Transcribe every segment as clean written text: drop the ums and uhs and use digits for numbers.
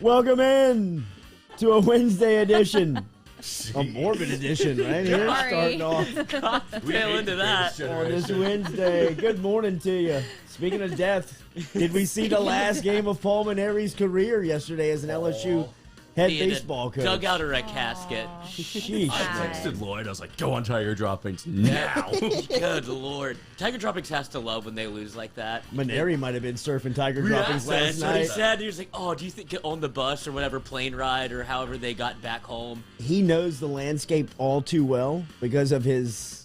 Welcome in to a Wednesday edition. A morbid edition right here. Sorry. Starting off Tail into that. on this Wednesday. Good morning to you. Speaking of death, did we see the last game of Paul Maneri's career yesterday as an LSU head baseball coach? Dug out of a casket. Sheesh. I texted Lloyd. I was like, go on Tiger Droppings now. Good Lord. Tiger Droppings has to love when they lose like that. Maneri might have been surfing Tiger Droppings last That's what he night. said. He was like, oh, do you think on the bus or whatever plane ride or however they got back home? He knows the landscape all too well because of his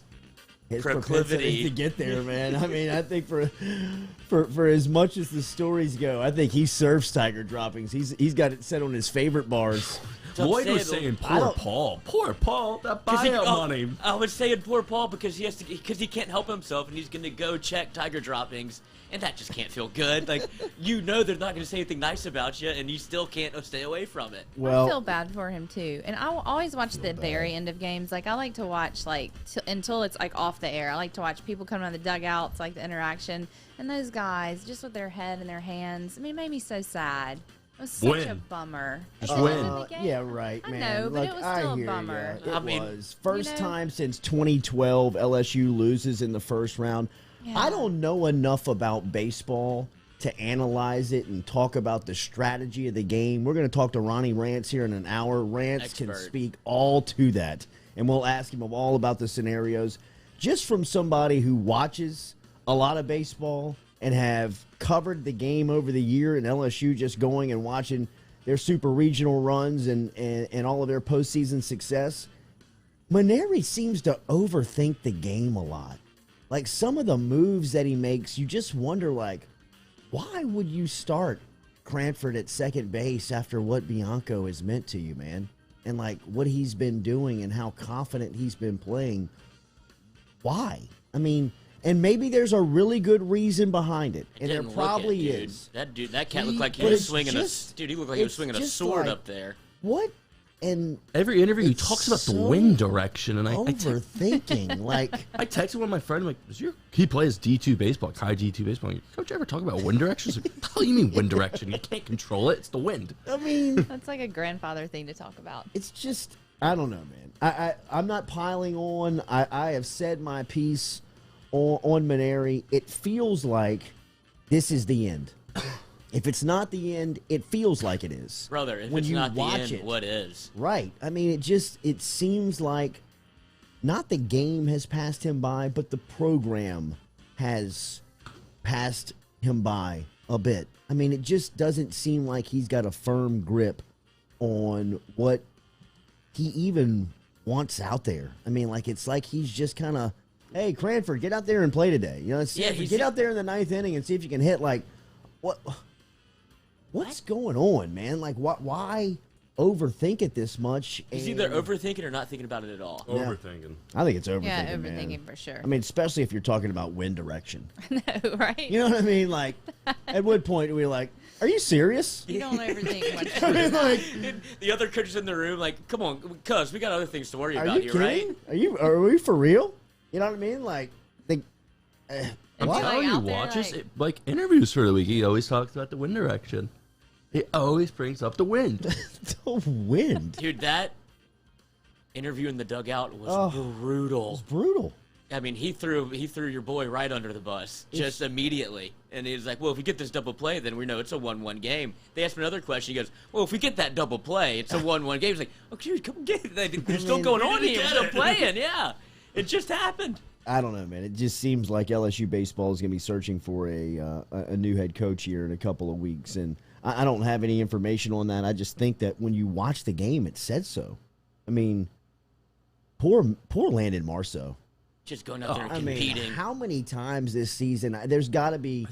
proclivity to get there, man. I mean, I think for as much as the stories go, I think he surfs Tiger Droppings. He's got it set on his favorite bars. Lloyd was saying, poor Paul, that buyout money. I was saying poor Paul because he can't help himself and he's going to go check Tiger Droppings, and that just can't feel good. Like, you know they're not going to say anything nice about you, and you still can't stay away from it. Well, I feel bad for him too, and I will always watch the very end of games. Like, I like to watch until it's like off the air. I like to watch people come out of the dugouts, like the interaction, and those guys just with their head in their hands. I mean, it made me so sad. It was such a bummer. Just win. Yeah, right, I man. know, but it was still a bummer. It was. First time since 2012 LSU loses in the first round. Yeah. I don't know enough about baseball to analyze it and talk about the strategy of the game. We're going to talk to Ronnie Rantz here in an hour. Rantz can speak all to that, and we'll ask him all about the scenarios. Just from somebody who watches a lot of baseball and have covered the game over the year, and LSU just going and watching their super regional runs and all of their postseason success, Maneri seems to overthink the game a lot. Like, some of the moves that he makes, you just wonder, like, why would you start Cranford at second base after what Bianco has meant to you, man? And, like, what he's been doing and how confident he's been playing. Why? I mean, and maybe there's a really good reason behind it, and there probably is. That cat looked like he was swinging he looked like he was swinging a sword like, up there. What? And every interview he talks about the wind direction, and overthinking. Like, I texted one of my friends, like, he plays D2 baseball, high D2 baseball. Like, coach, you ever talk about wind direction? Like, what the hell you mean wind direction? You can't control it. It's the wind. I mean, that's like a grandfather thing to talk about. It's just, I don't know, man. I'm not piling on. I have said my piece on Maneri. It feels like this is the end. If it's not the end, it feels like it is. Brother, if when it's you not the watch end, what is? Right. I mean, it seems like not the game has passed him by, but the program has passed him by a bit. I mean, it just doesn't seem like he's got a firm grip on what he even wants out there. I mean, like, it's like he's just kind of, hey, Cranford, get out there and play today. You know, get out there in the ninth inning and see if you can hit, like, what's going on, man? Like, why overthink it this much? He's either overthinking or not thinking about it at all. Overthinking. I think it's overthinking. Yeah, overthinking man. for sure. I mean, especially if you're talking about wind direction. No, right? You know what I mean? Like, at what point are we like, are you serious? You don't overthink much. I mean, like, the other coaches in the room, like, come on, cuz we got other things to worry are about you here, kidding? right? Are we for real? You know what I mean? Like, I'm what? telling you, watches like interviews for the week. He always talks about the wind direction. He always brings up the wind. The wind, dude. That interview in the dugout was brutal. It was brutal. I mean, he threw your boy right under the bus just immediately, and he was like, "Well, if we get this double play, then we know it's a 1-1 game." They asked him another question. He goes, "Well, if we get that double play, it's a 1-1 game." He's like, "Oh, dude, come get it. They're still going on here. We're still playing. Yeah, it just happened." I don't know, man. It just seems like LSU baseball is going to be searching for a new head coach here in a couple of weeks, and I don't have any information on that. I just think that when you watch the game, it said so. I mean, poor Landon Marceau. Just going out there and competing. I mean, how many times this season? There's got to be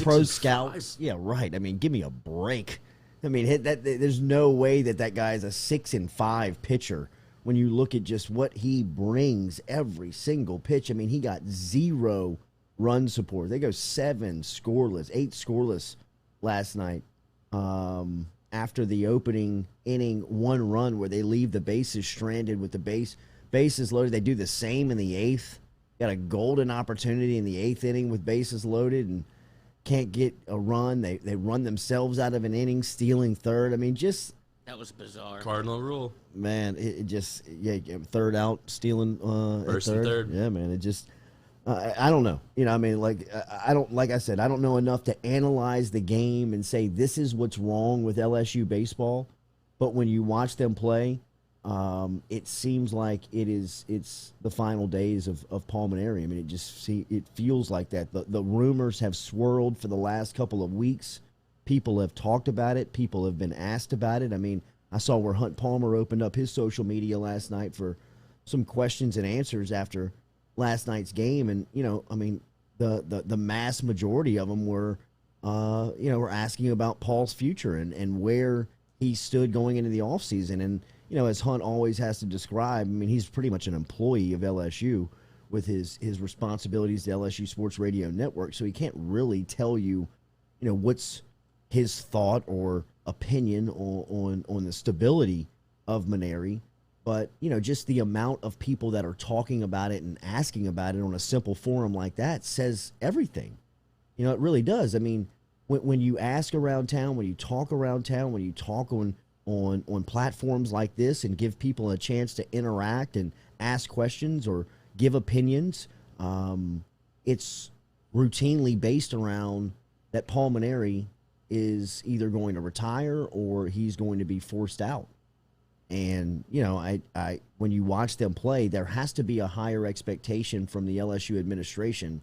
pro scouts. Yeah, right. I mean, give me a break. I mean, there's no way that guy is a 6-5 pitcher. When you look at just what he brings every single pitch, I mean, he got 0 run support. They go 8 scoreless last night. After the opening inning, 1 run where they leave the bases stranded with the bases loaded. They do the same in the 8th. Got a golden opportunity in the 8th inning with bases loaded, and can't get a run. They run themselves out of an inning, stealing third. I mean, just that was bizarre. Cardinal rule. Man, it just third out, stealing first and third. Yeah, man, it just I don't know. You know, I mean, like I said, I don't know enough to analyze the game and say this is what's wrong with LSU baseball. But when you watch them play, it seems like it's the final days of Paul Mainieri. I mean, it feels like that. The rumors have swirled for the last couple of weeks. People have talked about it. People have been asked about it. I mean, I saw where Hunt Palmer opened up his social media last night for some questions and answers after last night's game, and I mean, the mass majority of them were asking about Paul's future and where he stood going into the offseason. And as Hunt always has to describe, I mean, he's pretty much an employee of LSU with his responsibilities to LSU Sports Radio Network, so he can't really tell you what's his thought or opinion on the stability of Mainieri. But, just the amount of people that are talking about it and asking about it on a simple forum like that says everything. It really does. I mean, when you ask around town, when you talk around town, when you talk on platforms like this and give people a chance to interact and ask questions or give opinions, it's routinely based around that Paul Mainieri is either going to retire or he's going to be forced out. And, I when you watch them play, there has to be a higher expectation from the LSU administration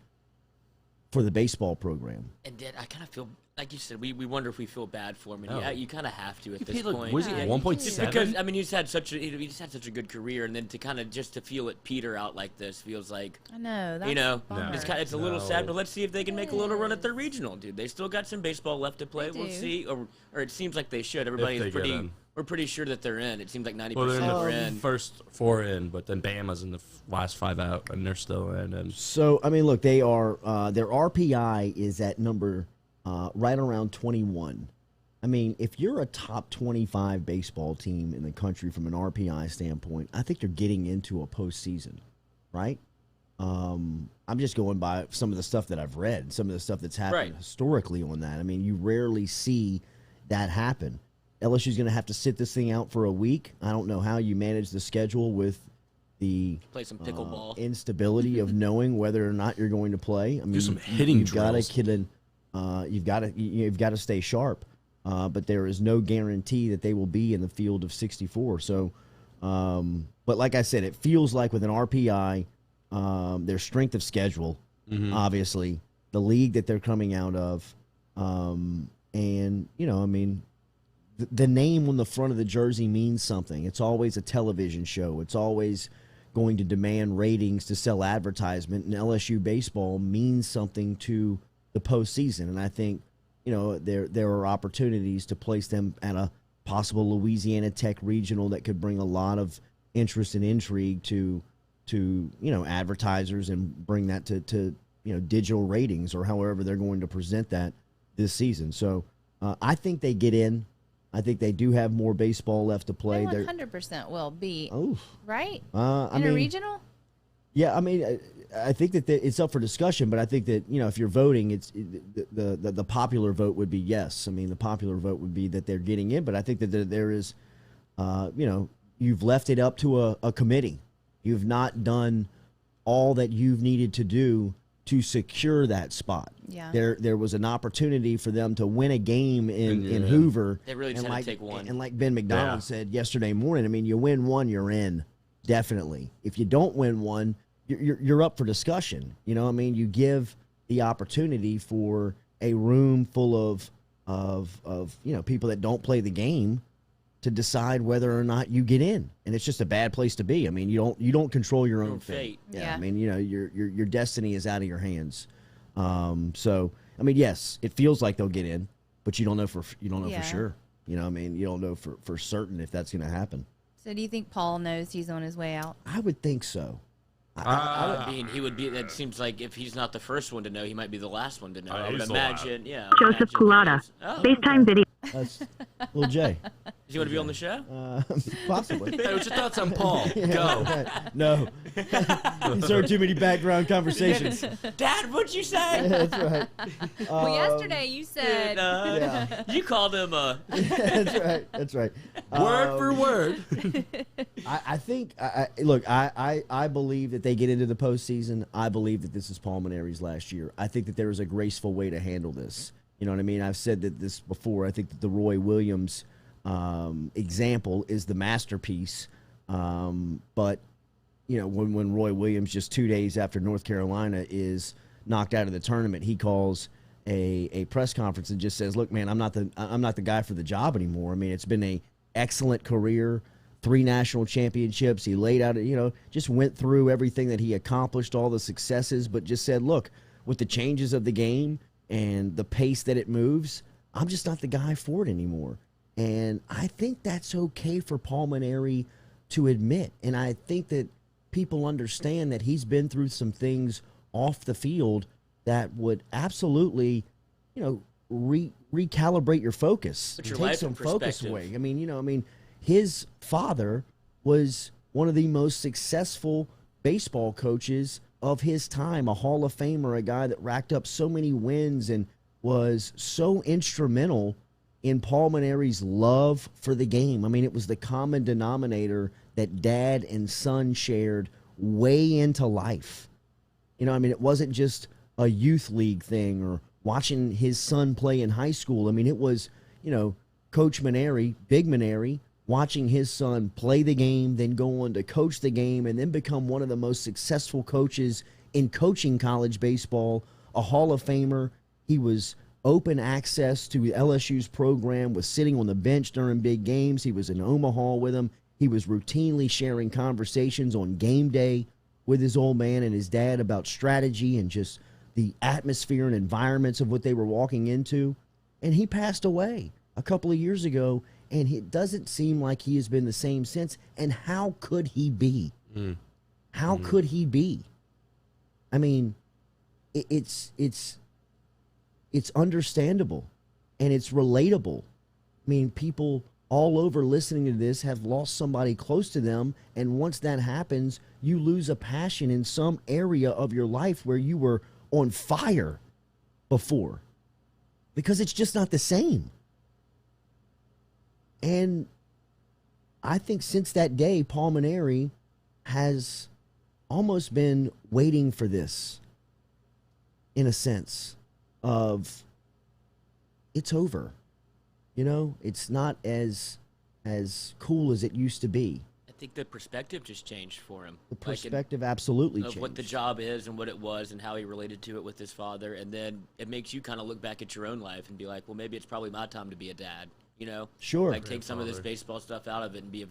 for the baseball program. And then I kind of feel, like you said, we wonder if we feel bad for him. And you kind of have to at this Like, point. was he 1.7? Because, I mean, he's had such a good career, and then to kind of just to feel it peter out like this feels like, I know. That's it's a little sad, but let's see if they can make a little run at their regional, dude. They still got some baseball left to play. We'll see. Or it seems like they should. We're pretty sure that they're in. It seems like 90% they're are in. First 4 in, but then Bama's in the last 5 out, and they're still in. And so, I mean, look, they are their RPI is at number right around 21. I mean, if you're a top 25 baseball team in the country from an RPI standpoint, I think you're getting into a postseason, right? I'm just going by some of the stuff that I've read, some of the stuff that's happened historically on that. I mean, you rarely see that happen. LSU's going to have to sit this thing out for a week. I don't know how you manage the schedule with the play some pickleball instability of knowing whether or not you're going to play. I mean, do some hitting drills. You've got to stay sharp, but there is no guarantee that they will be in the field of 64. So, but like I said, it feels like with an RPI, their strength of schedule, obviously, the league that they're coming out of, and I mean, the name on the front of the jersey means something. It's always a television show. It's always going to demand ratings to sell advertisement, and LSU baseball means something to the postseason. And I think, there are opportunities to place them at a possible Louisiana Tech regional that could bring a lot of interest and intrigue to advertisers and bring that to digital ratings or however they're going to present that this season. So I think they get in. I think they do have more baseball left to play. They 100% will be, right? In a regional? Yeah, I mean, I think that it's up for discussion, but I think that, if you're voting, it's the popular vote would be yes. I mean, the popular vote would be that they're getting in, but I think that there is, you've left it up to a committee. You've not done all that you've needed to do to secure that spot. Yeah. There was an opportunity for them to win a game in Hoover. They really just had to take one. And like Ben McDonald said yesterday morning, I mean, you win one, you're in, definitely. If you don't win one, you're up for discussion. I mean, you give the opportunity for a room full of people that don't play the game to decide whether or not you get in, and it's just a bad place to be. I mean, you don't control your own fate. Yeah. I mean, your destiny is out of your hands. So, I mean, yes, it feels like they'll get in, but you don't know for sure. I mean, you don't know for certain if that's going to happen. So, do you think Paul knows he's on his way out? I would think so. He would be. That seems like if he's not the first one to know, he might be the last one to know. I would he's imagine. Joseph Culotta. FaceTime video. That's little Jay. Do you want to be on the show? Possibly. Hey, what's your thoughts on Paul? Go. No. He's heard too many background conversations. Dad, what'd you say? That's right. Well, yesterday you said. Yeah. You called him That's right. That's right. Word for word. I think, look, I believe that they get into the postseason. I believe that this is Paul Mainieri's last year. I think that there is a graceful way to handle this. You know what I mean? I've said that this before. I think that the Roy Williams example is the masterpiece. But, you know, when Roy Williams, just 2 days after North Carolina is knocked out of the tournament, he calls a press conference and just says, look, man, I'm not the guy for the job anymore. I mean, it's been a excellent career, 3 national championships. He laid out, you know, just went through everything that he accomplished, all the successes, but just said, look, with the changes of the game and the pace that it moves, I'm just not the guy for it anymore. And I think that's okay for Paul Mainieri to admit. And I think that people understand that he's been through some things off the field that would absolutely, you know, recalibrate your focus. Put your take life some in focus perspective. away. I mean, his father was one of the most successful baseball coaches of his time, a Hall of Famer, a guy that racked up so many wins and was so instrumental in Paul Mainieri's love for the game. I mean, it was the common denominator that dad and son shared way into life. You know, I mean, it wasn't just a youth league thing or watching his son play in high school. I mean, it was, you know, Coach Mainieri, Big Mainieri, watching his son play the game, then go on to coach the game, and then become one of the most successful coaches in coaching college baseball, a Hall of Famer. He was open access to LSU's program, was sitting on the bench during big games. He was in Omaha with him. He was routinely sharing conversations on game day with his old man and his dad about strategy and just the atmosphere and environments of what they were walking into. And he passed away a couple of years ago, and it doesn't seem like he has been the same since. And how could he be? How could he be? I mean, it's understandable, and it's relatable. I mean, people all over listening to this have lost somebody close to them, and once that happens, you lose a passion in some area of your life where you were on fire before, because it's just not the same. And I think since that day, Paul Mainieri has almost been waiting for this, in a sense of it's over. You know, it's not as cool as it used to be. I think the perspective just changed for him. The perspective absolutely of changed. what the job is and what it was and how he related to it with his father. And then it makes you kind of look back at your own life and be like, well, maybe it's probably my time to be a dad. You know, Sure. like take some of this baseball stuff out of it and be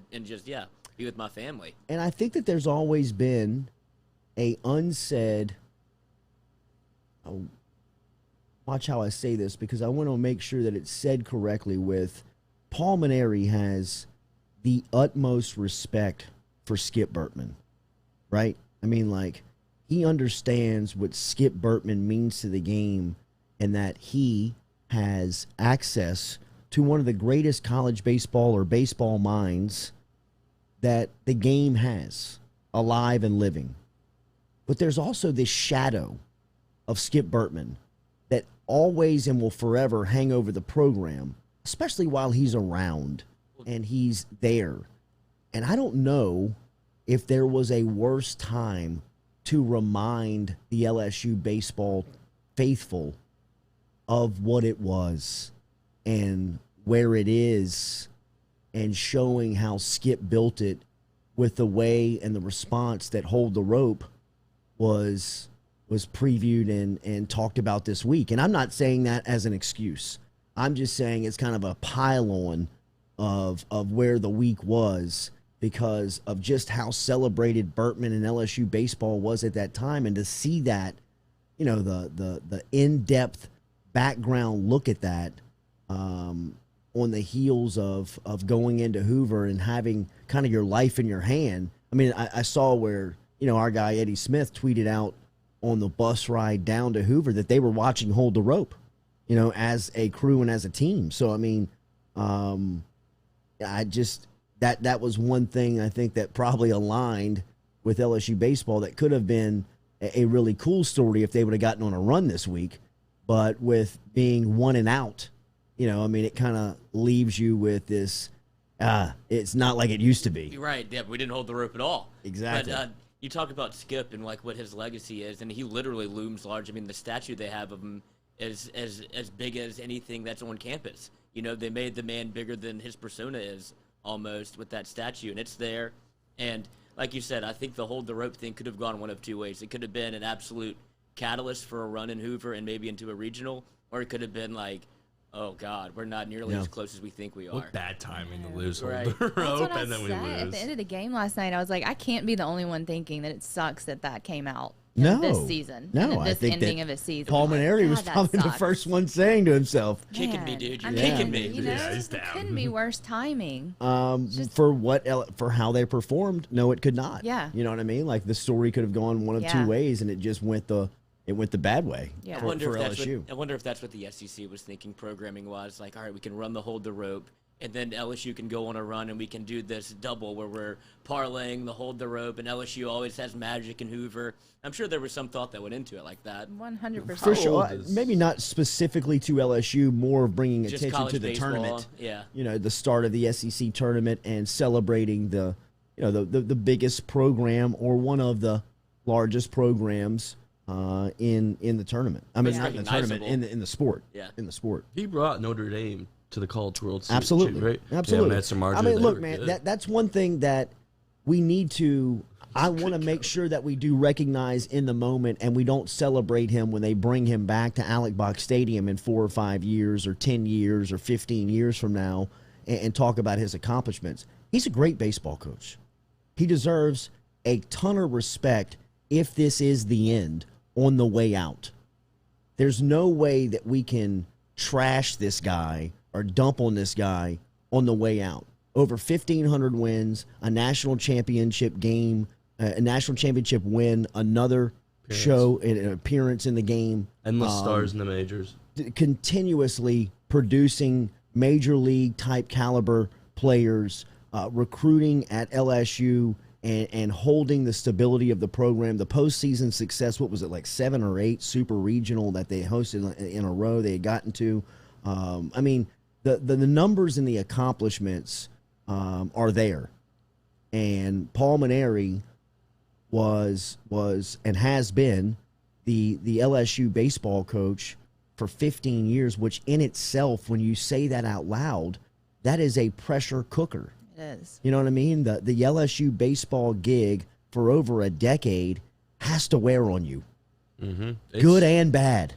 with my family. And I think that there's always been a unsaid, watch how I say this, because I want to make sure that it's said correctly, with Paul Mainieri has the utmost respect for Skip Bertman, right? I mean, like, he understands what Skip Bertman means to the game, and that he has access to one of the greatest college baseball or baseball minds that the game has, alive and living. But there's also this shadow of Skip Bertman that always and will forever hang over the program, especially while he's around and he's there. And I don't know if there was a worse time to remind the LSU baseball faithful of what it was and where it is, and showing how Skip built it with the way and the response that Hold the Rope was previewed and talked about this week. And I'm not saying that as an excuse. I'm just saying it's kind of a pile-on of where the week was, because of just how celebrated Bertman and LSU baseball was at that time. And to see that, you know, the in-depth background look at that on the heels of going into Hoover and having kind of your life in your hand. I mean, I saw where, you know, our guy Eddie Smith tweeted out on the bus ride down to Hoover that they were watching Hold the Rope, you know, as a crew and as a team. So, I mean, I just that was one thing I think that probably aligned with LSU baseball that could have been a really cool story if they would have gotten on a run this week. But with being 1 and out, it kind of leaves you with this. It's not like it used to be. You're right. Yeah, we didn't hold the rope at all. Exactly. But you talk about Skip and like what his legacy is, and he literally looms large. I mean, the statue they have of him is as big as anything that's on campus. They made the man bigger than his persona is almost with that statue, and it's there. And like you said, I think the hold the rope thing could have gone one of two ways. It could have been an absolute catalyst for a run in Hoover and maybe into a regional, or it could have been like, oh God, we're not nearly as close as we think we are. What bad timing to lose Right. hold the That's rope what I and then we said. lose. At the end of the game last night, I was like, I can't be the only one thinking that it sucks that came out No. this season. No, and I this think ending that of a season. Paul Maneri was God, that probably the sucks. first one saying to himself, Kicking me, Man, dude. I You're mean, kicking me. Yeah, he's It down. couldn't be worse timing. for how they performed. No, it could not. Yeah. You know what I mean? Like the story could have gone one of Yeah. two ways, and it just went the bad way. Yeah. I for, wonder for if that's LSU. what, I wonder if that's what the SEC was thinking programming-wise. Like, all right, we can run the hold the rope, and then LSU can go on a run, and we can do this double where we're parlaying the hold the rope, and LSU always has Magic and Hoover. I'm sure there was some thought that went into it like that. 100%. For sure, old is- maybe not specifically to LSU, more of bringing Just attention college to the baseball, tournament. yeah. The start of the SEC tournament and celebrating the biggest program or one of the largest programs in the tournament. I mean, It's not in the tournament, recognizable. in the sport. Yeah. In the sport. He brought Notre Dame to the College World Series, Absolutely, right? absolutely. Yeah, Mets and Marjorie, I mean, they look, were man, good. that's one thing that we need to. I want to make sure that we do recognize in the moment, and we don't celebrate him when they bring him back to Alec Box Stadium in 4 or 5 years, or 10 years, or 15 years from now, and talk about his accomplishments. He's a great baseball coach. He deserves a ton of respect if this is the end on the way out. There's no way that we can trash this guy or dump on this guy on the way out. Over 1,500 wins, a national championship game, a national championship win, another show, an appearance in the game. Endless stars in the majors. Continuously producing major league type caliber players, recruiting at LSU, and holding the stability of the program. The postseason success, what was it, like 7 or 8 super regional that they hosted in a row they had gotten to. I mean, the numbers and the accomplishments are there. And Paul Maneri was and has been the LSU baseball coach for 15 years, which in itself, when you say that out loud, that is a pressure cooker. It is. You know what I mean? The LSU baseball gig for over a decade has to wear on you, good and bad.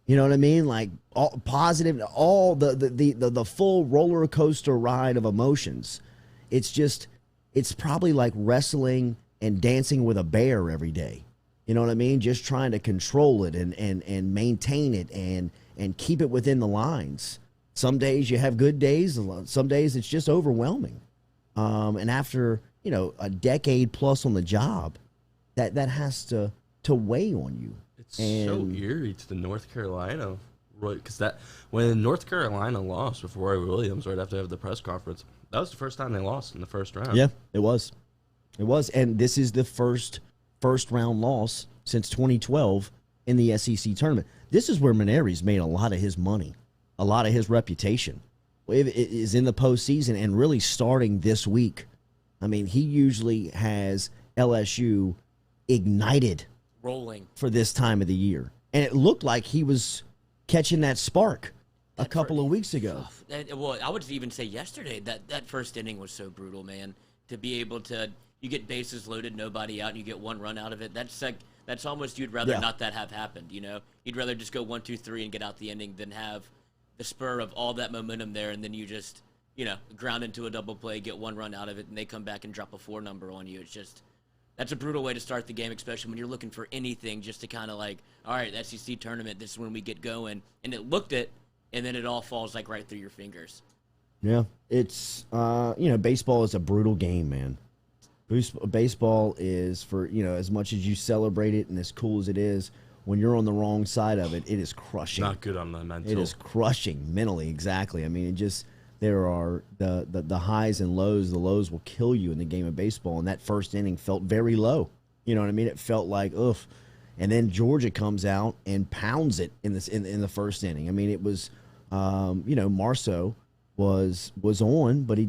You know what I mean? Like all positive, all the full roller coaster ride of emotions. It's probably like wrestling and dancing with a bear every day. You know what I mean? Just trying to control it and maintain it and keep it within the lines. Some days you have good days. Some days it's just overwhelming. And after, a decade plus on the job, that has to weigh on you. It's so eerie to the North Carolina, because when North Carolina lost with Roy Williams right after they have the press conference, that was the first time they lost in the first round. Yeah, it was. And this is the first round loss since 2012 in the SEC tournament. This is where Maneri's made a lot of his money, a lot of his reputation. It is in the postseason and really starting this week. I mean, he usually has LSU ignited Rolling. for this time of the year. And it looked like he was catching that spark a couple of weeks ago. Well, I would even say yesterday that first inning was so brutal, man. To be able to, you get bases loaded, nobody out, and you get one run out of it. That's almost, you'd rather not that have happened, You'd rather just go 1, 2, 3 and get out the inning than have the spur of all that momentum there, and then you just, ground into a double play, get one run out of it, and they come back and drop a 4 number on you. It's just, that's a brutal way to start the game, especially when you're looking for anything just to kind of like, all right, SEC tournament, this is when we get going. And it looked it, and then it all falls like right through your fingers. Yeah, it's, baseball is a brutal game, man. Baseball is, for, as much as you celebrate it and as cool as it is, when you're on the wrong side of it, it is crushing. Not good on the mental. It is crushing mentally, exactly. I mean, it just, there are the highs and lows. The lows will kill you in the game of baseball, and that first inning felt very low. You know what I mean? It felt like, ugh. And then Georgia comes out and pounds it in the first inning. I mean, it was, Marceau was on, but he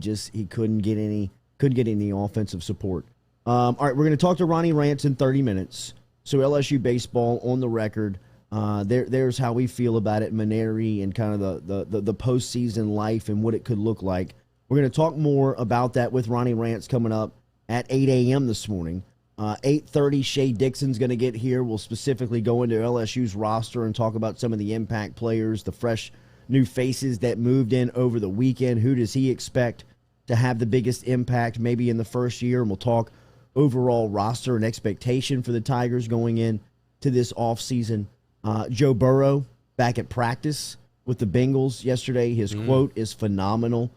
couldn't get any offensive support. All right, we're going to talk to Ronnie Rantz in 30 minutes. So LSU baseball on the record. There's how we feel about it, Maneri, and kind of the postseason life and what it could look like. We're going to talk more about that with Ronnie Rantz coming up at 8 a.m. this morning. 8:30, Shea Dixon's going to get here. We'll specifically go into LSU's roster and talk about some of the impact players, the fresh new faces that moved in over the weekend. Who does he expect to have the biggest impact maybe in the first year? And we'll talk overall roster and expectation for the Tigers going in to this offseason. Joe Burrow back at practice with the Bengals yesterday. His quote is phenomenal,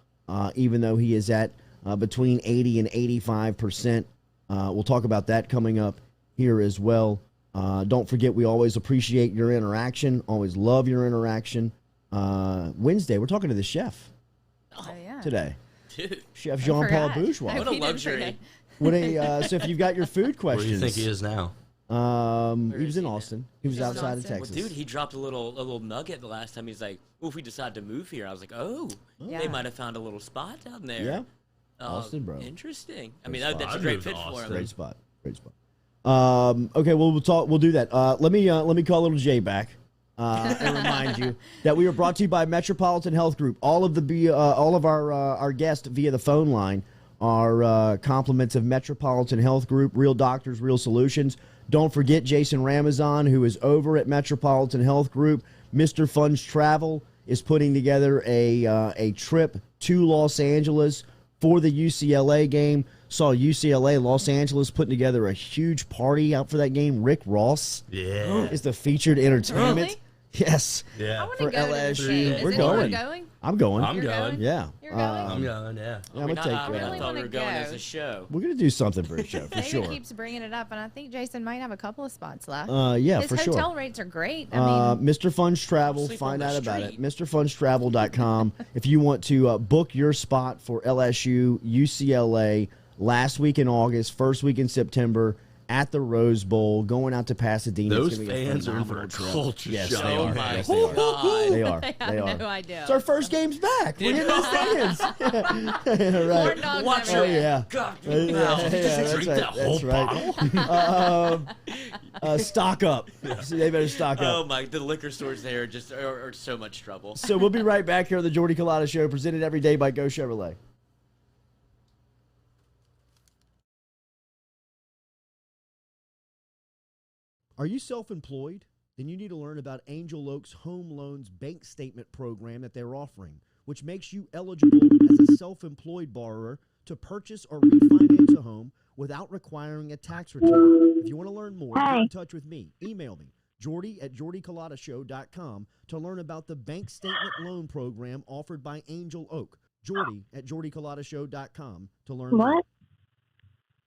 even though he is at between 80 and 85%. We'll talk about that coming up here as well. Don't forget, we always appreciate your interaction, always love your interaction. Wednesday, we're talking to the chef today. Dude. Chef Jean Paul Bourgeois. What a luxury. So if you've got your food questions. Where do you think he is now? He was in Austin. He was outside of Texas. Well, dude, he dropped a little nugget the last time. He's like, well, if we decide to move here, I was like, they might have found a little spot down there. Yeah. Austin, bro. Interesting. I mean, that's a great fit for him. Great spot. Okay, well, we'll do that. Let me call little Jay back and remind you that we are brought to you by Metropolitan Health Group. All of our guests via the phone line are compliments of Metropolitan Health Group. Real doctors, real solutions. Don't forget Jason Ramazan, who is over at Metropolitan Health Group. Mr. Funds Travel is putting together a trip to Los Angeles for the UCLA game. Saw UCLA, Los Angeles putting together a huge party out for that game. Rick Ross is the featured entertainment. Really? Yes. Yeah. I want to For go LSU. to the game. We're Is going. anyone going? I'm going. I'm going. Yeah. You're going? I'm going, yeah. I'm gonna take. I really thought we wanna were going as go. a show. We're gonna do something for a show for David sure. keeps bringing it up, and I think Jason might have a couple of spots left. Yeah, His for sure. hotel rates are great. I mean, Mr. Funds Travel, Sleep find on the out about it. street. MrFundsTravel.com. If you want to book your spot for LSU, UCLA, last week in August, first week in September, at the Rose Bowl, going out to Pasadena. Those It's gonna be a fans are in for phenomenal a trip. culture Yes, shock. they are. Oh, my Yes, they are. God. They are. I They have are. no idea. It's our first game's back. We're in the stands. Corn Right. dogs Watch everywhere. Oh, yeah. God, That's right. That's right. Stock up. So they better stock up. Oh my! The liquor stores there are so much trouble. So we'll be right back here on the Jordy Culotta Show, presented every day by Geaux Chevrolet. Are you self-employed? Then you need to learn about Angel Oak's Home Loans Bank Statement program that they're offering, which makes you eligible as a self-employed borrower to purchase or refinance a home without requiring a tax return. If you want to learn more, get in touch with me. Email me, Jordy at jordyculotta.show.com, to learn about the bank statement loan program offered by Angel Oak. Jordy at jordyculotta.show.com to learn more.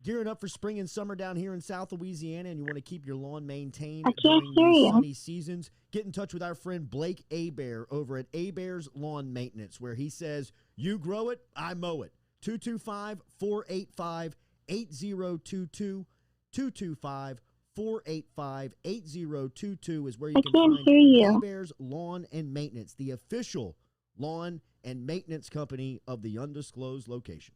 Gearing up for spring and summer down here in South Louisiana, and you want to keep your lawn maintained during these sunny seasons, get in touch with our friend Blake Abear over at Abear's Lawn Maintenance, where he says, you grow it, I mow it. 225-485-8022. 225-485-8022 is where you can find Abear's Lawn and Maintenance, the official lawn and maintenance company of the undisclosed location.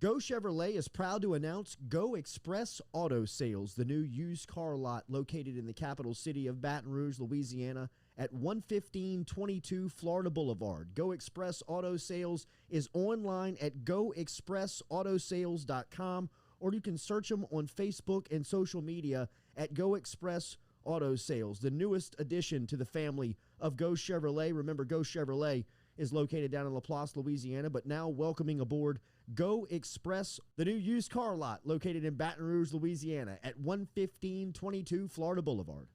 Geaux Chevrolet is proud to announce Go Express Auto Sales, the new used car lot located in the capital city of Baton Rouge, Louisiana, at 11522 Florida Boulevard. Go Express Auto Sales is online at goexpressautosales.com, or you can search them on Facebook and social media at Go Express Auto Sales, the newest addition to the family of Geaux Chevrolet. Remember, Geaux Chevrolet is located down in LaPlace, Louisiana, but now welcoming aboard Go Express, the new used car lot located in Baton Rouge, Louisiana at 11522 Florida Boulevard.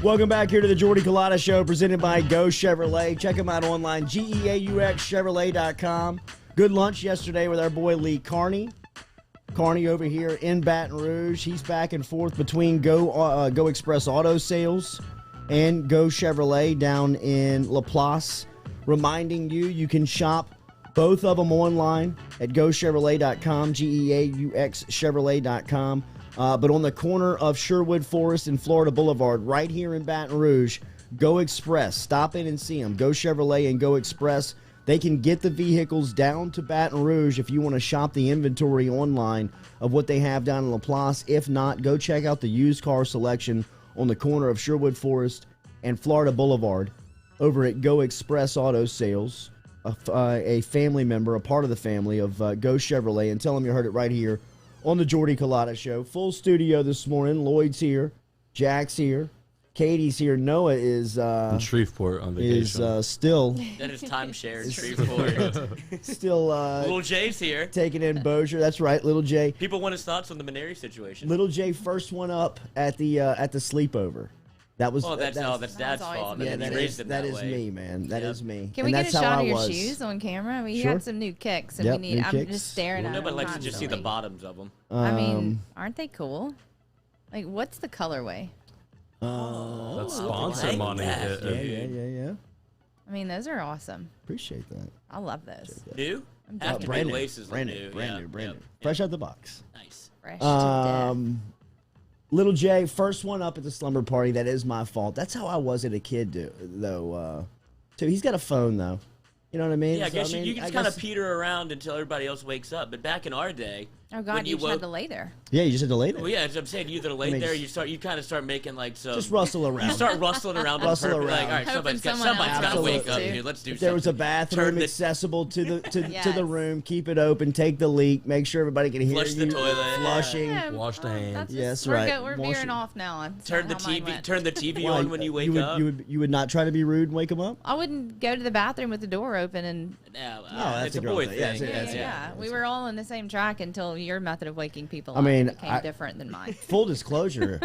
Welcome back here to the Jordy Culotta Show, presented by Geaux Chevrolet. Check them out online, GEAUXChevrolet.com. Good lunch yesterday with our boy Lee Carney. Carney over here in Baton Rouge. He's back and forth between Go Express Auto Sales and Geaux Chevrolet down in Laplace. Reminding you can shop both of them online at GeauxChevrolet.com, GEAUXChevrolet.com. But on the corner of Sherwood Forest and Florida Boulevard, right here in Baton Rouge, Go Express. Stop in and see them. Go Chevrolet and Go Express. They can get the vehicles down to Baton Rouge if you want to shop the inventory online of what they have down in Laplace. If not, go check out the used car selection on the corner of Sherwood Forest and Florida Boulevard over at Go Express Auto Sales, a family member, a part of the family of Go Chevrolet. And tell them you heard it right here on the Jordy Culotta Show. Full studio this morning. Lloyd's here. Jack's here. Katie's here. Noah is in Shreveport on vacation. Is still that is timeshare in Shreveport. Still Little Jay's here taking in Bossier. That's right, Little Jay. People want his thoughts on the Maneri situation. Little Jay first one up at the sleepover. That was that's Dad's fault. Yeah, that is me, man. That is me. Can we get a shot of your shoes on camera? We had some new kicks, and I'm just staring at them. Nobody likes to just see the bottoms of them. I mean, aren't they cool? Like, what's the colorway? That's sponsor money. Yeah. I mean, those are awesome. Appreciate that. I love those. New? Brand new. Brand new. Fresh out the box. Nice. Fresh to death. Little Jay, first one up at the slumber party. That is my fault. That's how I was as a kid, though. Too. He's got a phone, though. You know what I mean? Yeah, I guess you can kind of peter around until everybody else wakes up. But back in our day, oh God, you just had to lay there. Yeah, you just had to lay there. Well, yeah, as I'm saying, you either lay there, you kind of start making like some. Just rustle around. You start rustling around. Rustle around. Like, all right, somebody's got to wake up here. Let's do something. There was a bathroom accessible to the room. Keep it open. Take the leak. Make sure everybody can hear Flush you. the toilet. Flushing. Yeah, wash the hands. Yes, right. We're veering off now. Turn the TV on when you wake up. You would not try to be rude and wake them up? I wouldn't go to the bathroom with the door open and. No, that's it's a boy thing. Yeah, we were all on the same track until your method of waking people up became different than mine. Full disclosure,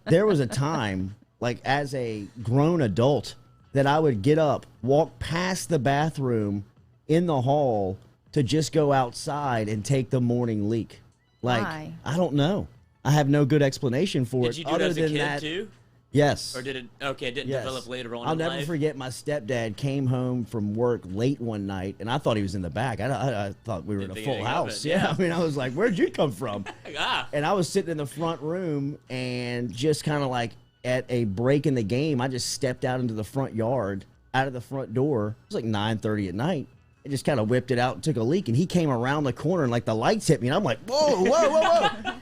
there was a time, like as a grown adult, that I would get up, walk past the bathroom in the hall to just go outside and take the morning leak. Like, why? I don't know. I have no good explanation for it. Did you do it as a kid too? Yes. Or did it? Okay, it didn't develop later on. I'll never forget. My stepdad came home from work late one night, and I thought he was in the back. I thought we were in a full house. Yeah, I mean, I was like, "Where'd you come from?" And I was sitting in the front room, and just kind of like at a break in the game, I just stepped out into the front yard, out of the front door. It was like 9:30 at night. I just kind of whipped it out and took a leak, and he came around the corner, and like the lights hit me, and I'm like, whoa,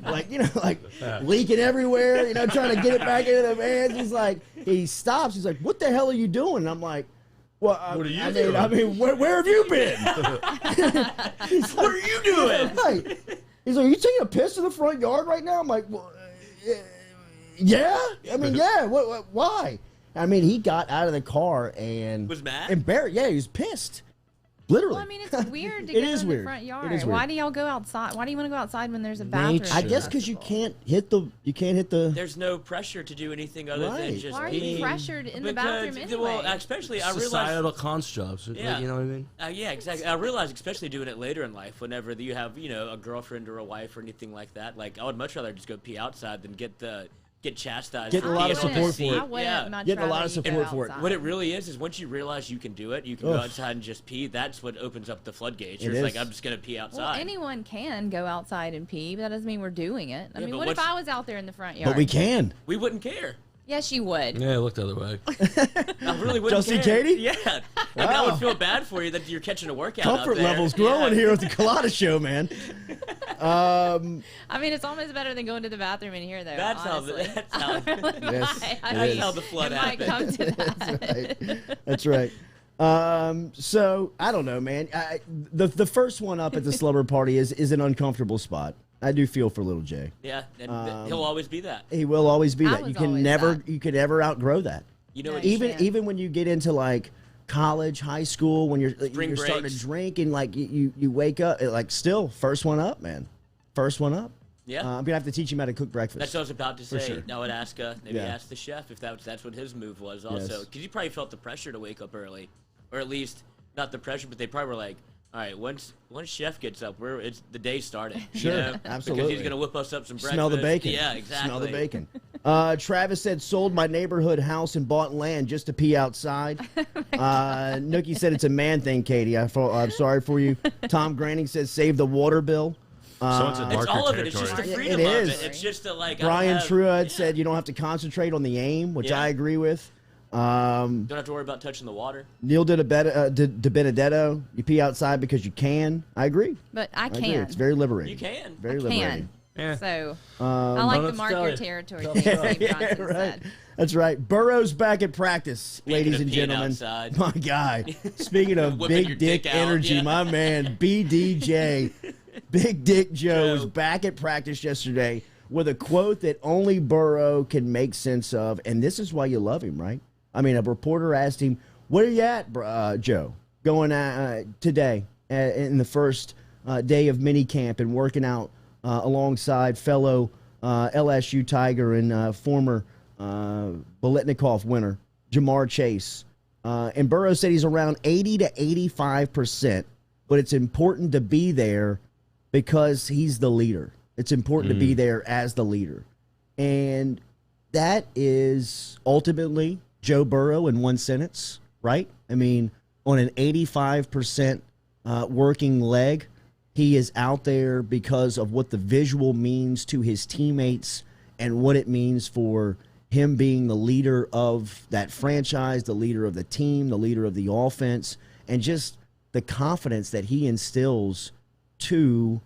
like, like leaking everywhere, trying to get it back into the vans. He stops. He's like, what the hell are you doing? And I'm like, well, what are you doing? I mean, where have you been? What are you doing? Right. He's like, are you taking a piss in the front yard right now? I'm like, well, yeah. I mean, yeah. Why? I mean, he got out of the car and was mad. Embarrassed. Yeah, he was pissed. Literally. Well, I mean, it's weird to go in the front yard. Why do y'all go outside? Why do you want to go outside when there's a bathroom? I guess because you can't hit the. There's no pressure to do anything other than just. Why are you pressured in the bathroom anyway? Well, especially I realize societal constructs. Yeah. You know what I mean? Yeah, exactly. I realize, especially doing it later in life, whenever you have a girlfriend or a wife or anything like that. Like I would much rather just go pee outside than get chastised. Getting a lot of support for it. Getting a lot of support for it. What it really is once you realize you can do it, you can go outside and just pee. That's what opens up the floodgates. You're like, I'm just going to pee outside. Well, anyone can go outside and pee, but that doesn't mean we're doing it. I mean, what if I was out there in the front yard? But we can. We wouldn't care. Yes, you would. Yeah, look the other way. I really wouldn't care. Katie? Yeah. Wow. I mean, I would feel bad for you that you're catching a workout Comfort out there. levels growing here at the Culotta Show, man. I mean, it's almost better than going to the bathroom in here, though. That's honestly. how the flood happened. Might come to that. That's right. So I don't know, man. The first one up at the slumber party is an uncomfortable spot. I do feel for little Jay. Yeah, and he'll always be that. He will always be that. You can never outgrow that. Even when you get into like college, high school, when you're starting to drink and like you wake up like still first one up, man. First one up. Yeah. I'm gonna have to teach him how to cook breakfast. That's what I was about to say. sure. I would ask, maybe ask the chef if that's what his move was also. Because he probably felt the pressure to wake up early. Or at least, not the pressure, but they probably were like, all right, once chef gets up, it's the day started. Sure, you know? absolutely. Because he's going to whip us up some breakfast. Smell the bacon. Yeah, exactly. Smell the bacon. Travis said, sold my neighborhood house and bought land just to pee outside. Nookie said, it's a man thing, Katie. I'm sorry for you. Tom Granning says, save the water bill. It's all of it. It's just the freedom it of is. it. It's just the, like, Brian Truad said you don't have to concentrate on the aim, which I agree with. Don't have to worry about touching the water. Neil De Benedetto, you pee outside because you can. I agree. But I agree. can. It's very liberating. You can. Very liberating. Yeah. So I like the mark your territory thing. Like Yeah, Bronson right. said. That's right. Burrow's back at practice, ladies and peeing gentlemen. outside. My guy. Speaking of Whipping your big dick dick out, energy, yeah. my man, BDJ, Big Dick Joe, was Joe. back at practice yesterday with a quote that only Burrow can make sense of, and this is why you love him, right? I mean, a reporter asked him, where are you at, Joe, going today in the first day of minicamp and working out alongside fellow LSU Tiger and former Biletnikoff winner, Ja'Marr Chase. And Burrow said he's around 80 to 85%, but it's important to be there because he's the leader. It's important to be there as the leader. And that is ultimately Joe Burrow in one sentence, right? I mean, on an 85% working leg, he is out there because of what the visual means to his teammates and what it means for him being the leader of that franchise, the leader of the team, the leader of the offense, and just the confidence that he instills to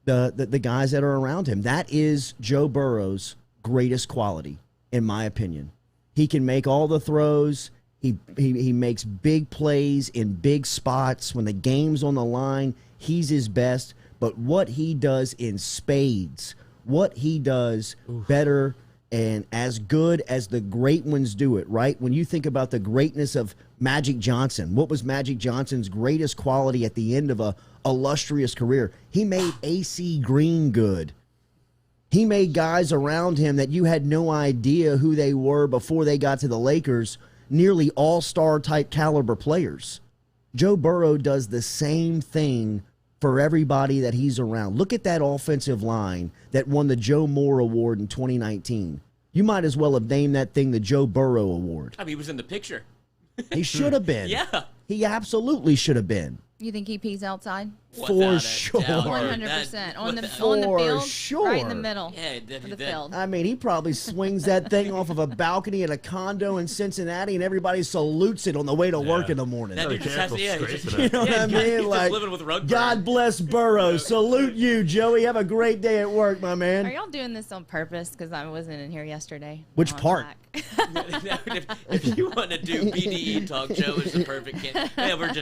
the guys that are around him. That is Joe Burrow's greatest quality, in my opinion. He can make all the throws. He makes big plays in big spots. When the game's on the line, he's his best. But what he does in spades, what he does better and as good as the great ones do it, right? When you think about the greatness of Magic Johnson, what was Magic Johnson's greatest quality at the end of a illustrious career? He made AC Green good. He made guys around him that you had no idea who they were before they got to the Lakers, nearly all-star type caliber players. Joe Burrow does the same thing for everybody that he's around. Look at that offensive line that won the Joe Moore Award in 2019. You might as well have named that thing the Joe Burrow Award. I mean, he was in the picture. He should have been. Yeah. He absolutely should have been. You think he pees outside? For sure. 100%. On the For field, sure. right in the middle Yeah, of the field. I mean, he probably swings that thing off of a balcony at a condo in Cincinnati, and everybody salutes it on the way to work in the morning. That dude just has to, You know what I mean? He's Like, just living with rug God burn. bless Burrow. Salute you, Joey. Have a great day at work, my man. Are y'all doing this on purpose? Because I wasn't in here yesterday. Which I'm part? back. if you want to do BDE talk, Joe is the perfect candidate. Yeah, I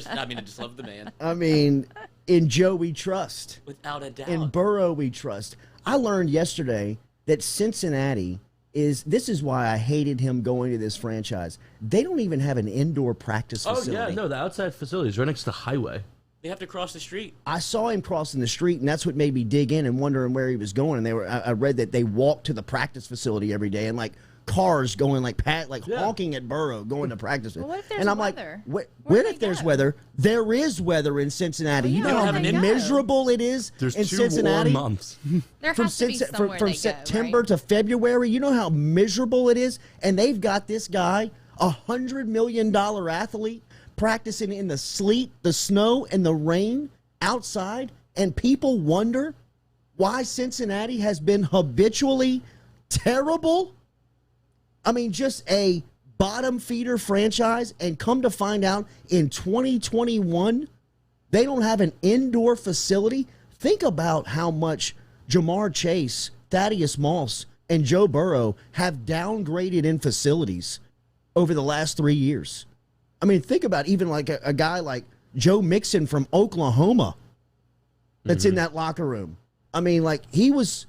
just love the man. I mean, in Joe we trust. Without a doubt. In Burrow we trust. I learned yesterday that Cincinnati this is why I hated him going to this franchise. They don't even have an indoor practice facility. Oh, yeah, no, the outside facility is right next to the highway. They have to cross the street. I saw him crossing the street, and that's what made me dig in and wondering where he was going. And I read that they walk to the practice facility every day, and like cars going honking at Burrow going to practice. Well, what if there's and I'm weather? like, Where what do if they there's go? weather? There is weather in Cincinnati. Well, You yeah, know where how do they go? miserable it is There's in 2 Cincinnati. warm months. There From, has to be somewhere from they September go, right? to February, you know how miserable it is? And they've got this guy, $100 million athlete, practicing in the sleet, the snow, and the rain outside, and people wonder why Cincinnati has been habitually terrible. I mean, just a bottom feeder franchise, and come to find out in 2021, they don't have an indoor facility. Think about how much Ja'Marr Chase, Thaddeus Moss, and Joe Burrow have downgraded in facilities over the last 3 years. I mean, think about even like a guy like Joe Mixon from Oklahoma that's in that locker room. I mean, like, he was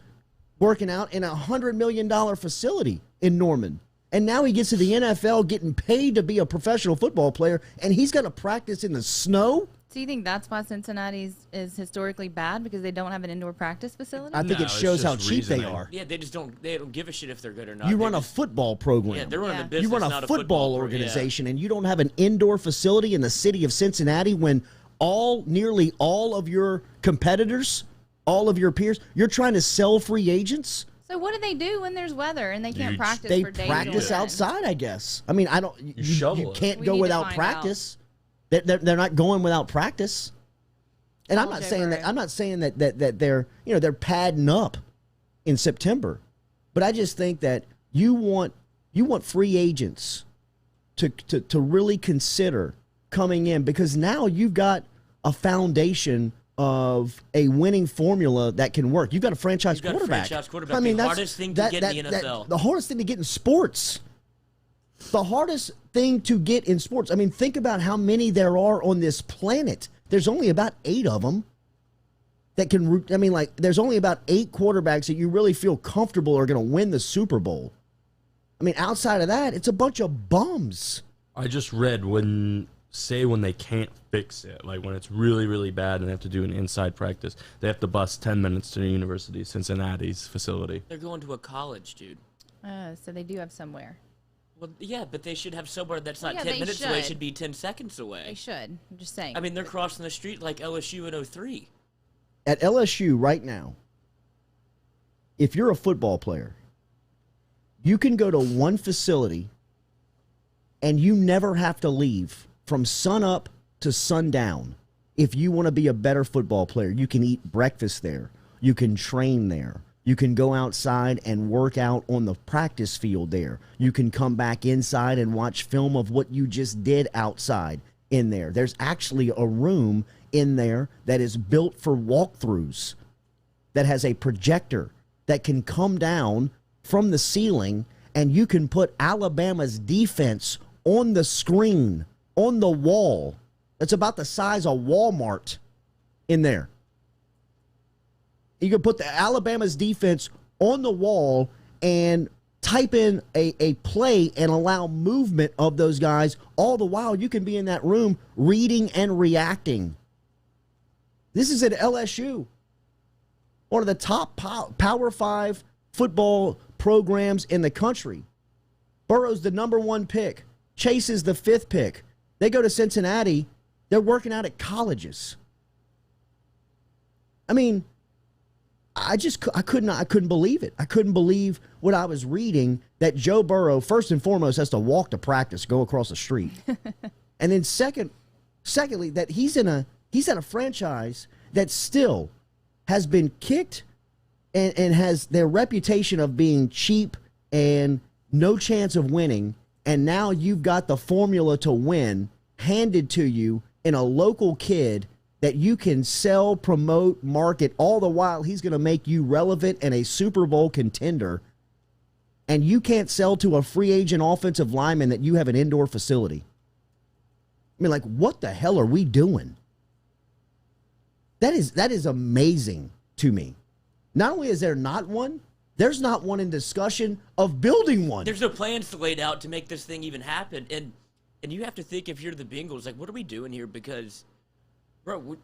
working out in a $100 million facility in Norman. And now he gets to the NFL getting paid to be a professional football player, and he's got to practice in the snow So you think that's why Cincinnati's is historically bad, because they don't have an indoor practice facility? I think it it's shows how just cheap they reasoning. are. Yeah, they don't give a shit if they're good or not. You They run a just- football program. Yeah, they're running Yeah. a business, You run not a football pro- organization, and you don't have an indoor facility in the city of Cincinnati when nearly all of your competitors, all of your peers, you're trying to sell free agents. So what do they do when there's weather and they can't You- practice They for days? practice on end? outside, I guess. I mean, I don't. You shovel it. can't We go need to without find practice. They're not going without practice. And I'm Tell not Joe saying that. Burrow. I'm not saying that they're padding up in September, but I just think that you want free agents to really consider coming in, because now you've got a foundation of a winning formula that can work. You've got a franchise You've got a quarterback. franchise quarterback. The hardest thing to get in the NFL. The hardest thing to get in sports. The hardest thing to get in sports. I mean, think about how many there are on this planet. There's only about 8 of them that can. I mean, like, there's only about 8 quarterbacks that you really feel comfortable are going to win the Super Bowl. I mean, outside of that, it's a bunch of bums. I just read when they can't fix it, like when it's really, really bad and they have to do an inside practice, they have to bus 10 minutes to the University of Cincinnati's facility. They're going to a college, dude. So they do have somewhere. Well, yeah, but they should have somewhere that's not Yeah, 10 they minutes away. should. Should be 10 seconds They away. should. I'm just saying. I mean, they're crossing the street like LSU in 03. At LSU right now, if you're a football player, you can go to one facility and you never have to leave from sun up to sundown. If you want to be a better football player, you can eat breakfast there. You can train there. You can go outside and work out on the practice field there. You can come back inside and watch film of what you just did outside in there. There's actually a room in there that is built for walkthroughs, that has a projector that can come down from the ceiling, and you can put Alabama's defense on the screen, on the wall. It's about the size of Walmart in there. You can put the Alabama's defense on the wall and type in a play and allow movement of those guys. All the while, you can be in that room reading and reacting. This is at LSU, one of the top Power 5 football programs in the country. Burrow's the #1 pick. Chase is the 5th pick. They go to Cincinnati. They're working out at colleges. I mean, I couldn't believe it. I couldn't believe what I was reading, that Joe Burrow, first and foremost, has to walk to practice, go across the street. And then secondly, that he's at a franchise that still has been kicked and has their reputation of being cheap and no chance of winning. And now you've got the formula to win handed to you in a local kid that you can sell, promote, market, all the while he's going to make you relevant and a Super Bowl contender. And you can't sell to a free agent offensive lineman that you have an indoor facility. I mean, like, what the hell are we doing? That is amazing to me. Not only is there not one, there's not one in discussion of building one. There's no plans laid out to make this thing even happen. And you have to think, if you're the Bengals, like, what are we doing here? Because, bro,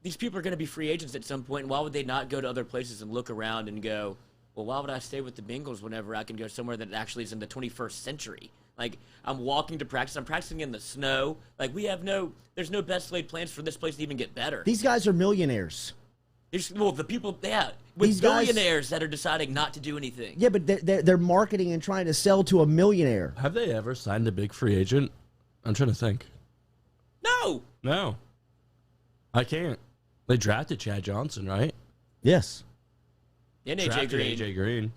these people are going to be free agents at some point. And why would they not go to other places and look around and go, well, why would I stay with the Bengals whenever I can go somewhere that actually is in the 21st century? Like, I'm walking to practice. I'm practicing in the snow. Like, there's no best laid plans for this place to even get better. These guys are millionaires. The people, with These guys- billionaires that are deciding not to do anything. Yeah, but they're marketing and trying to sell to a millionaire. Have they ever signed a big free agent? I'm trying to think. No. I can't. They drafted Chad Johnson, right? Yes. And AJ Drafted Green. AJ Green.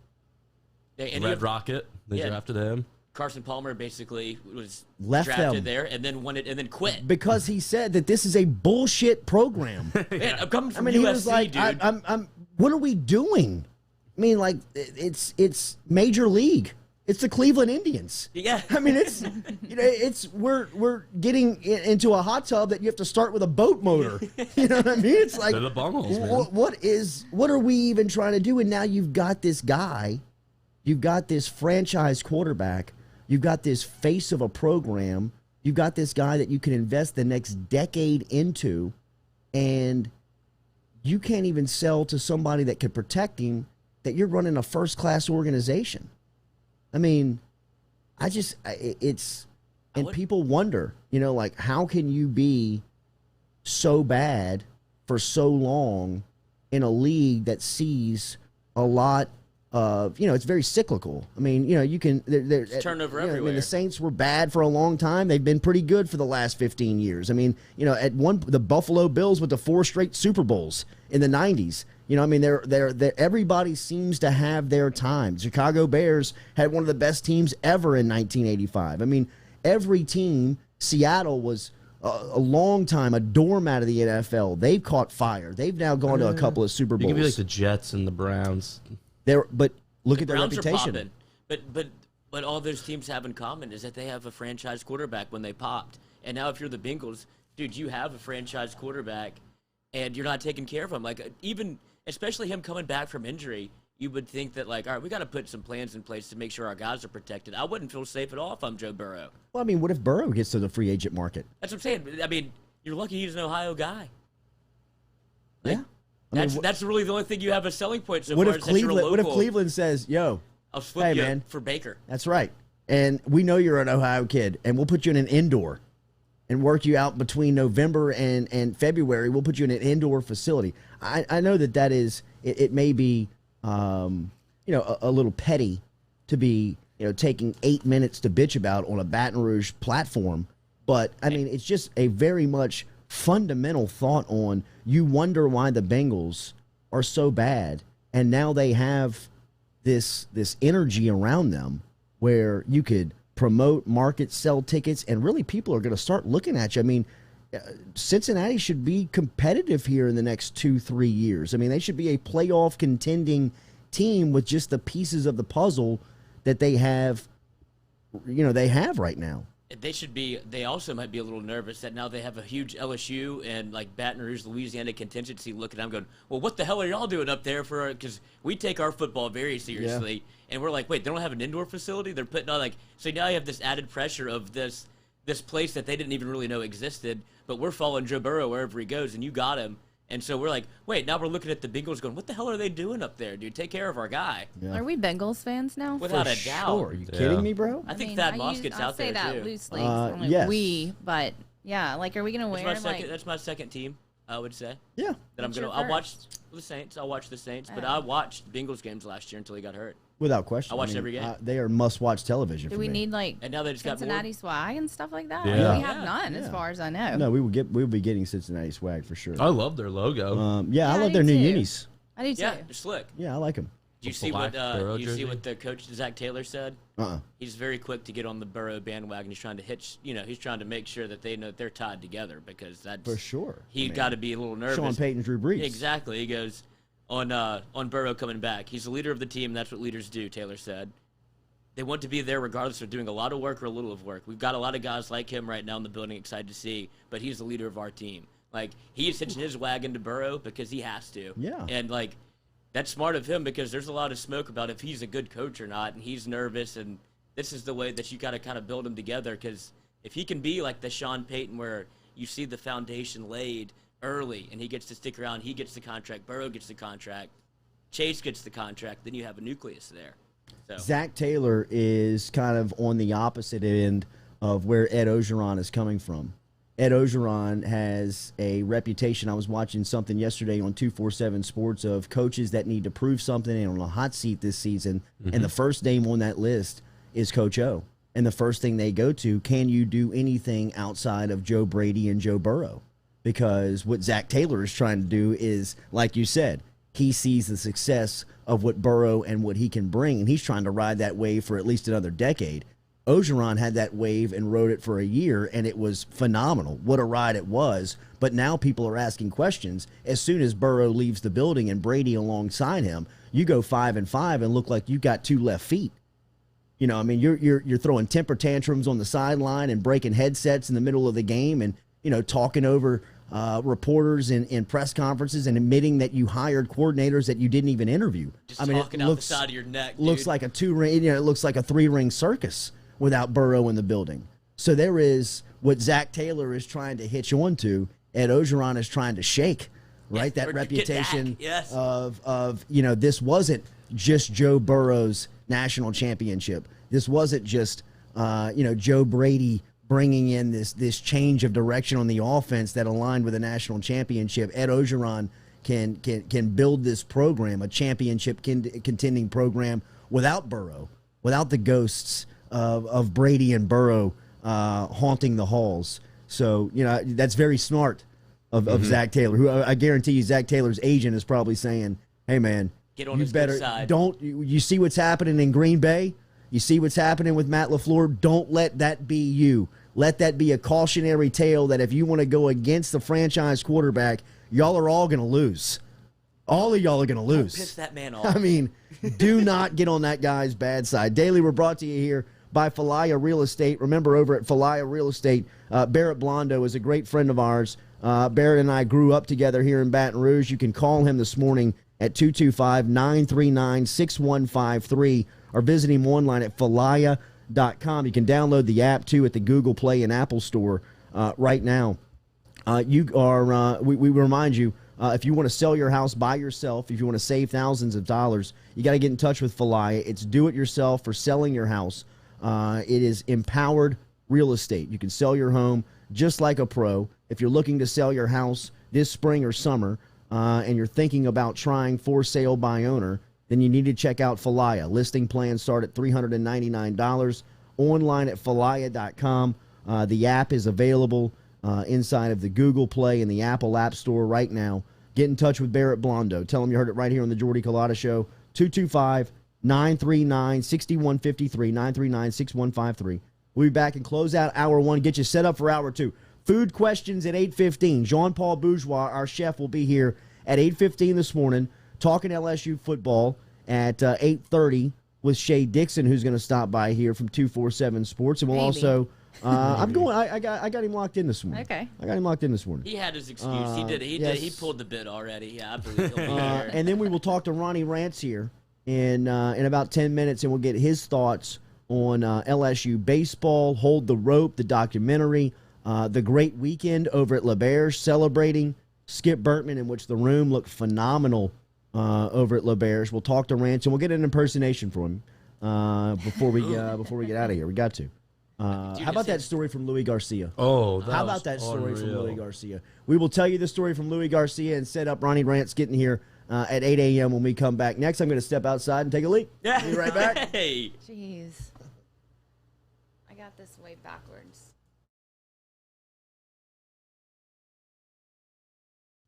Yeah, and Red Rocket. They Yeah. drafted him. Carson Palmer basically was Left drafted them. there and then quit. Because he said that this is a bullshit program. Man, I'm coming from I mean, USC, he was like, dude. I'm what are we doing? I mean, like, it's major league. It's the Cleveland Indians. Yeah. I mean, we're getting into a hot tub that you have to start with a boat motor. You know what I mean? It's like, They're the bungles, man. what are we even trying to do? And now you've got this guy, you've got this franchise quarterback, you've got this face of a program You've got this guy that you can invest the next decade into, and you can't even sell to somebody that could protect him that you're running a first-class organization. I mean, people wonder, like, how can you be so bad for so long in a league that sees a lot of, it's very cyclical. I mean, you can... It's turnover everywhere. I mean, the Saints were bad for a long time. They've been pretty good for the last 15 years. I mean, the Buffalo Bills with the 4 straight Super Bowls in the 90s. I mean, everybody seems to have their time. Chicago Bears had one of the best teams ever in 1985. I mean, every team, Seattle was a long time a doormat of the NFL. They've caught fire. They've now gone to a couple of Super Bowls. You can be like the Jets and the Browns. But look at their Browns reputation. Are popping. But all those teams have in common is that they have a franchise quarterback when they popped. And now if you're the Bengals, dude, you have a franchise quarterback, and you're not taking care of him. Like, especially him coming back from injury, you would think that, like, all right, we got to put some plans in place to make sure our guys are protected. I wouldn't feel safe at all if I'm Joe Burrow. Well, I mean, what if Burrow gets to the free agent market? That's what I'm saying. I mean, you're lucky he's an Ohio guy. Like, yeah. That's really the only thing you have a selling point so what far. If Cleveland? What if Cleveland says, "Yo, I'll flip you man, for Baker"? That's right. And we know you're an Ohio kid, and we'll put you in an indoor and work you out between November and February. We'll put you in an indoor facility. I know that is it may be a little petty to be taking 8 minutes to bitch about on a Baton Rouge platform, but I mean it's just a very much fundamental thought on you wonder why the Bengals are so bad, and now they have this energy around them where you could promote, market, sell tickets, and really people are going to start looking at you. I mean, Cincinnati should be competitive here in the next 2-3 years. I mean, they should be a playoff contending team with just the pieces of the puzzle that they have right now. They also might be a little nervous that now they have a huge LSU and like Baton Rouge, Louisiana contingency looking at them going, well, what the hell are y'all doing up there for? Because we take our football very seriously. Yeah. And we're like, wait, they don't have an indoor facility? They're putting on so now you have this added pressure of this place that they didn't even really know existed, but we're following Joe Burrow wherever he goes, and you got him. And so we're like, wait, now we're looking at the Bengals going, what the hell are they doing up there, dude? Take care of our guy. Yeah. Are we Bengals fans now? Without a doubt. Sure. Are you kidding me, bro? I think Thad Moss gets out there, too. I say that loosely. Yes. We, but, yeah, like, are we going to wear, That's my second team, I would say. Yeah. That I'll watch the Saints. I'll watch the Saints. But I watched Bengals games last year until he got hurt. Without question. I watched every game. They are must-watch television Do for we me. need, and now they just Cincinnati swag and stuff like that? Yeah. We have none, as far as I know. No, we'll be getting Cincinnati swag for sure. I love their logo. I love their new unis. I do too. Yeah, they're slick. Yeah, I like them. Do you see what the coach Zach Taylor said? He's very quick to get on the Burrow bandwagon. He's trying to he's trying to make sure that they know that they're tied together, because that's for sure. He's got to be a little nervous. Sean Payton, Drew Brees. Exactly. He goes on Burrow coming back. He's the leader of the team. That's what leaders do, Taylor said. They want to be there regardless of doing a lot of work or a little of work. We've got a lot of guys like him right now in the building, excited to see, but he's the leader of our team. Like, he's hitching his wagon to Burrow because he has to. Yeah. And, that's smart of him, because there's a lot of smoke about if he's a good coach or not, and he's nervous, and this is the way that you got to kind of build him together, because if he can be like the Sean Payton where you see the foundation laid early and he gets to stick around, he gets the contract, Burrow gets the contract, Chase gets the contract, then you have a nucleus there. So. Zach Taylor is kind of on the opposite end of where Ed Ogeron is coming from. Ed Ogeron has a reputation. I was watching something yesterday on 247 Sports of coaches that need to prove something and on a hot seat this season, and the first name on that list is Coach O. And the first thing they go to, can you do anything outside of Joe Brady and Joe Burrow? Because what Zach Taylor is trying to do is, like you said, he sees the success of what Burrow and what he can bring, and he's trying to ride that wave for at least another decade. Ogeron had that wave and rode it for a year, and it was phenomenal. What a ride it was. But now people are asking questions. As soon as Burrow leaves the building and Brady alongside him, you go 5-5 and look like you got two left feet. You know, I mean, you're throwing temper tantrums on the sideline and breaking headsets in the middle of the game and, talking over reporters in press conferences and admitting that you hired coordinators that you didn't even interview. Just talking out the side of your neck, dude. Looks like a 2-ring, it looks like a 3-ring circus without Burrow in the building. So there is what Zach Taylor is trying to hitch onto, Ed Orgeron is trying to shake, right? Yes, that reputation yes. of this wasn't just Joe Burrow's national championship. This wasn't just Joe Brady bringing in this change of direction on the offense that aligned with a national championship. Ed Orgeron can build this program, a championship contending program, without Burrow, without the ghosts of Brady and Burrow haunting the halls. So, that's very smart of Zach Taylor, who I guarantee you Zach Taylor's agent is probably saying, hey, man, get on his good side. You see what's happening in Green Bay? You see what's happening with Matt LaFleur? Don't let that be you. Let that be a cautionary tale that if you want to go against the franchise quarterback, y'all are all going to lose. All of y'all are going to lose. Don't piss that man off. I mean, do not get on that guy's bad side. Daily, we're brought to you here by Falaya Real Estate. Remember, over at Falaya Real Estate, Barrett Blondo is a great friend of ours. Barrett and I grew up together here in Baton Rouge. You can call him this morning at 225-939-6153 or visit him online at falaya.com. You can download the app, too, at the Google Play and Apple Store right now. We remind you, if you want to sell your house by yourself, if you want to save thousands of dollars, you got to get in touch with Falaya. It's do-it-yourself for selling your house. It is empowered real estate. You can sell your home just like a pro. If you're looking to sell your house this spring or summer, and you're thinking about trying for sale by owner, then you need to check out Falaya. Listing plans start at $399 online at falaya.com. The app is available inside of the Google Play and the Apple App Store right now. Get in touch with Barrett Blondo. Tell him you heard it right here on the Jordy Culotta Show. 225-939-6153, 939-6153. We'll be back and close out hour one, get you set up for hour two. Food questions at 8:15. Jean Paul Bourgeois, our chef, will be here at 8:15 this morning, talking LSU football at 8:30 with Shea Dixon, who's going to stop by here from 247 Sports. And we'll also... I got him locked in this morning. Okay. I got him locked in this morning. He had his excuse. He did it. He pulled the bid already. Yeah, I believe he'll be here. And then we will talk to Ronnie Rantz here in about 10 minutes, and we'll get his thoughts on LSU baseball, Hold the Rope, the documentary, the great weekend over at LaBerge celebrating Skip Bertman, in which the room looked phenomenal over at LaBerge. We'll talk to Rantz, and we'll get an impersonation from him before we get out of here. We got to. How about that story from Louis Garcia? Oh, how about that story from Louis Garcia? We will tell you the story from Louis Garcia and set up Ronnie Rantz getting here at 8 a.m. when we come back. Next, I'm going to step outside and take a leak. Yeah. Be right back. Hey. Jeez. I got this way backwards.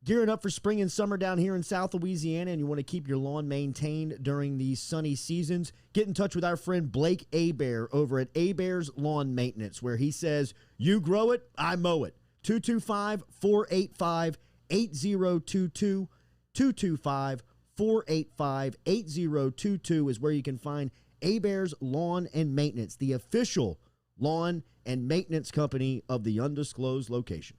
Gearing up for spring and summer down here in South Louisiana, and you want to keep your lawn maintained during these sunny seasons, get in touch with our friend Blake Abear over at Abear's Lawn Maintenance, where he says, you grow it, I mow it. 225-485-8022. 225-485-8022 is where you can find Abear's Lawn and Maintenance, the official lawn and maintenance company of the undisclosed location.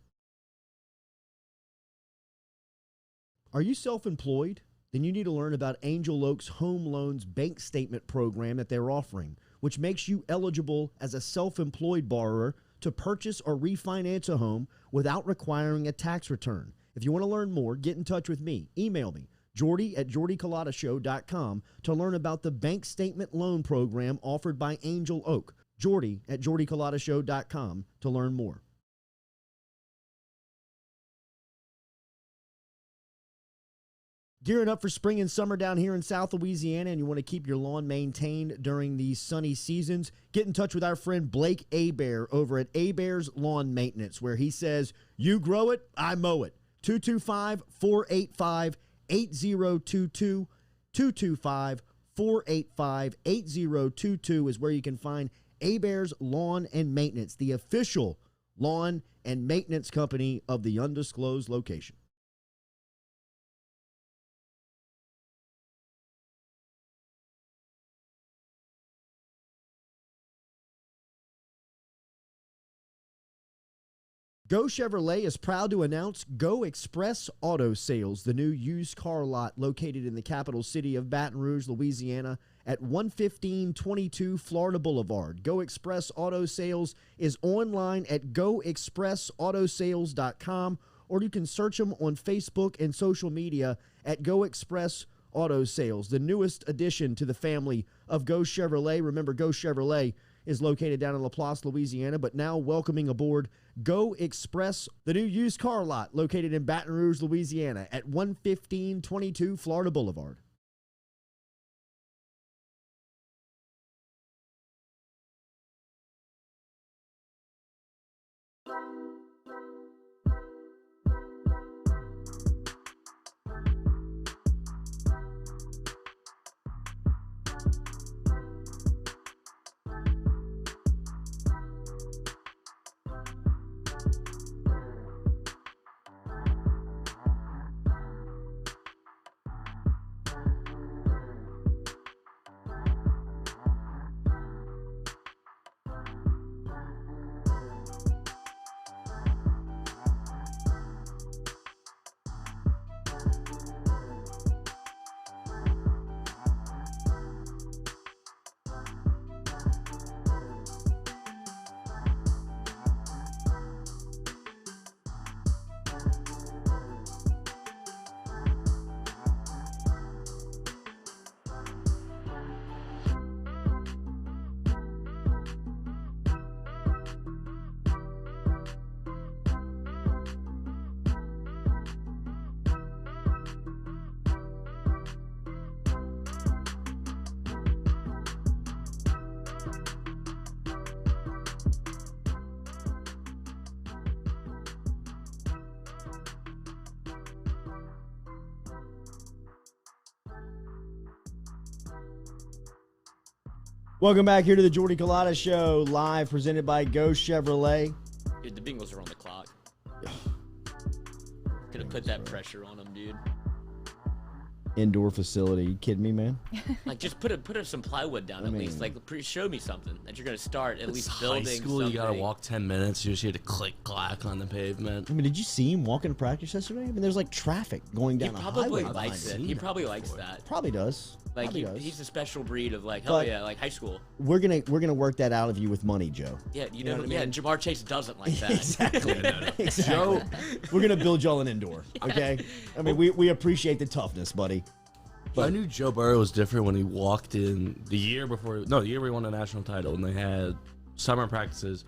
Are you self-employed? Then you need to learn about Angel Oak's Home Loans Bank Statement program that they're offering, which makes you eligible as a self-employed borrower to purchase or refinance a home without requiring a tax return. If you want to learn more, get in touch with me. Email me, Jordy at jordyculotta.show.com, to learn about the bank statement loan program offered by Angel Oak. Jordy at jordyculotta.show.com to learn more. Gearing up for spring and summer down here in South Louisiana, and you want to keep your lawn maintained during these sunny seasons, get in touch with our friend Blake Abear over at Abear's Lawn Maintenance, where he says, you grow it, I mow it. 225-485-8022. 225-485-8022 is where you can find Abear's Lawn and Maintenance, the official lawn and maintenance company of the undisclosed location. Geaux Chevrolet is proud to announce Go Express Auto Sales, the new used car lot located in the capital city of Baton Rouge, Louisiana, at 11522 Florida Boulevard. Go Express Auto Sales is online at goexpressautosales.com, or you can search them on Facebook and social media at Go Express Auto Sales, the newest addition to the family of Geaux Chevrolet. Remember, Geaux Chevrolet is located down in Laplace, Louisiana, but now welcoming aboard Go Express, the new used car lot located in Baton Rouge, Louisiana at 11522 Florida Boulevard. Welcome back here to the Jordy Culotta Show, live presented by Geaux Chevrolet. Dude, the Bengals are on the clock. Could have put that pressure on them, dude. Indoor facility. You kidding me, man? Like, just put some plywood down at least. Like, show me something that you're going to start at least building high school, something. you got to walk 10 minutes. You just had to click clack on the pavement. I mean, did you see him walking to practice yesterday? I mean, there's like traffic going down He a probably highway. likes it. He probably likes that. Probably does. Like, Probably does. he's a special breed of, like, hell But yeah, like high school. We're gonna work that out of you with money, Joe. Yeah, you know know, what I yeah, mean? Jamar Chase doesn't like that. Exactly. Exactly. Joe, We're gonna build y'all an indoor. Okay. I mean, we appreciate the toughness, buddy. I knew Joe Burrow was different when he walked in the year before. No, the year we won the national title, and they had summer practices.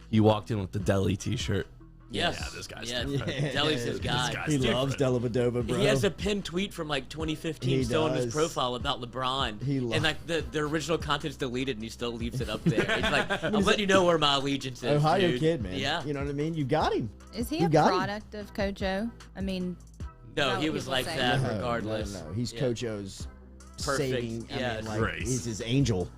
He walked in with the Deli T-shirt. Yes. Yeah, this guy's yeah. different. Deli's his guy. guy's He different. loves Dellavedova, bro. He has a pinned tweet from like 2015 He still on his does. profile about LeBron. And, like the original content's deleted and he still leaves it up there. He's like, I'm letting you know where my allegiance is. Ohio dude. kid, man. Yeah. You know what I mean? You got him. Is he You a got him. product of Coach O? I mean, No, Is that he what was people like say? that No, regardless. No. He's Yeah. Coach O's Perfect. saving. I Yeah. mean, like, Grace. he's his angel.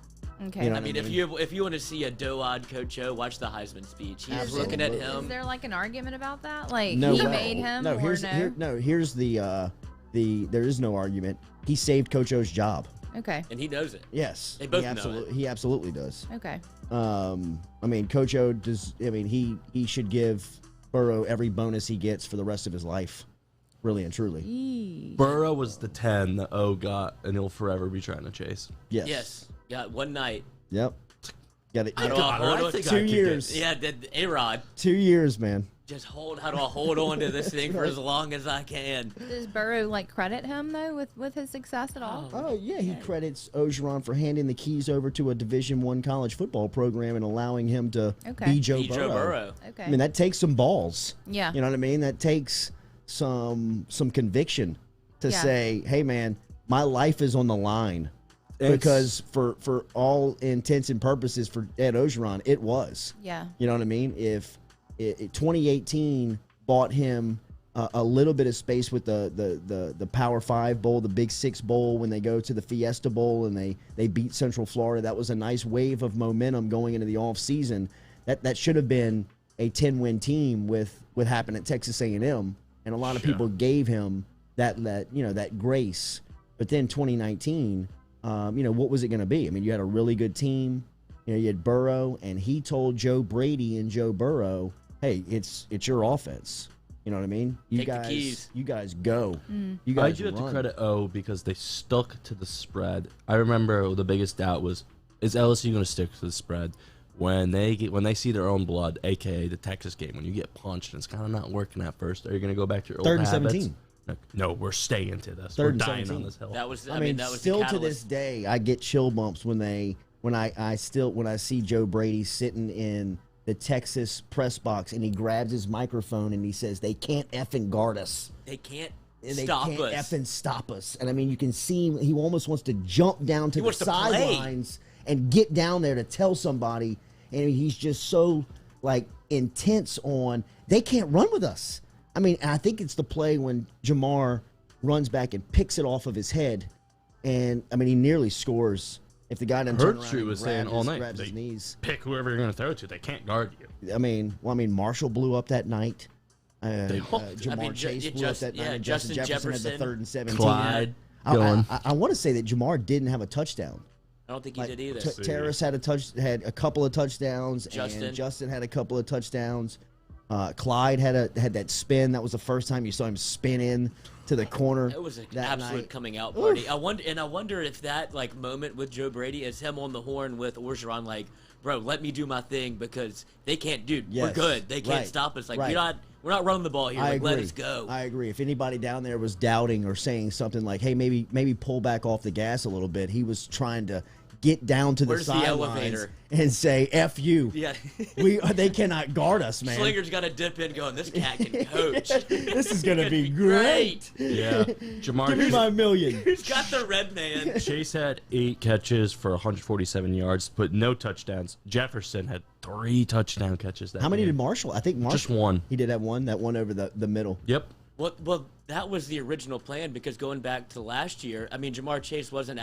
okay. You know I what mean, if you want to see a doe-eyed Coach O, watch the Heisman speech. He's Absolutely. looking at Is him. there like an argument about that? Like No he way. made him No, or here's no? here's the there is no argument. He saved Coach O's job. Okay. And he knows it. Yes, They both he know absolutely it. he absolutely does. Okay. I mean, Coach O does. I mean, he should give Burrow every bonus he gets for the rest of his life, really and truly. Yee. Burrow was the 10 that O got, and he'll forever be trying to chase. Yes. Yes. Yeah, one night. Yep. Got it. How do I got it. hold I on? think 2 I could get- years. Yeah, A-Rod. 2 years, man. Just how do I hold on to this thing for as long as I can? Does Burrow like credit him though with his success at all? Oh yeah, he credits Ogeron for handing the keys over to a Division I college football program and allowing him to Okay. be Joe Be Burrow. Joe Burrow. Okay. I mean, that takes some balls. Yeah. You know what I mean? That takes some conviction to Yeah. say, "Hey, man, my life is on the line." Because for all intents and purposes for Ed Ogeron, it was. Yeah. You know what I mean? If 2018 bought him a little bit of space with the Power 5 Bowl, the Big 6 Bowl, when they go to the Fiesta Bowl and they beat Central Florida, that was a nice wave of momentum going into the offseason. That should have been a 10-win team with what happened at Texas A&M, and a lot of people gave him that grace. But then 2019, what was it going to be? I mean, you had a really good team. You had Burrow, and he told Joe Brady and Joe Burrow, "Hey, it's your offense. You know what I mean? You Take the guys, keys. you guys go. You I guys do have to run. credit O because they stuck to the spread. I remember the biggest doubt was, is LSU going to stick to the spread when they see their own blood, aka the Texas game, when you get punched and it's kind of not working at first? Are you going to go back to your old 3rd and habits? 17. No, we're staying to this. 3rd We're and dying 17. on this hill. That was. I mean, that was still the to this catalyst. day, I get chill bumps when I see Joe Brady sitting in the Texas press box and he grabs his microphone and he says, "They can't effing guard us. They can't And they stop can't us. effing stop us." And I mean, you can see him, he almost wants to jump down to the wants to play. sidelines and get down there to tell somebody. And he's just so like intense on they can't run with us. I mean, I think it's the play when Jamar runs back and picks it off of his head, and I mean he nearly scores. If the guy doesn't turn around Street and was saying all night, grabs they his knees. pick whoever you're going to throw it to. They can't guard you. I mean, Marshall blew up that night. Jamar I mean, Chase blew just- up that night. yeah, and Justin Jefferson had the Jefferson, 3rd and 17. Clyde going. I want to say that Jamar didn't have a touchdown. I don't think he Like, did either. Terrace had a couple of touchdowns, Justin. and Justin had a couple of touchdowns. Clyde had that spin. That was the first time you saw him spin in to the corner. It was an that absolute night. coming out party. I wonder if that like moment with Joe Brady is him on the horn with Orgeron, like, bro, let me do my thing because they can't, dude. We're Yes. good. They can't Right. stop us. Like Right. we're not running the ball here. I Like agree. let us go. I agree. If anybody down there was doubting or saying something like, "Hey, maybe pull back off the gas a little bit," he was trying to get down to the Where's the sidelines elevator? and say, "F you." Yeah. They cannot guard us, man. Slinger's got to dip in, going. This cat can coach. This is gonna be great. Yeah. Jamar Give me my million. Who's got the red man? Chase had 8 catches for 147 yards, but no touchdowns. Jefferson had 3 touchdown catches that How many game. did Marshall? I think Marshall. Just one. He did have one. That one over the middle. Yep. Well, that was the original plan because going back to last year, I mean, Jamar Chase wasn't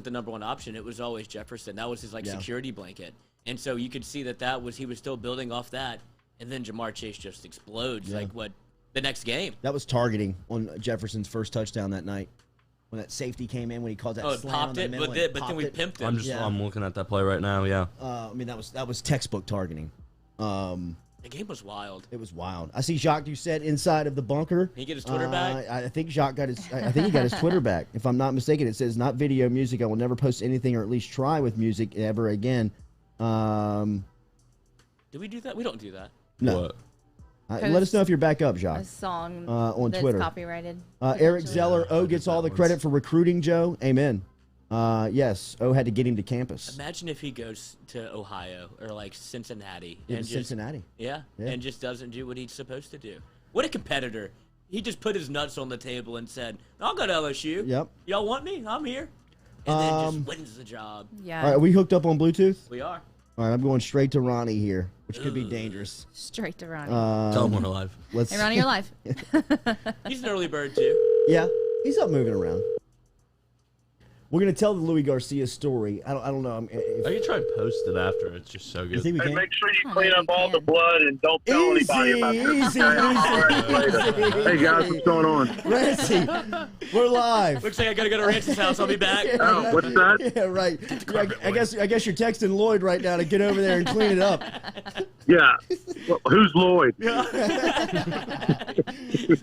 the number one option. It was always Jefferson. That was his Yeah. security blanket, and so you could see he was still building off that, and then Jamar Chase just explodes Yeah. the next game. That was targeting on Jefferson's first touchdown that night when that safety came in when he called that. Oh, it slant on popped the it, middle but and then we popped it. pimped him. I'm looking at that play right now. Yeah. I mean that was textbook targeting. The game was wild. It was wild. I see Jacques Doucette inside of the bunker. He get his Twitter back? I think Jacques got his. I think he got his Twitter back. If I'm not mistaken, it says not video music. I will never post anything or at least try with music ever again. Do we do that? We don't do that. No. What? Let us know if you're back up, A Jacques. song on that's Twitter. copyrighted. Eric potentially. Zeller. O I gets did all that the once. credit for recruiting Joe. Amen. Yes, O had to get him to campus. Imagine if he goes to Ohio or like Cincinnati It and was just Cincinnati. Yeah, Yeah. and just doesn't do what he's supposed to do. What a competitor. He just put his nuts on the table and said, I'll go to LSU. Yep. Y'all want me? I'm here. And then Um, just wins the job. Yeah. All right, are we hooked up on Bluetooth? We are. All right, I'm going straight to Ronnie here, which could be dangerous. Straight to Ronnie. Tell them we're alive. Let's. Hey, Ronnie, you're live. He's an early bird, too. Yeah, he's up moving around. We're gonna tell the Louis Garcia story. I don't know. I can try and post it after. It's just so You good. think we Hey, can? make sure you Oh, clean maybe up all we the can. blood and don't tell anybody about this. Easy, Hey guys, what's going on? Rancy, we're live. Looks like I gotta go to Rance's house. I'll be back. Oh, what's that? Yeah, right. I guess you're texting Lloyd right now to get over there and clean it up. Yeah. Well, who's Lloyd?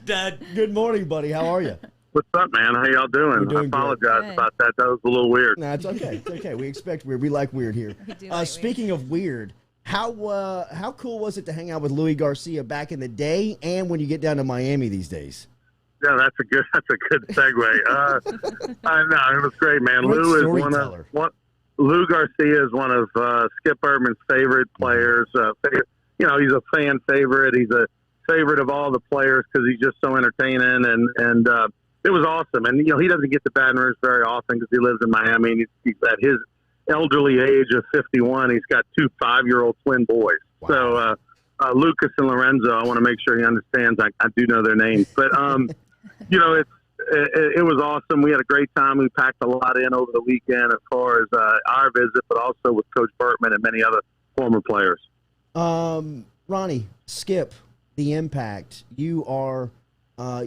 Dad. Good morning, buddy. How are you? What's up, man? How y'all doing? We're doing I apologize good. about that. That was a little weird. No, it's okay. It's okay. We expect weird. We like weird here. We do like weird. Speaking of weird, how cool was it to hang out with Louis Garcia back in the day, and when you get down to Miami these days? Yeah, that's a good segue. I know it was great, man. Great Lou is storyteller. Lou Garcia is one of Skip Urban's favorite players. He's a fan favorite. He's a favorite of all the players because he's just so entertaining, and it was awesome. And he doesn't get to Baton Rouge very often because he lives in Miami. And he's at his elderly age of 51. He's got 2 5-year-old twin boys. Wow. So Lucas and Lorenzo, I want to make sure he understands. I do know their names, but it was awesome. We had a great time. We packed a lot in over the weekend as far as our visit, but also with Coach Bertman and many other former players. Ronnie, Skip, the impact. You are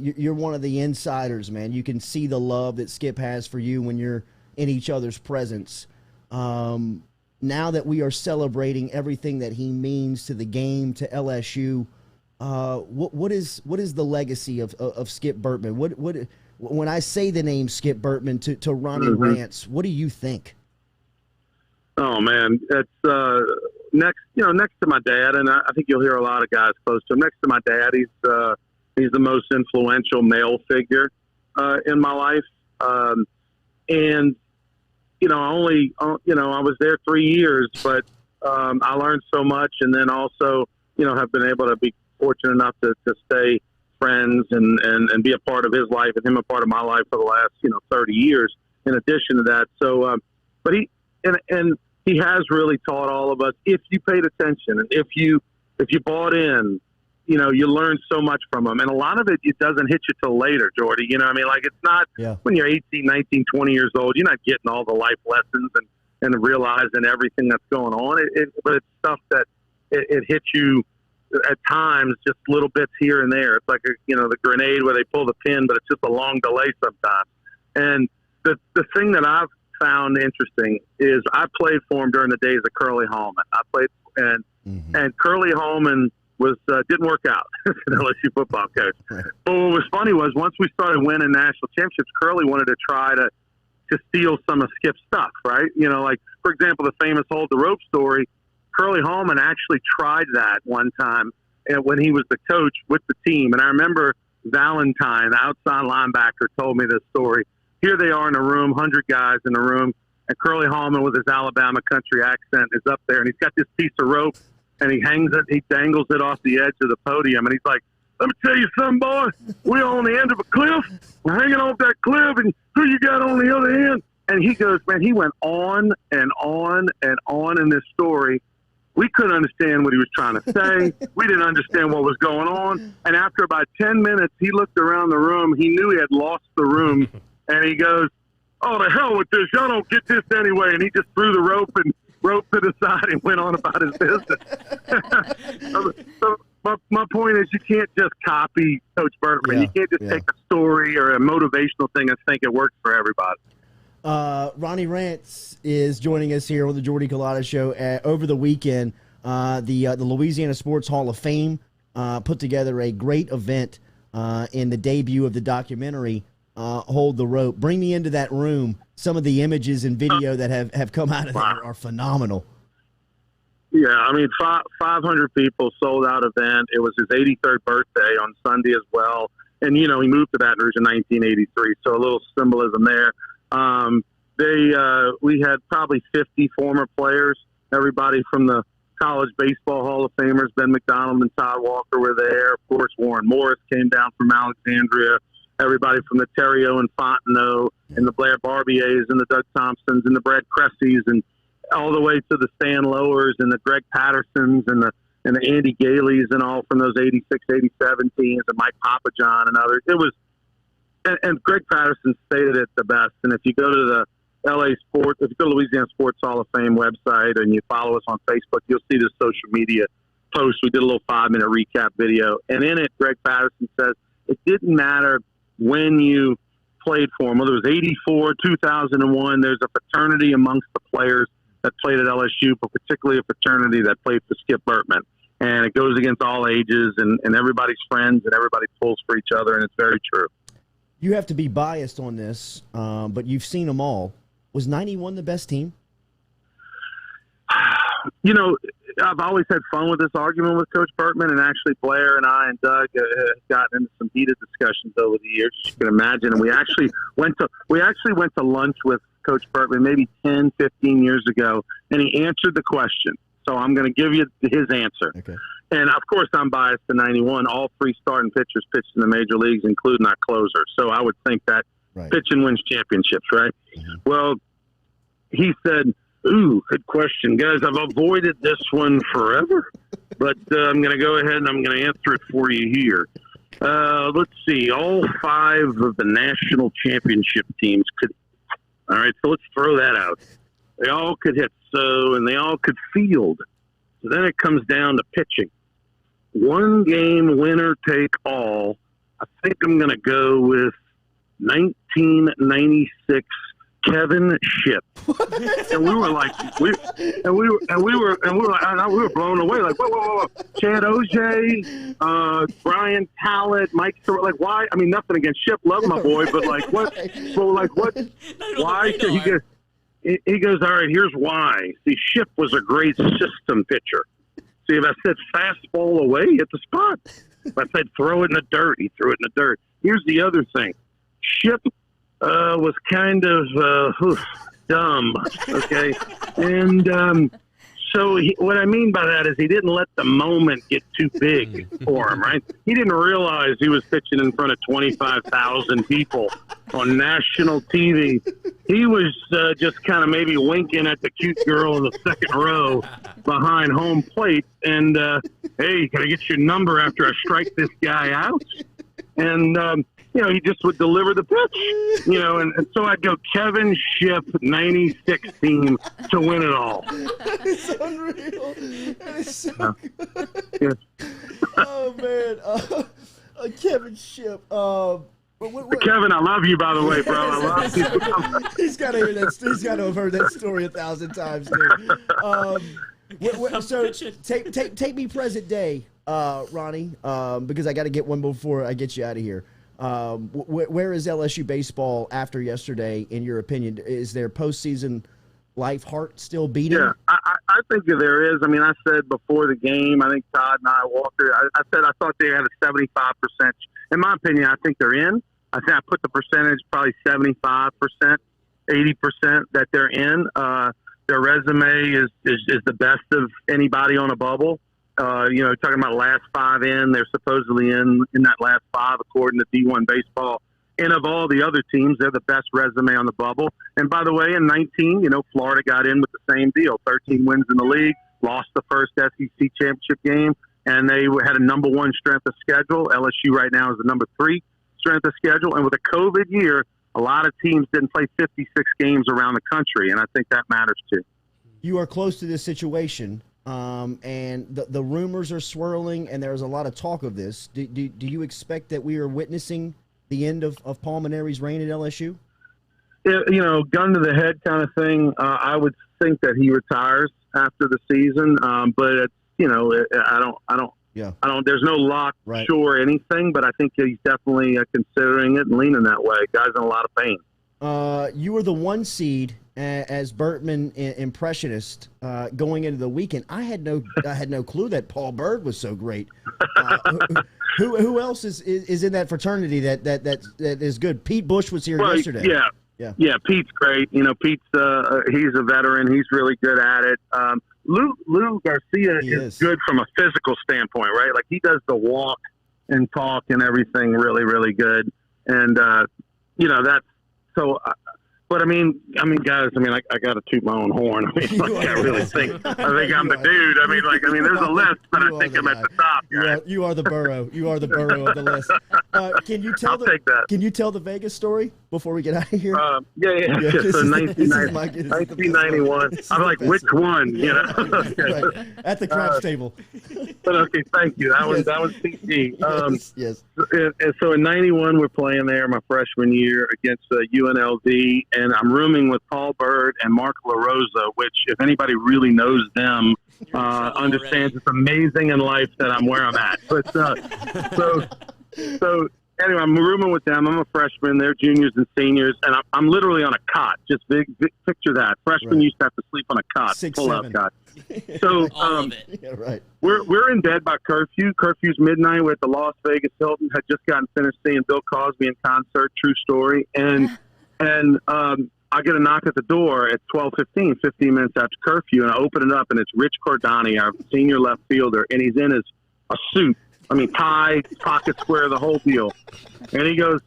you're one of the insiders, man. You can see the love that Skip has for you when you're in each other's presence. Now that we are celebrating everything that he means to the game, to LSU, What is the legacy of Skip Bertman? What when I say the name Skip Bertman to Ronnie Rantz, what do you think? Oh man, it's next to my dad, and I think you'll hear a lot of guys close to him. Next to my dad, he's the most influential male figure in my life, and I was there 3 years, but I learned so much, and then also have been able to be fortunate enough to stay friends and be a part of his life and him a part of my life for the last 30 years. In addition to that, so but he has really taught all of us, if you paid attention and if you bought in, you learn so much from him. And a lot of it doesn't hit you till later, Jordy. Like it's not when you're 18, 19, 20 years old, you're not getting all the life lessons and realizing everything that's going on. But it's stuff that it hits you at times, just little bits here and there. It's like the grenade where they pull the pin, but it's just a long delay sometimes. And the thing that I've found interesting is I played for him during the days of Curly Hallman. I played and Curly Hallman didn't work out as an LSU football coach. Right. But what was funny was once we started winning national championships, Curly wanted to try to steal some of Skip's stuff, right? Like for example, the famous hold the rope story. Curly Hallman actually tried that one time when he was the coach with the team. And I remember Valentine, the outside linebacker, told me this story. Here they are in a room, 100 guys in a room, and Curly Hallman with his Alabama country accent is up there, and he's got this piece of rope, and he dangles it off the edge of the podium, and he's like, let me tell you something, boy. We're on the end of a cliff. We're hanging off that cliff, and who you got on the other end? And he goes, man, he went on and on and on in this story. We couldn't understand what he was trying to say. We didn't understand what was going on. And after about 10 minutes, he looked around the room. He knew he had lost the room. And he goes, oh, the hell with this. Y'all don't get this anyway. And he just threw the rope to the side and went on about his business. So my point is you can't just copy Coach Bertman. You can't just take a story or a motivational thing and think it works for everybody. Ronnie Rantz is joining us here on the Jordy Culotta Show. Over the weekend, the Louisiana Sports Hall of Fame put together a great event in the debut of the documentary, Hold the Rope. Bring me into that room. Some of the images and video that have come out of there are phenomenal. Yeah, I mean, 500 people, sold out event. It was his 83rd birthday on Sunday as well. And, he moved to Baton Rouge in 1983, so a little symbolism there. We had probably 50 former players, everybody from the College Baseball Hall of Famers. Ben McDonald and Todd Walker were there. Of course, Warren Morris came down from Alexandria. Everybody from the Terrio and Fontenot and the Blair Barbiers and the Doug Thompsons and the Brad Cressies and all the way to the Stan Lowers and the Greg Pattersons and the Andy Galeys and all from those 86, 87 teams and Mike Papajohn and others. It was, and Greg Patterson stated it the best. And if you go to the if you go to Louisiana Sports Hall of Fame website and you follow us on Facebook, you'll see the social media post. We did a little 5-minute recap video. And in it, Greg Patterson says it didn't matter when you played for him, whether it was 84, 2001, there's a fraternity amongst the players that played at LSU, but particularly a fraternity that played for Skip Bertman. And it goes against all ages and everybody's friends and everybody pulls for each other, and it's very true. You have to be biased on this, but you've seen them all. Was 91 the best team? I've always had fun with this argument with Coach Bertman, and actually Blair and I and Doug have gotten into some heated discussions over the years, as you can imagine. And we actually went to lunch with Coach Bertman maybe 10, 15 years ago, and he answered the question. So I'm going to give you his answer. Okay. And, of course, I'm biased to 91. All 3 starting pitchers pitched in the major leagues, including our closer. So I would think that pitching wins championships, right? Mm-hmm. Well, he said, ooh, good question. Guys, I've avoided this one forever, but I'm going to go ahead and I'm going to answer it for you here. Let's see. All 5 of the national championship teams could – all right, so let's throw that out. They all could hit and they all could field. So then it comes down to pitching. One game winner take all. I think I'm going to go with 1996 Kevin Ship. And we were like, we were blown away. Like, whoa. Chad Oj, Brian Talent, Mike, like, why? I mean, nothing against Ship. Love my boy, but like, what? So like, what? Why? So he goes, all right, here's why. See, Ship was a great system pitcher. See, if I said fastball away, hit the spot. If I said throw it in the dirt, he threw it in the dirt. Here's the other thing. Ship was kind of dumb, okay? And so what I mean by that is he didn't let the moment get too big for him, right? He didn't realize he was pitching in front of 25,000 people on national TV. He was just kind of maybe winking at the cute girl in the second row behind home plate. And, hey, can I get your number after I strike this guy out? And, you know, he just would deliver the pitch, you know, and so I'd go Kevin Ship, 96 team to win it all. That is unreal. That is so good. Yeah. Oh, man. Kevin Ship. Kevin, I love you, by the way, bro. I love you. He's got to hear that. He's got to have heard that story 1,000 times, dude. So take me present day, Ronnie, because I got to get one before I get you out of here. Where is LSU baseball after yesterday, in your opinion? Is their postseason life heart still beating? Yeah, I think there is. I mean, I said before the game, I think Todd and I, Walker, I said I thought they had a 75%. In my opinion, I think they're in. I think I put the percentage probably 75%, 80% that they're in. Their resume is the best of anybody on a bubble. You know, talking about last five in, they're supposedly in that last five according to D1 Baseball. And of all the other teams, they're the best resume on the bubble. And by the way, in 19, you know, Florida got in with the same deal. 13 wins in the league, lost the first SEC championship game, and they had a number one strength of schedule. LSU right now is the number 3 strength of schedule. And with a COVID year, a lot of teams didn't play 56 games around the country, and I think that matters too. You are close to this situation. And the rumors are swirling, and there's a lot of talk of this. Do you expect that we are witnessing the end of Paul Mainieri's reign at LSU? You know, gun to the head kind of thing. I would think that he retires after the season, but it's, you know, I don't. There's no lock, right, sure anything, but I think he's definitely considering it and leaning that way. Guy's in a lot of pain. You were the 1 seed as Bertman impressionist going into the weekend. I had no clue that Paul Byrd was so great. Who else is in that fraternity that is good? Pete Bush was here yesterday. Yeah. Pete's great. You know, Pete's he's a veteran. He's really good at it. Lou Garcia is good from a physical standpoint, right? Like he does the walk and talk and everything really, really good. And you know, that's so. But I mean, guys. I mean, I got to toot my own horn. I mean, I really think I'm the dude. I mean, there's a list, but I think I'm at the top. You are the Burrow. You are the Burrow of the list. Can you tell Can you tell the Vegas story before we get out of here? Yeah. So 1991. I'm like, which one? You know, right. At the craps table. But okay, thank you. That was PG. Yes. And so in '91, we're playing there my freshman year against UNLV. And I'm rooming with Paul Byrd and Mark LaRosa, which, if anybody really knows them, understands it's amazing in life that I'm where I'm at. But so anyway, I'm rooming with them. I'm a freshman. They're juniors and seniors, and I'm literally on a cot. Just big picture that. Freshmen used to have to sleep on a cot, pull-out cot. So we're in bed by curfew. Curfew's midnight. We're at the Las Vegas Hilton. Had just gotten finished seeing Bill Cosby in concert. True story. And I get a knock at the door at 12:15, 15 minutes after curfew, and I open it up, and it's Rich Cordani, our senior left fielder, and he's in a suit. I mean, tie, pocket square, the whole deal. And he goes,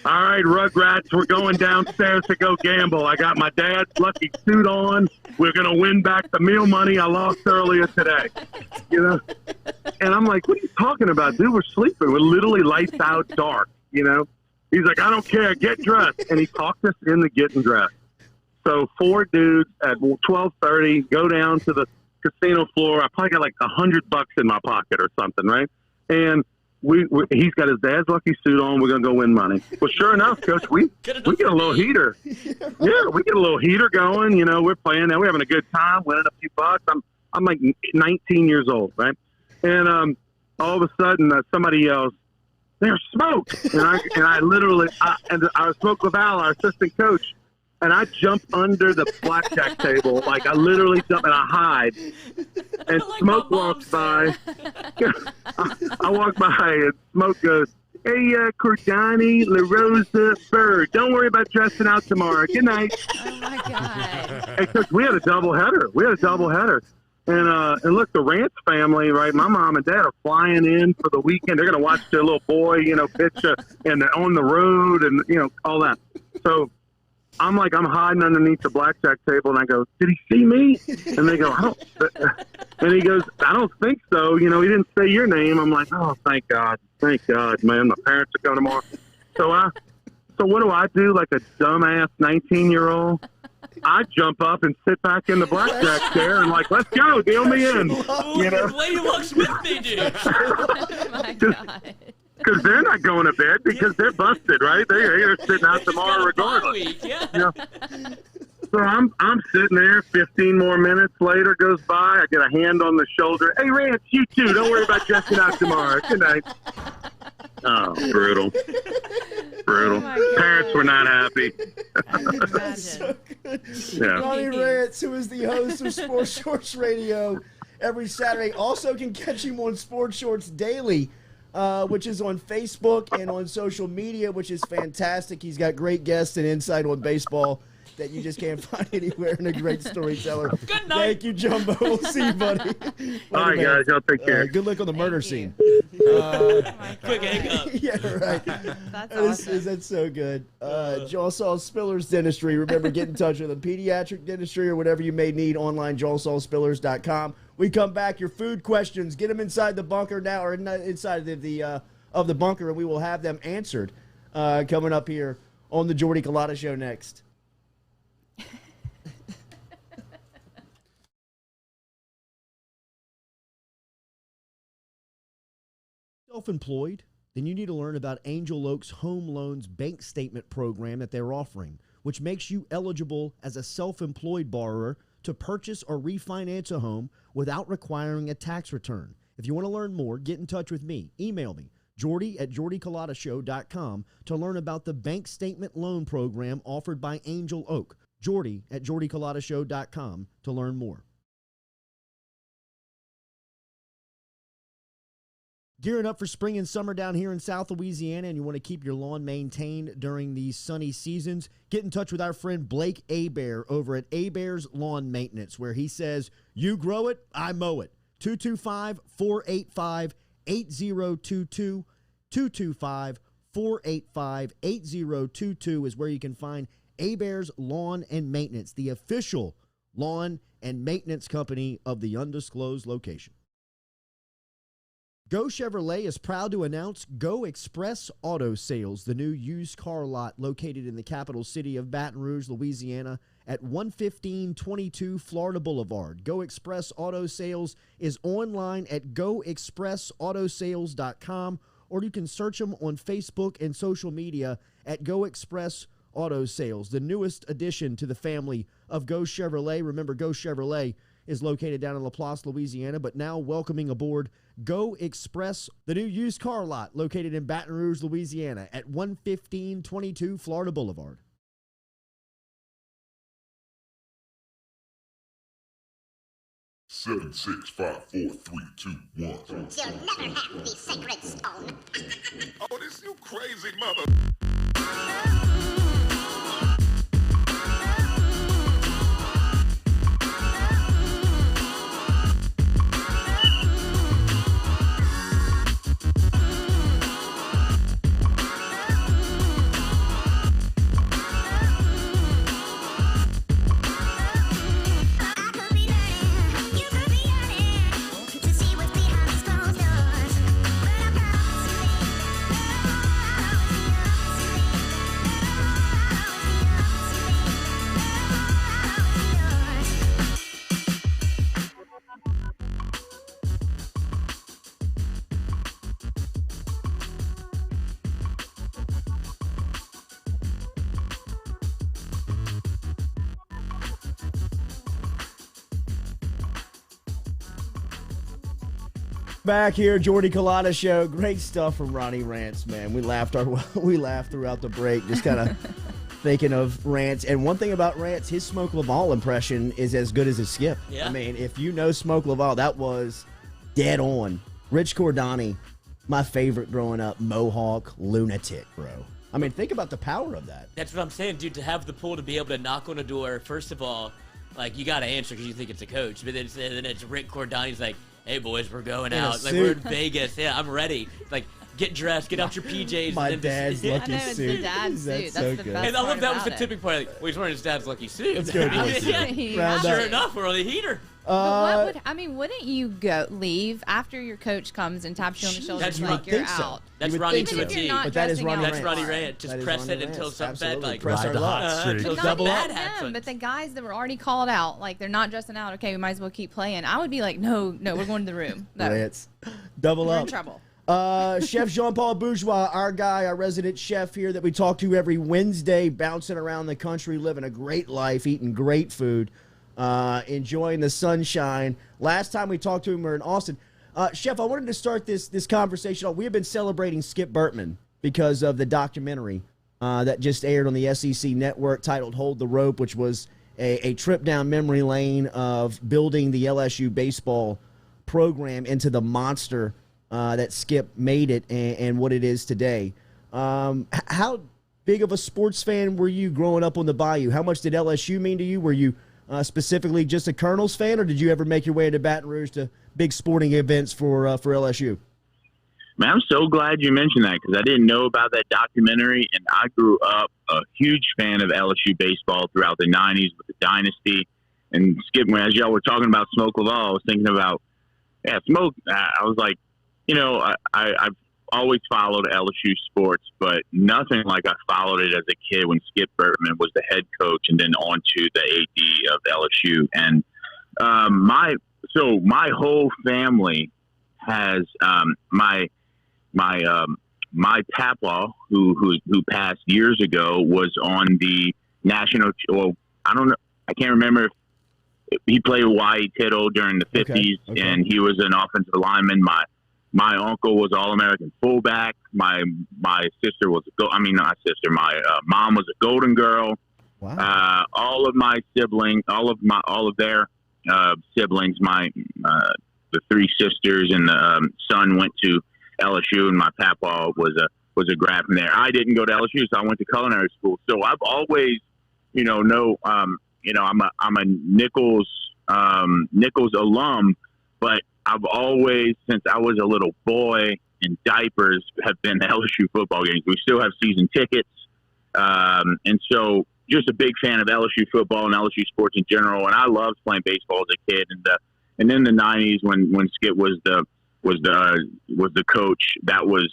all right, Rugrats, we're going downstairs to go gamble. I got my dad's lucky suit on. We're going to win back the meal money I lost earlier today. You know? And I'm like, what are you talking about, dude? We're sleeping. We're literally lights out dark, you know? He's like, I don't care. Get dressed. And he talked us into getting dressed. So 4 dudes at 12:30 go down to the casino floor. I probably got like $100 in my pocket or something, right? And he's got his dad's lucky suit on. We're going to go win money. Well, sure enough, Coach, we get a little heater. Yeah, we get a little heater going. You know, we're playing now. We're having a good time, winning a few bucks. I'm like 19 years old, right? And all of a sudden, somebody yells, "There's smoke!" And I literally, I was smoke with Al, our assistant coach, and I jump under the blackjack table, like I literally jump and I hide. And like Smoke walks by. I walk by and Smoke goes, "Hey, Cordani, La Rosa, Byrd, don't worry about dressing out tomorrow. Good night." Oh my God! Because we had a doubleheader. And look, the Rantz family, right? My mom and dad are flying in for the weekend. They're going to watch their little boy, you know, pitch and on the road and, you know, all that. So I'm hiding underneath the blackjack table, and I go, "Did he see me?" And they go, and he goes, "I don't think so. You know, he didn't say your name." I'm like, "Oh, thank God, man. My parents are coming tomorrow." So what do I do? Like a dumbass 19-year-old, I jump up and sit back in the blackjack chair and like, "Let's go, deal me in." You know, the way he walks with me, dude. Oh my God! Because they're not going to bed because they're busted, right? They're sitting out tomorrow regardless. Yeah. You know? So I'm sitting there. 15 more minutes later goes by. I get a hand on the shoulder. "Hey, Rance, you too. Don't worry about dressing out tomorrow. Good night." Oh, brutal. Oh Parents were not happy. Imagine. Yeah. Ronnie Rantz, who is the host of Sports Shorts Radio every Saturday, also can catch him on Sports Shorts Daily, which is on Facebook and on social media, which is fantastic. He's got great guests and insight on baseball that you just can't find anywhere, and a great storyteller. Good night. Thank you, Jumbo. We'll see you, buddy. All right, guys. Y'all take care. Good luck on the murder scene. Quick hang up. Yeah, right. That's awesome. That's so good. Jaw Saw Spillers Dentistry. Remember, get in touch with them. Pediatric dentistry or whatever you may need online, jawsawspillers.com. We come back, your food questions, get them inside the bunker now, or inside of the bunker, and we will have them answered coming up here on the Jordy Culotta Show next. Self-employed? Then you need to learn about Angel Oak's Home Loans Bank Statement program that they're offering, which makes you eligible as a self-employed borrower to purchase or refinance a home without requiring a tax return. If you want to learn more, get in touch with me. Email me, jordy@jordyculotta.com, to learn about the bank statement loan program offered by Angel Oak. jordy@jordyculotta.com to learn more. Gearing up for spring and summer down here in South Louisiana, and you want to keep your lawn maintained during these sunny seasons, get in touch with our friend Blake Abear over at Abear's Lawn Maintenance, where he says, "You grow it, I mow it." 225-485-8022. 225-485-8022 is where you can find Abear's Lawn and Maintenance, the official lawn and maintenance company of the undisclosed location. Geaux Chevrolet is proud to announce Go Express Auto Sales, the new used car lot located in the capital city of Baton Rouge, Louisiana, at 11522 Florida Boulevard. Go Express Auto Sales is online at goexpressautosales.com, or you can search them on Facebook and social media at Go Express Auto Sales, the newest addition to the family of Geaux Chevrolet. Remember, Geaux Chevrolet is located down in LaPlace, Louisiana, but now welcoming aboard Go Express, the new used car lot located in Baton Rouge, Louisiana at 11522 Florida Boulevard. Seven, 6, 5, 4, 3, 2, 1. You'll never have the sacred stone. Oh, this you crazy mother. Back here, Jordy Culotta Show. Great stuff from Ronnie Rantz, man. We laughed throughout the break, just kind of thinking of Rantz. And one thing about Rantz, his Smoke Laval impression is as good as his skip. Yeah. I mean, if you know Smoke Laval, that was dead on. Rich Cordani, my favorite growing up, Mohawk lunatic, bro. I mean, think about the power of that. That's what I'm saying, dude. To have the pull to be able to knock on a door, first of all, like, you got to answer because you think it's a coach. But then it's Rick Cordani's like, hey, boys, we're going out. Like, we're in Vegas. Yeah, I'm ready. Like, get dressed, get out your PJs. My and dad's yeah. lucky I know, it's suit. the dad's suit. That's the best And I love part that was the about tipping point. Like, well, he's wearing his dad's lucky suit. Let's go, boys. Yeah. Round Sure up. enough, we're on the heater. But wouldn't you leave after your coach comes and taps you on the shoulder That's like right. you're Think so. out? That's You would Ronnie think to so. a T. But that is Ronnie That's Rantz. Ronnie Rantz. Just That is press Ronnie it until Rantz. something bad, Absolutely. like, Press Ride our the hot luck. streak. until Not something double bad up. happens. But the guys that were already called out, like they're not dressing out. Okay, we might as well keep playing. I would be like, no, we're going to the room. No, Rantz. Double we're up. in trouble. Chef Jean Paul Bourgeois, our guy, our resident chef here that we talk to every Wednesday, bouncing around the country, living a great life, eating great food, enjoying the sunshine. Last time we talked to him, we were in Austin. Chef, I wanted to start this conversation off. We have been celebrating Skip Bertman because of the documentary that just aired on the SEC network titled Hold the Rope, which was a trip down memory lane of building the LSU baseball program into the monster that Skip made it and what it is today. How big of a sports fan were you growing up on the Bayou? How much did LSU mean to you? Were you specifically just a Colonels fan, or did you ever make your way to Baton Rouge to big sporting events for LSU? Man, I'm so glad you mentioned that because I didn't know about that documentary, and I grew up a huge fan of LSU baseball throughout the 90s with the dynasty. And Skip, as y'all were talking about Smoke Laval, I was thinking about, Smoke. I was like, I've always followed LSU sports, but nothing like I followed it as a kid when Skip Bertman was the head coach and then on to the AD of LSU. And my whole family has my papa, who passed years ago, was on the national. Well, I don't know. I can't remember if he played Y Tittle during the 50s, and he was an offensive lineman. My uncle was All-American fullback. My sister was my mom was a Golden Girl. Wow. All of my siblings, all of their siblings, the three sisters and the son went to LSU, and my papa was a grad from there. I didn't go to LSU, so I went to culinary school. So I've always, I'm a Nichols alum, but I've always, since I was a little boy in diapers, have been to LSU football games. We still have season tickets. And so just a big fan of LSU football and LSU sports in general. And I loved playing baseball as a kid. And in the 90s when Skip was the coach, that was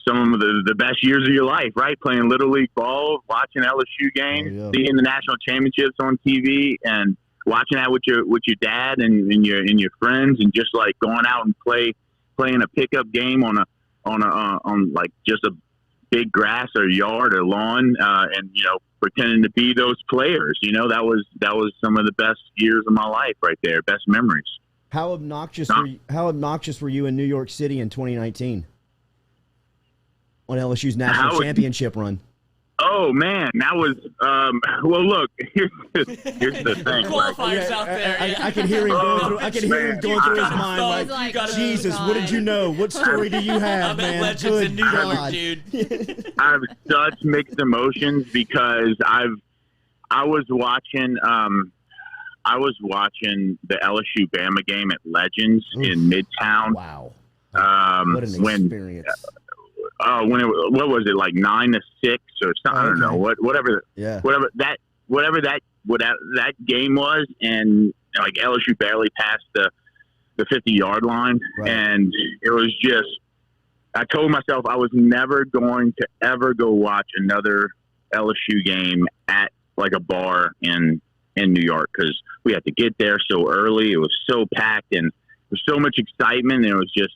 some of the best years of your life, right? Playing Little League ball, watching LSU games, seeing the national championships on TV, and watching that with your dad and your friends, and just like going out and playing a pickup game on like just a big grass or yard or lawn, and pretending to be those players. That was some of the best years of my life right there, best memories. How obnoxious were you in New York City in 2019 on LSU's national championship run? Oh man, that was well. Look, here's the thing. Qualifiers out there. I can hear him going through. I can hear him going through his mind like, Jesus, what did you know? What story do you have, man? Legends in New York, dude. I have such mixed emotions because I was watching the LSU Bama game at Legends in Midtown. Wow. What an experience. What was it, like 9-6 or something? I don't know. Whatever that game was, and like LSU barely passed the 50-yard line, right. And it was just, I told myself I was never going to ever go watch another LSU game at like a bar in New York, because we had to get there so early. It was so packed and there was so much excitement, and it was just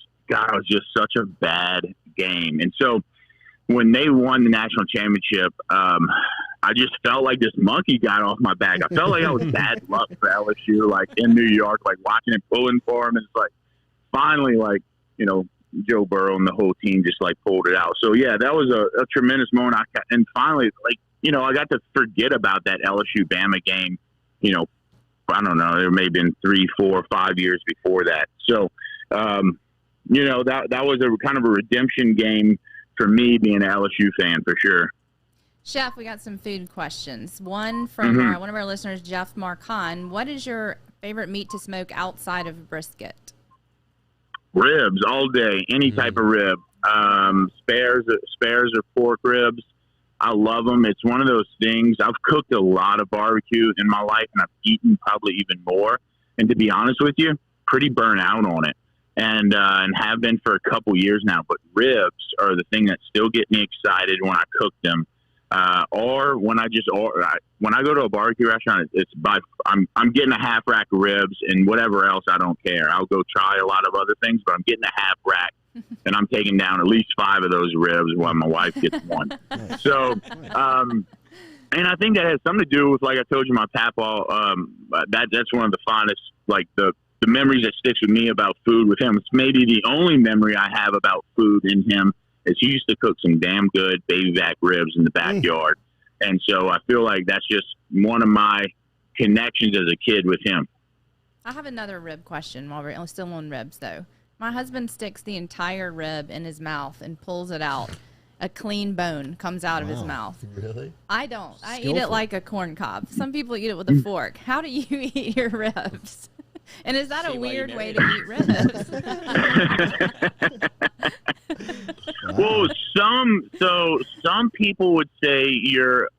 such a bad game. And so when they won the national championship, I just felt like this monkey got off my back. I felt like I was bad luck for LSU, like in New York, like watching it, pulling for them. And it's like, finally, like, you know, Joe Burrow and the whole team just like pulled it out. So yeah, that was a tremendous moment. And finally, like, you know, I got to forget about that LSU Bama game. You know, I don't know, there may have been 3, 4, 5 years before that. So, you know, that was a kind of a redemption game for me being an LSU fan for sure. Chef, we got some food questions. One from one of our listeners, Jeff Marcon. What is your favorite meat to smoke outside of brisket? Ribs all day, any type of rib. Spares or pork ribs. I love them. It's one of those things. I've cooked a lot of barbecue in my life, and I've eaten probably even more. And to be honest with you, pretty burnt out on it, and have been for a couple years now. But ribs are the thing that still get me excited when I cook them, or when I go to a barbecue restaurant. I'm getting a half rack of ribs, and whatever else I don't care. I'll go try a lot of other things, but I'm getting a half rack. And I'm taking down at least 5 of those ribs while my wife gets one. So, and I think that has something to do with, like I told you, my papa. That's one of the fondest, like the memories that sticks with me about food with him. It's maybe the only memory I have about food in him is he used to cook some damn good baby back ribs in the backyard. And so I feel like that's just one of my connections as a kid with him. I have another rib question while we're still on ribs, though. My husband sticks the entire rib in his mouth and pulls it out. A clean bone comes out of his mouth. Really? I don't. I eat it like a corn cob. Some people eat it with a fork. How do you eat your ribs? And is that a weird way to eat ribs? Well, some people would say your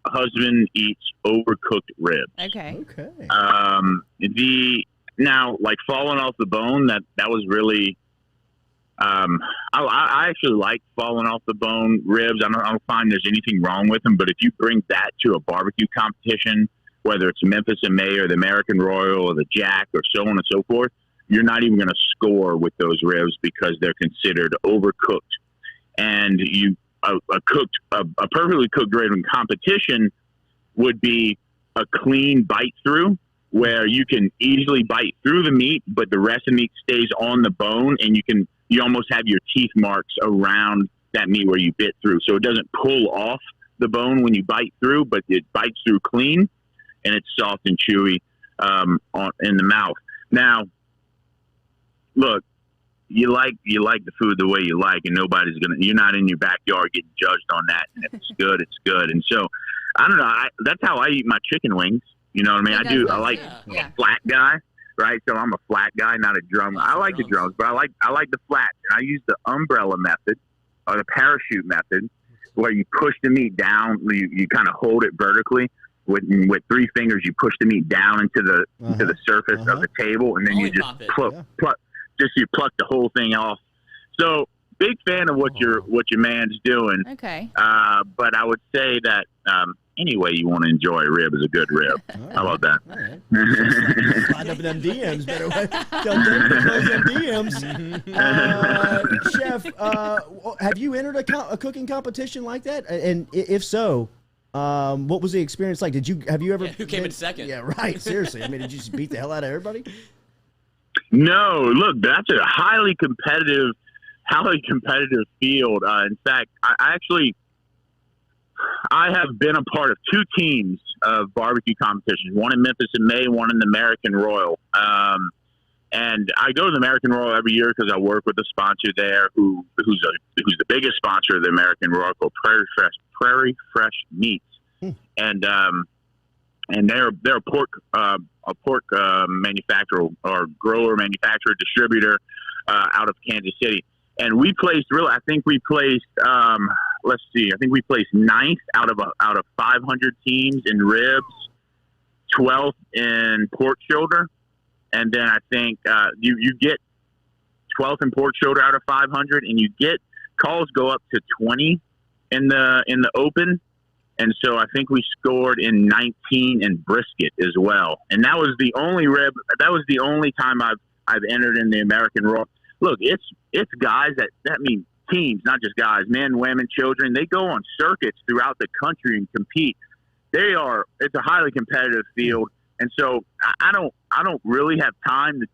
husband eats overcooked ribs. Okay. Now, like falling off the bone, that was really. I actually like falling off the bone ribs. I don't find there's anything wrong with them. But if you bring that to a barbecue competition, whether it's Memphis and May or the American Royal or the Jack or so on and so forth, you're not even going to score with those ribs because they're considered overcooked. And a perfectly cooked rib in competition would be a clean bite through, where you can easily bite through the meat, but the rest of the meat stays on the bone, and you almost have your teeth marks around that meat where you bit through. So it doesn't pull off the bone when you bite through, but it bites through clean, and it's soft and chewy in the mouth. Now, look, you like the food the way you like, and you're not in your backyard getting judged on that. And if it's good, it's good. And so, I don't know. That's how I eat my chicken wings. You know what I mean? I like a flat guy, right? So I'm a flat guy, not a drum. I like the drums, but I like the flat. And I use the umbrella method or the parachute method, where you push the meat down. You kind of hold it vertically with 3 fingers. You push the meat down into the surface of the table, and then you just pluck the whole thing off. So big fan of what your man's doing. Okay. But I would say that any way you want to enjoy a rib is a good rib. Right. How about that? Slide up in them DMs, better way. Tell them to close them DMs. Chef, have you entered a cooking competition like that? And if so, what was the experience like? Have you ever? Who came in second? Yeah, right. Seriously, I mean, did you just beat the hell out of everybody? No, look, that's a highly competitive field. In fact, I have been a part of 2 teams of barbecue competitions, one in Memphis in May, one in the American Royal. And I go to the American Royal every year because I work with a sponsor there who's the biggest sponsor of the American Royal, called Prairie Fresh Meats. And they're a pork manufacturer or grower, manufacturer, distributor out of Kansas City. And we placed I think we placed 9th out of 500 teams in ribs, 12th in pork shoulder, and then I think you get 12th in pork shoulder out of 500, and you get calls go up to 20 in the open. And so I think we scored in 19 in brisket as well. And that was the only rib. That was the only time I've entered in the American Royal. Look, it's guys that mean teams, not just guys, men, women, children. They go on circuits throughout the country and compete. It's a highly competitive field. And so I don't really have time to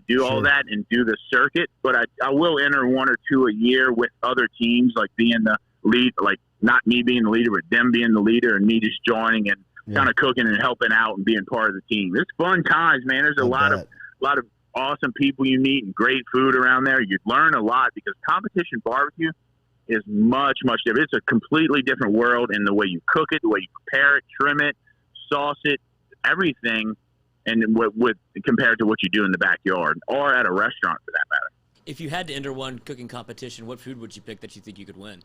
do all that and do the circuit, but I will enter 1 or 2 a year with other teams, like being the lead, like not me being the leader, but them being the leader and me just joining and kind of cooking and helping out and being part of the team. It's fun times, man. There's a lot of awesome people you meet and great food around there. You learn a lot because competition barbecue is much, much different. It's a completely different world in the way you cook it, the way you prepare it, trim it, sauce it, everything, and with compared to what you do in the backyard or at a restaurant for that matter. If you had to enter one cooking competition, what food would you pick that you think you could win?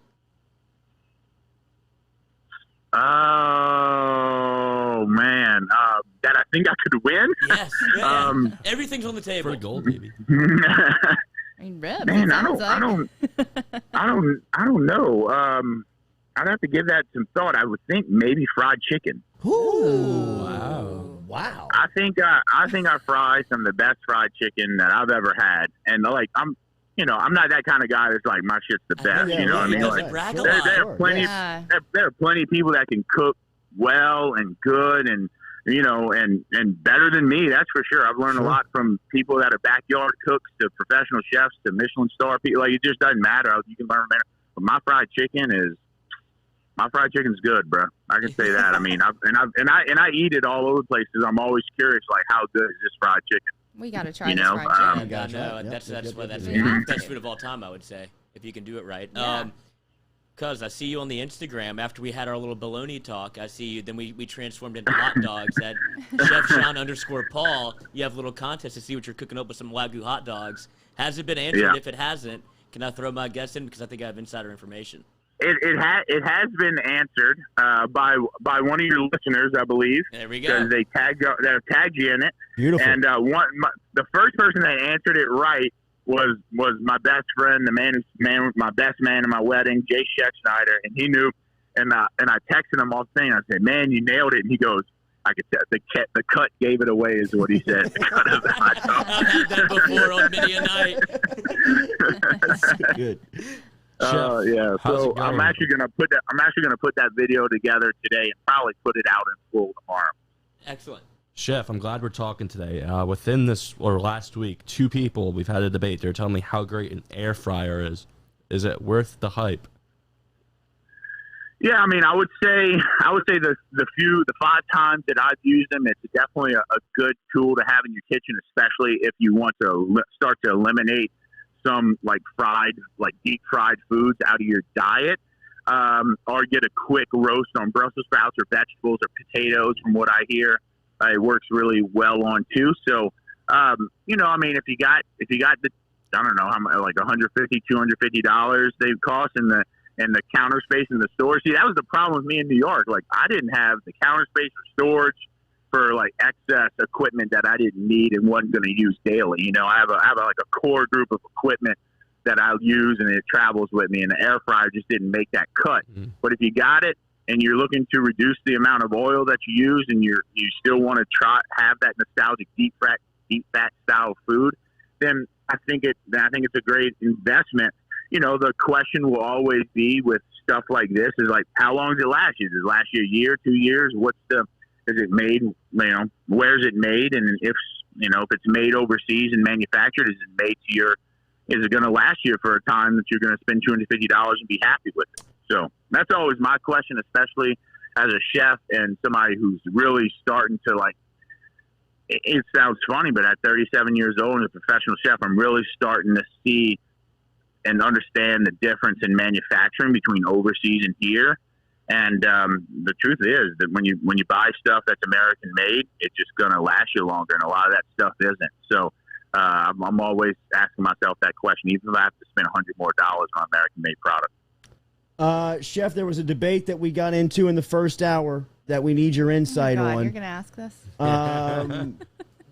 Oh man, that I think I could win. Yes, everything's on the table. For a gold, baby. I mean, ribs, man, I don't know. I'd have to give that some thought. I would think maybe fried chicken. Ooh. Wow. I think I fry some of the best fried chicken that I've ever had, and like I'm not that kind of guy that's like my shit's the best. You know what I mean? Like, there are plenty. There are plenty of people that can cook well and good, and and better than me. That's for sure. I've learned a lot from people that are backyard cooks to professional chefs to Michelin star people. Like, it just doesn't matter. You can learn, but my fried chicken's good, bro. I can say that. I mean, I eat it all over places. I'm always curious, like, how good is this fried chicken? We got to try this fried chicken. That's food of all time, I would say, if you can do it right. Yeah. Because I see you on the Instagram after we had our little baloney talk. I see you. Then we transformed into hot dogs at Chef Sean _Paul. You have a little contest to see what you're cooking up with some Wagyu hot dogs. Has it been answered? Yeah. If it hasn't, can I throw my guess in because I think I have insider information? It has been answered by one of your listeners, I believe. There we go. Because they tagged you in it. Beautiful. And the first person that answered it right was my best friend, my best man in my wedding, Jay Scheckschneider, and he knew. And I texted him all saying, I said, "Man, you nailed it." And he goes, "I could tell the cut gave it away," is what he said. The cut of the hot dog. I've had that before on many a night. That's good. Yeah. So I'm actually gonna put that video together today and probably put it out in full tomorrow. Excellent. Chef, I'm glad we're talking today. Within this, or last week, 2 people, we've had a debate. They're telling me how great an air fryer is. Is it worth the hype? Yeah, I mean, I would say the 5 times that I've used them, it's definitely a good tool to have in your kitchen, especially if you want to start to eliminate some deep fried foods out of your diet, or get a quick roast on Brussels sprouts or vegetables or potatoes. From what I hear, it works really well on too. So, I mean, if you got the, I don't know how much, like $150, $250 they cost in the counter space in the store. See, that was the problem with me in New York. Like, I didn't have the counter space for storage for like excess equipment that I didn't need and wasn't going to use daily. I have like a core group of equipment that I'll use and it travels with me, and the air fryer just didn't make that cut. Mm-hmm. But if you got it and you're looking to reduce the amount of oil that you use, and you still want to have that nostalgic deep fat style food, then I think it's a great investment. The question will always be with stuff like this is like, how long does it last you? Does it last you a year, 2 years? Is it made, where's it made? And if it's made overseas and manufactured, is it going to last you for a time that you're going to spend $250 and be happy with it? So that's always my question, especially as a chef and somebody who's really starting to it sounds funny, but at 37 years old and a professional chef, I'm really starting to see and understand the difference in manufacturing between overseas and here. And the truth is that when you buy stuff that's American made, it's just going to last you longer, and a lot of that stuff isn't. So I'm always asking myself that question, even if I have to spend $100 more on American made product. Chef, there was a debate that we got into in the first hour that we need your insight on. You're going to ask this?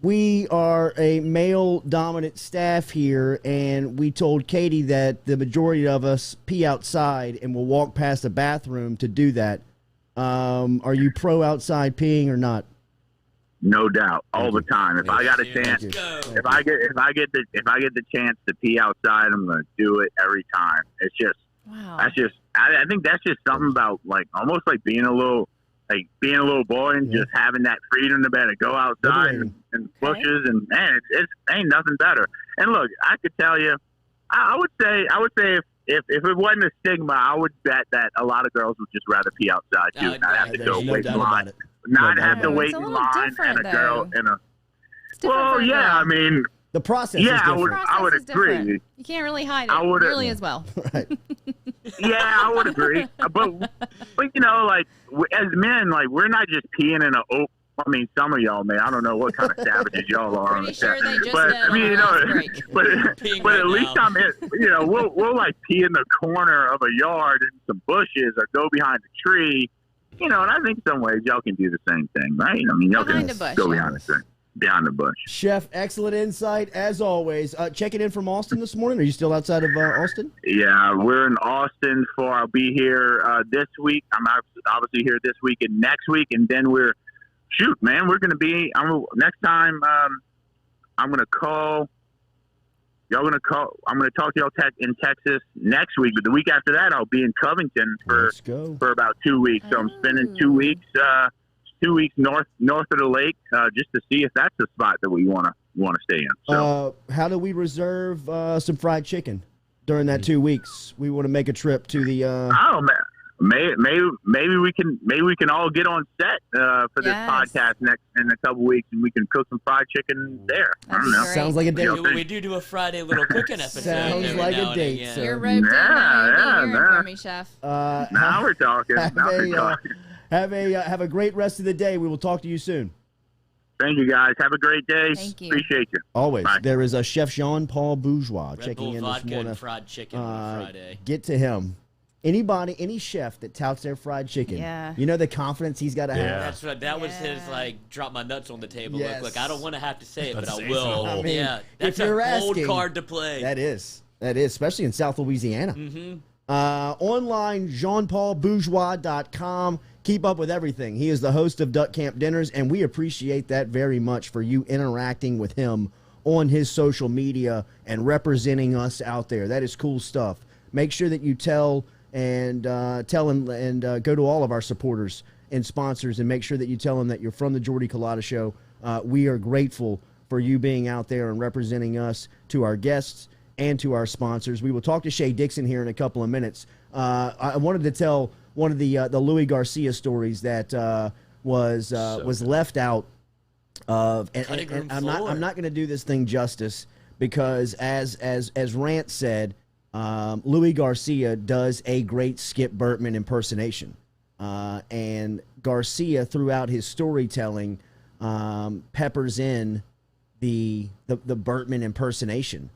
We are a male-dominant staff here, and we told Katie that the majority of us pee outside and will walk past the bathroom to do that. Are you pro outside peeing or not? No doubt, all the time. If I got a chance, if I get the chance to pee outside, I'm going to do it every time. It's just, wow. I think that's just something about almost like being a little like being a little boy and just having that freedom to be able to go outside and bushes, and man, it's ain't nothing better. And look, I could tell you, I would say if it wasn't a stigma, I would bet that a lot of girls would just rather pee outside too, not have to go wait in line, not have to wait in line, and a girl in a. Well, yeah, I mean. The process is different. I would agree. You can't really hide it nearly as well. Right. Yeah, I would agree. But you know, like, as men, like, we're not just peeing in a I mean, some of y'all, man, I don't know what kind of savages y'all are. Pretty sure they just but I mean, you know, but at least I'm in, you know, we'll like pee in the corner of a yard in some bushes or go behind a tree, you know, and I think some ways y'all can do the same thing, right? I mean, y'all can go behind the tree. Behind the bush. Chef, excellent insight as always. Checking in from Austin this morning. Are you still outside of Austin? Yeah, we're in Austin I'll be here this week. I'm obviously here this week and next week, and then we're going to be. Next time. I'm going to call. Y'all going to call. I'm going to talk to y'all in Texas next week, but the week after that, I'll be in Covington for about 2 weeks. So I'm spending 2 weeks. 2 weeks north of the lake, just to see if that's the spot that we want to stay in. So, how do we reserve some fried chicken during that 2 weeks? We want to make a trip to the. Oh man, maybe we can all get on set for this podcast in a couple weeks, and we can cook some fried chicken there. I don't know. Sounds like a date. We do a Friday little cooking episode. Sounds like a date. So. You're roped in now. You're hearing from me, Chef. Now we're talking. Have a great rest of the day. We will talk to you soon. Thank you, guys. Have a great day. Thank you. Appreciate you. Always. Bye. There is a Chef Jean Paul Bourgeois Red checking Bull in vodka this morning. and fried chicken on Friday. Get to him. Any chef that touts their fried chicken, you know the confidence he's got to have. That's right. That was his drop my nuts on the table. Yes. Look, I don't want to have to say it, but I will. I mean, that's if you're a bold asking, card to play. That is, especially in South Louisiana. Mm-hmm. Online, JeanPaulBourgeois.com. Keep up with everything. He is the host of Duck Camp Dinners, and we appreciate that very much for you interacting with him on his social media and representing us out there. That is cool stuff. Make sure that you tell him and go to all of our supporters and sponsors and make sure that you tell them that you're from the Jordy Culotta Show. We are grateful for you being out there and representing us to our guests and to our sponsors. We will talk to Shea Dixon here in a couple of minutes. I wanted to tell one of the Louis Garcia stories that was left out of, and I'm not going to do this thing justice because as Rantz said, Louis Garcia does a great Skip Bertman impersonation, and Garcia throughout his storytelling peppers in the Bertman impersonation,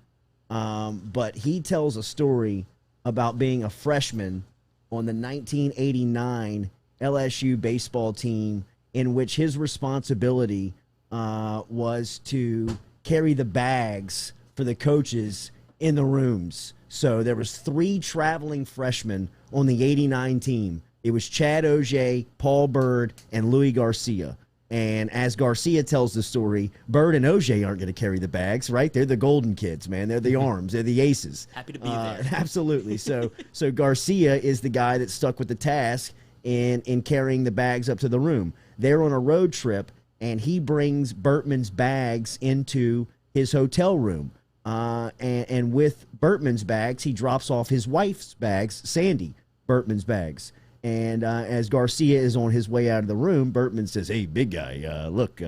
but he tells a story about being a freshman on the 1989 LSU baseball team, in which his responsibility was to carry the bags for the coaches in the rooms. So there was 3 traveling freshmen on the 89 team. It was Chad Auger, Paul Byrd, and Louis Garcia. And as Garcia tells the story, Byrd and Auger aren't going to carry the bags, right? They're the golden kids, man. They're the arms. They're the aces. Happy to be there. Absolutely. So Garcia is the guy that stuck with the task in carrying the bags up to the room. They're on a road trip, and he brings Bertman's bags into his hotel room. And with Bertman's bags, he drops off his wife's bags, Sandy Bertman's bags. And as Garcia is on his way out of the room, Bertman says, "Hey, big guy, look,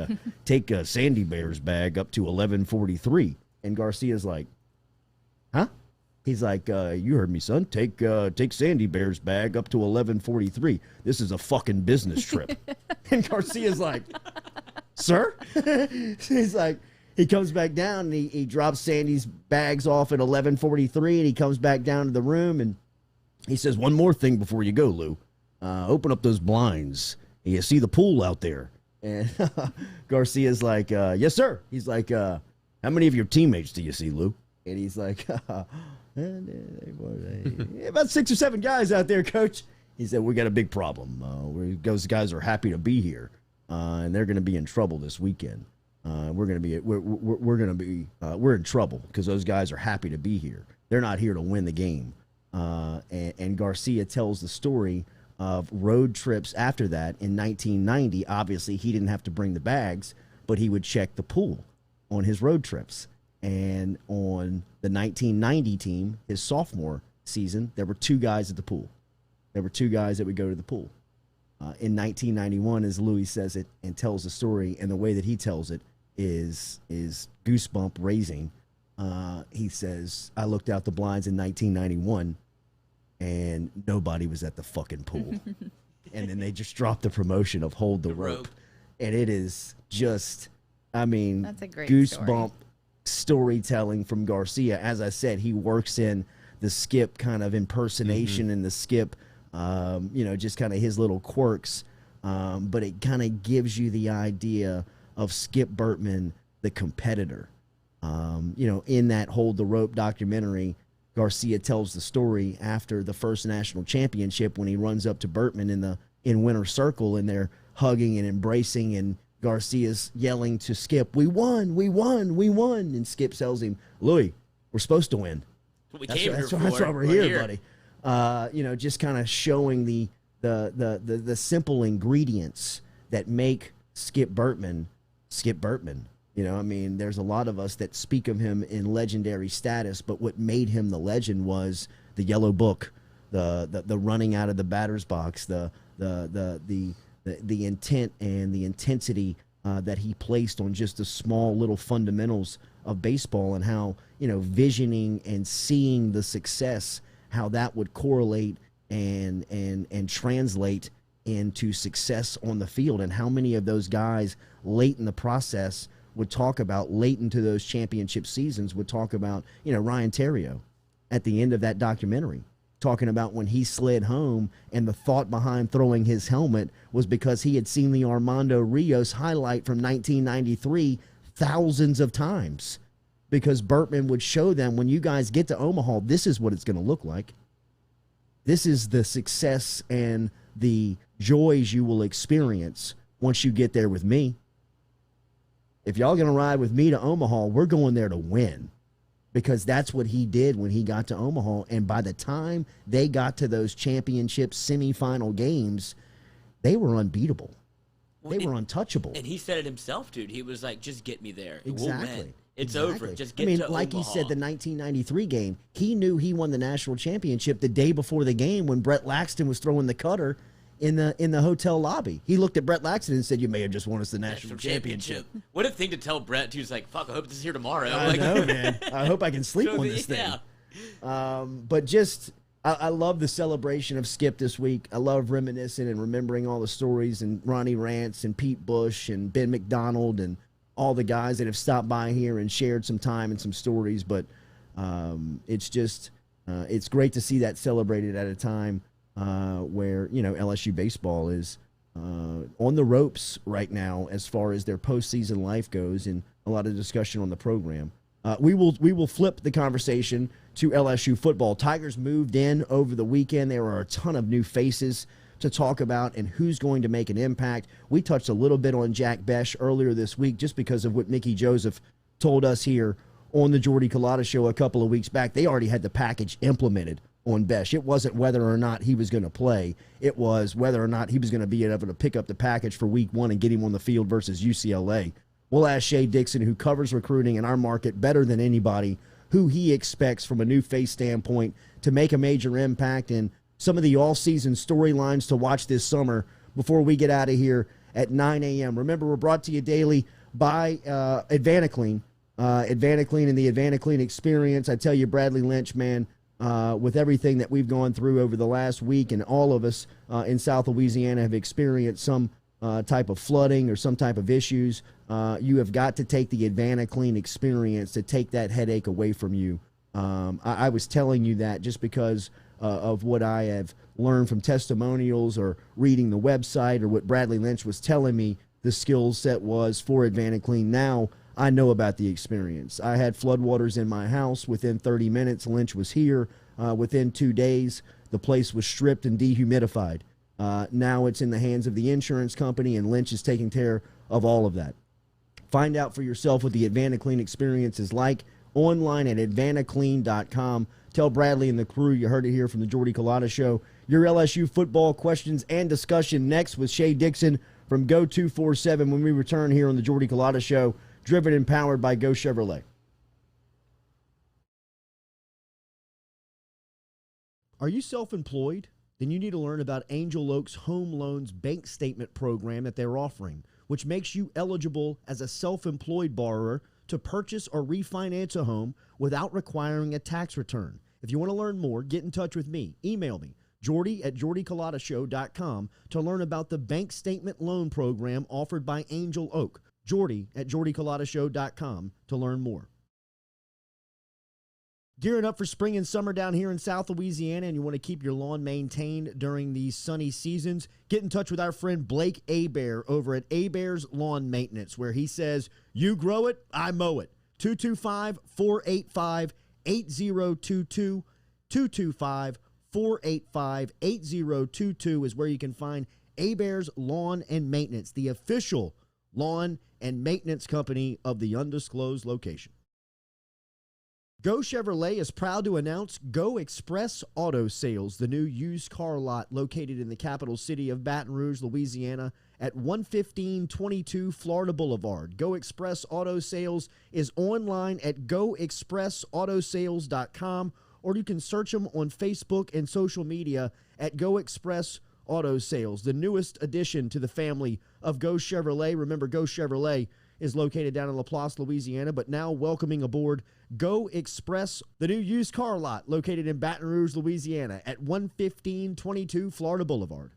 take Sandy Bear's bag up to 1143." And Garcia's like, "Huh?" He's like, "You heard me, son. Take Sandy Bear's bag up to 1143. This is a fucking business trip." And Garcia's like, "Sir?" He's like, he comes back down and he drops Sandy's bags off at 1143, and he comes back down to the room and he says, "One more thing before you go, Lou. Open up those blinds. You see the pool out there." And Garcia's like, "Yes, sir." He's like, "How many of your teammates do you see, Lou?" And he's like, "About 6 or 7 guys out there, Coach." He said, "We got a big problem. Those guys are happy to be here, and they're going to be in trouble this weekend. We're in trouble because those guys are happy to be here. They're not here to win the game." And Garcia tells the story of road trips after that. In 1990, obviously, he didn't have to bring the bags, but he would check the pool on his road trips. And on the 1990 team, his sophomore season, there were 2 guys at the pool. There were 2 guys that would go to the pool. In 1991, as Louis says it and tells the story, and the way that he tells it is goosebump raising. He says, I looked out the blinds in 1991, and nobody was at the fucking pool. And then they just dropped the promotion of hold the rope. And it is just, I mean, that's a great goosebump storytelling from Garcia. As I said, he works in the Skip kind of impersonation and the Skip, just kind of his little quirks. But it kind of gives you the idea of Skip Bertman, the competitor. In that Hold the Rope documentary, Garcia tells the story after the first national championship when he runs up to Bertman in winter circle, and they're hugging and embracing, and Garcia's yelling to Skip, "We won, we won, we won!" And Skip tells him, "Louis, we're supposed to win. That's why we're here, buddy." Just kind of showing the simple ingredients that make Skip Bertman. There's a lot of us that speak of him in legendary status, but what made him the legend was the yellow book, the running out of the batter's box, the intent and the intensity that he placed on just the small little fundamentals of baseball, and how, visioning and seeing the success, how that would correlate and translate into success on the field, and how many of those guys late in the process would talk about, late into those championship seasons, would talk about, Ryan Theriot at the end of that documentary, talking about when he slid home, and the thought behind throwing his helmet was because he had seen the Armando Rios highlight from 1993 thousands of times, because Bertman would show them, when you guys get to Omaha, this is what it's going to look like. This is the success and the joys you will experience once you get there with me. If y'all going to ride with me to Omaha, we're going there to win, because that's what he did when he got to Omaha. And by the time they got to those championship semifinal games, they were unbeatable. They were untouchable. And he said it himself, dude. He was like, just get me there. Exactly. We'll win. It's over. Just get to Omaha. Like he said, the 1993 game, he knew he won the national championship the day before the game when Brett Laxton was throwing the cutter in the hotel lobby. He looked at Brett Laxton and said, "You may have just won us the national championship." What a thing to tell Brett. He was like, "Fuck, I hope this is here tomorrow." I know, man. I hope I can sleep on this thing. But just, I love the celebration of Skip this week. I love reminiscing and remembering all the stories, and Ronnie Rantz and Pete Bush and Ben McDonald and all the guys that have stopped by here and shared some time and some stories. But it's just, it's great to see that celebrated at a time where, LSU baseball is on the ropes right now as far as their postseason life goes, and a lot of discussion on the program. We will flip the conversation to LSU football. Tigers moved in over the weekend. There are a ton of new faces to talk about and who's going to make an impact. We touched a little bit on Jack Besh earlier this week just because of what Mickey Joseph told us here on the Jordy Culotta show a couple of weeks back. They already had the package implemented on Besh. It wasn't whether or not he was going to play. It was whether or not he was going to be able to pick up the package for week 1 and get him on the field versus UCLA. We'll ask Shea Dixon, who covers recruiting in our market better than anybody, who he expects from a new face standpoint to make a major impact, and some of the all-season storylines to watch this summer before we get out of here at 9 a.m. Remember, we're brought to you daily by Advanaclean. Advanaclean and the Advanaclean experience. I tell you, Bradley Lynch, man, with everything that we've gone through over the last week, and all of us in South Louisiana have experienced some type of flooding or some type of issues, you have got to take the Advanaclean experience to take that headache away from you. I was telling you that just because of what I have learned from testimonials or reading the website, or what Bradley Lynch was telling me the skill set was for Advanaclean. Now I know about the experience. I had floodwaters in my house. Within 30 minutes, Lynch was here. Within 2 days, the place was stripped and dehumidified. Now it's in the hands of the insurance company, and Lynch is taking care of all of that. Find out for yourself what the Advanaclean experience is like online at advanaclean.com. Tell Bradley and the crew you heard it here from the Jordy Culotta Show. Your LSU football questions and discussion next with Shea Dixon from Go 247 when we return here on the Jordy Culotta Show, driven and powered by Go Chevrolet. Are you self-employed? Then you need to learn about Angel Oak's Home Loans Bank Statement program that they're offering, which makes you eligible as a self-employed borrower to purchase or refinance a home without requiring a tax return. If you want to learn more, get in touch with me. Email me, jordy@jordyculotta.com, to learn about the bank statement loan program offered by Angel Oak. jordy@jordyculotta.com to learn more. Gearing up for spring and summer down here in South Louisiana, and you want to keep your lawn maintained during these sunny seasons, get in touch with our friend Blake Abear over at Abear's Lawn Maintenance, where he says, you grow it, I mow it. 225-485-8022. 225-485-8022 is where you can find Abear's Lawn and Maintenance, the official lawn and maintenance company of the undisclosed location. Go Chevrolet is proud to announce Go Express Auto Sales, the new used car lot located in the capital city of Baton Rouge, Louisiana, at 11522 Florida Boulevard. Go Express Auto Sales is online at goexpressautosales.com, or you can search them on Facebook and social media at Go Express Auto Sales, the newest addition to the family of Go Chevrolet. Remember, Go Chevrolet is located down in LaPlace, Louisiana, but now welcoming aboard Go Express, the new used car lot located in Baton Rouge, Louisiana at 11522 Florida Boulevard.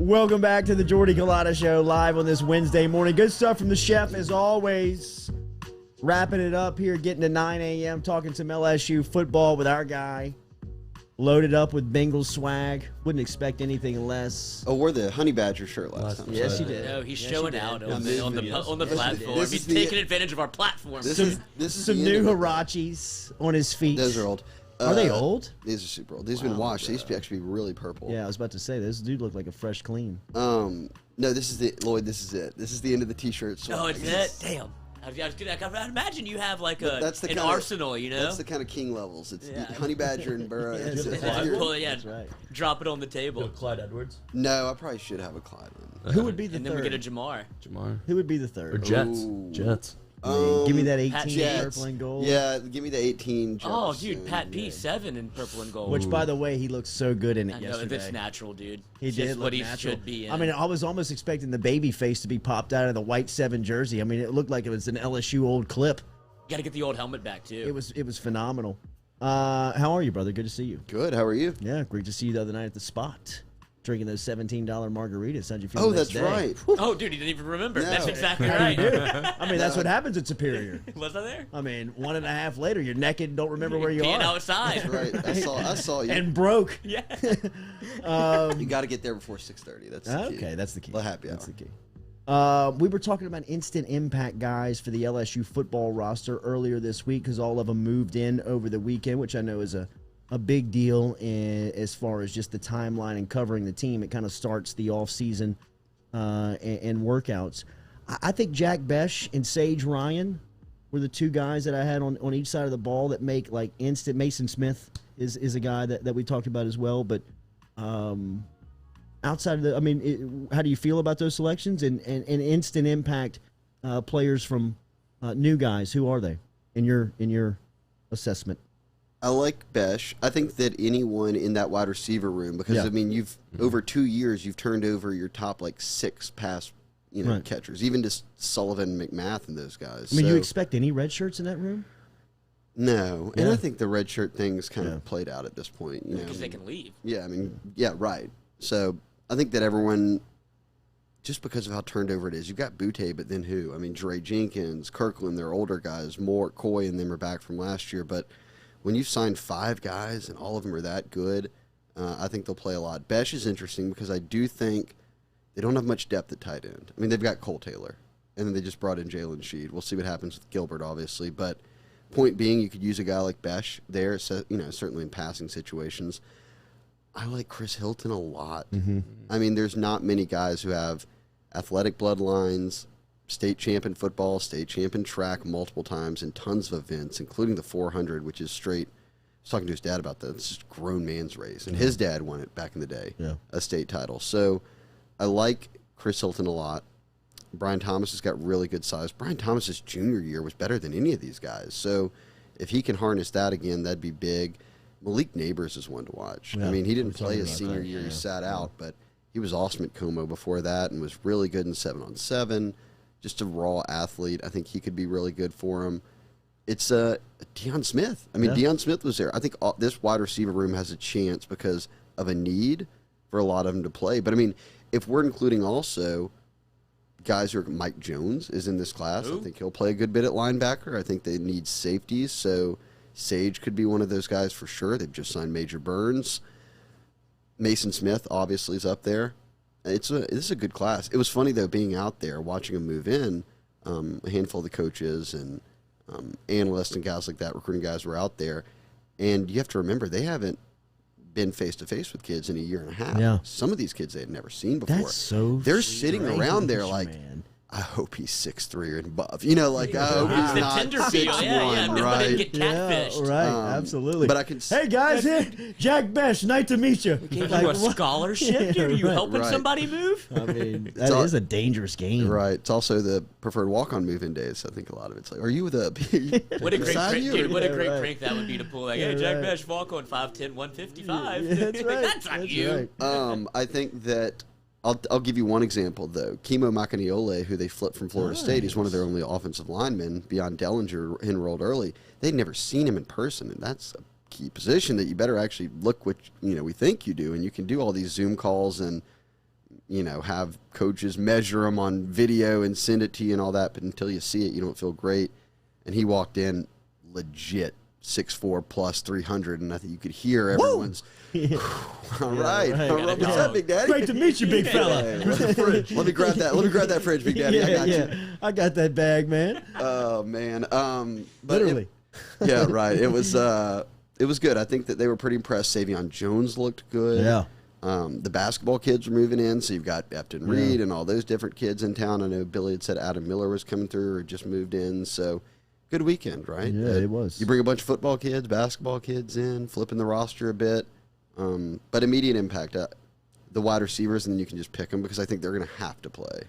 Welcome back to the Jordy Culotta Show, live on this Wednesday morning. Good stuff from the chef, as always. Wrapping it up here, getting to 9 a.m., talking some LSU football with our guy. Loaded up with Bengals swag. Wouldn't expect anything less. Oh, wore the Honey Badger shirt last time. Yes, you did. No, he's showing out on the platform. He's taking advantage of our platform. This is some new Huaraches on his feet. Those are old. Are they old? These are super old. These have been washed. They used to actually be really purple. Yeah, I was about to say, this dude looked like a fresh clean. No, this is the Lloyd. This is it. This is the end of the T-shirt. Oh, it's it. Damn. I imagine you have like an arsenal, you know? That's the kind of king levels. It's Honey Badger and Burrow. That's right. Drop it on the table. Clyde Edwards? No, I probably should have a Clyde one. Who would be the and third? then we get a Jamar. Who would be the third? Or Jets. Ooh. Jets. Give me that 18 Jets. purple and gold. Yeah, give me the 18 Jets. Oh, dude, Pat P, 7 in purple and gold. Which, by the way, he looked so good in it I know, yesterday. that's natural, dude. He did look what he natural. should be in. I mean, I was almost expecting the baby face to be popped out of the white 7 jersey. I mean, it looked like it was an LSU old clip. You got to get the old helmet back, too. It was phenomenal. How are you, brother? Good to see you. Good. How are you? Yeah, great to see you the other night at the spot. Drinking those $17 margaritas. How'd you feel? Oh, the next that's day? right. Oh, dude, you didn't even remember. No. That's exactly right. I mean, that's what happens at Superior. Was I there? I mean, 1.5 later, you're naked and don't remember where you Being are. outside. Right. I saw you. And broke. Yeah. You got to get there before 6:30. That's the key. Okay, that's the key. The happy hour. That's the key. We were talking about instant impact guys for the LSU football roster earlier this week because all of them moved in over the weekend, which I know is a big deal as far as just the timeline and covering the team. It kind of starts the offseason and workouts. I think Jack Besh and Sage Ryan were the two guys that I had on each side of the ball that make like instant. Mason Smith is a guy that we talked about as well, but outside of the, I mean, how do you feel about those selections and instant impact players from New guys, who are they in your assessment? I like Besh. I think that anyone in that wide receiver room, because I mean, you've over 2 years, you've turned over your top like 6 pass, catchers, even just Sullivan, McMath, and those guys. I mean, you expect any red shirts in that room? No, and I think the red shirt thing's kind of played out at this point. Because they can leave. Yeah, I mean, right. So I think that everyone, just because of how turned over it is, you've got Butte, but then who? I mean, Dre Jenkins, Kirkland, they're older guys. Mort, Coy, and them are back from last year, but when you've signed 5 guys and all of them are that good, I think they'll play a lot. Besh is interesting because I do think they don't have much depth at tight end. I mean, they've got Cole Taylor, and then they just brought in Jalen Sheed. We'll see what happens with Gilbert, obviously. But point being, you could use a guy like Besh there, certainly in passing situations. I like Chris Hilton a lot. I mean, there's not many guys who have athletic bloodlines, state champion football, state champion track multiple times, and tons of events, including the 400, which is straight. I was talking to his dad about that. It's just a grown man's race. And his dad won it back in the day, a state title. So I like Chris Hilton a lot. Brian Thomas has got really good size. Brian Thomas's junior year was better than any of these guys. So if he can harness that again, that'd be big. Malik Neighbors is one to watch. I mean, he didn't play his senior year. He sat out, but he was awesome at Como before that and was really good in 7-on-7. Just a raw athlete. I think he could be really good for him. It's Deion Smith. I mean, Deion Smith was there. I think this wide receiver room has a chance because of a need for a lot of them to play. But, I mean, if we're including also guys who are Mike Jones is in this class, I think he'll play a good bit at linebacker. I think they need safeties, so Sage could be one of those guys for sure. They've just signed Major Burns. Mason Smith obviously is up there. This is a good class. It was funny, though, being out there, watching them move in. A handful of the coaches and analysts and guys like that, recruiting guys, were out there. And you have to remember, they haven't been face-to-face with kids in a year and a half. Yeah. Some of these kids they had never seen before. That's so They're sitting around there like, man. I hope he's 6'3" or above. I hope he's The not tender 6'1", feel, no, right? they didn't get catfished. Right, absolutely. But I can. Hey guys, Jack Besh, nice to meet you. Gave you a scholarship, dude? Are you helping somebody move? I mean, that is a dangerous game. Right. It's also the preferred walk-on move-in days. I think a lot of it's like, are you with a... What a great prank, dude, what a great prank that would be to pull. Like, hey, Jack Besh, walk-on 5'10", 155. Yeah, that's right. That's on you. Right. I think that... I'll give you one example, though. Kimo Macaniole, who they flipped from Florida State, he's one of their only offensive linemen beyond Dellinger, enrolled early. They'd never seen him in person, and that's a key position that you better actually look what we think you do, and you can do all these Zoom calls and have coaches measure them on video and send it to you and all that, but until you see it, you don't feel great. And he walked in legit 6'4" plus 300, and I think you could hear everyone's. All right. What's up, Big Daddy? Great to meet you, big fella. Let me grab that. Let me grab that fridge, Big Daddy. I got you. I got that bag, man. Oh man. Literally. Right. It was good. I think that they were pretty impressed. Savion Jones looked good. Yeah. The basketball kids were moving in, so you've got Efton Reed and all those different kids in town. I know Billy had said Adam Miller was coming through or just moved in, so good weekend, right? Yeah, it was. You bring a bunch of football kids, basketball kids in, flipping the roster a bit. But immediate impact, the wide receivers, and then you can just pick them because I think they're going to have to play.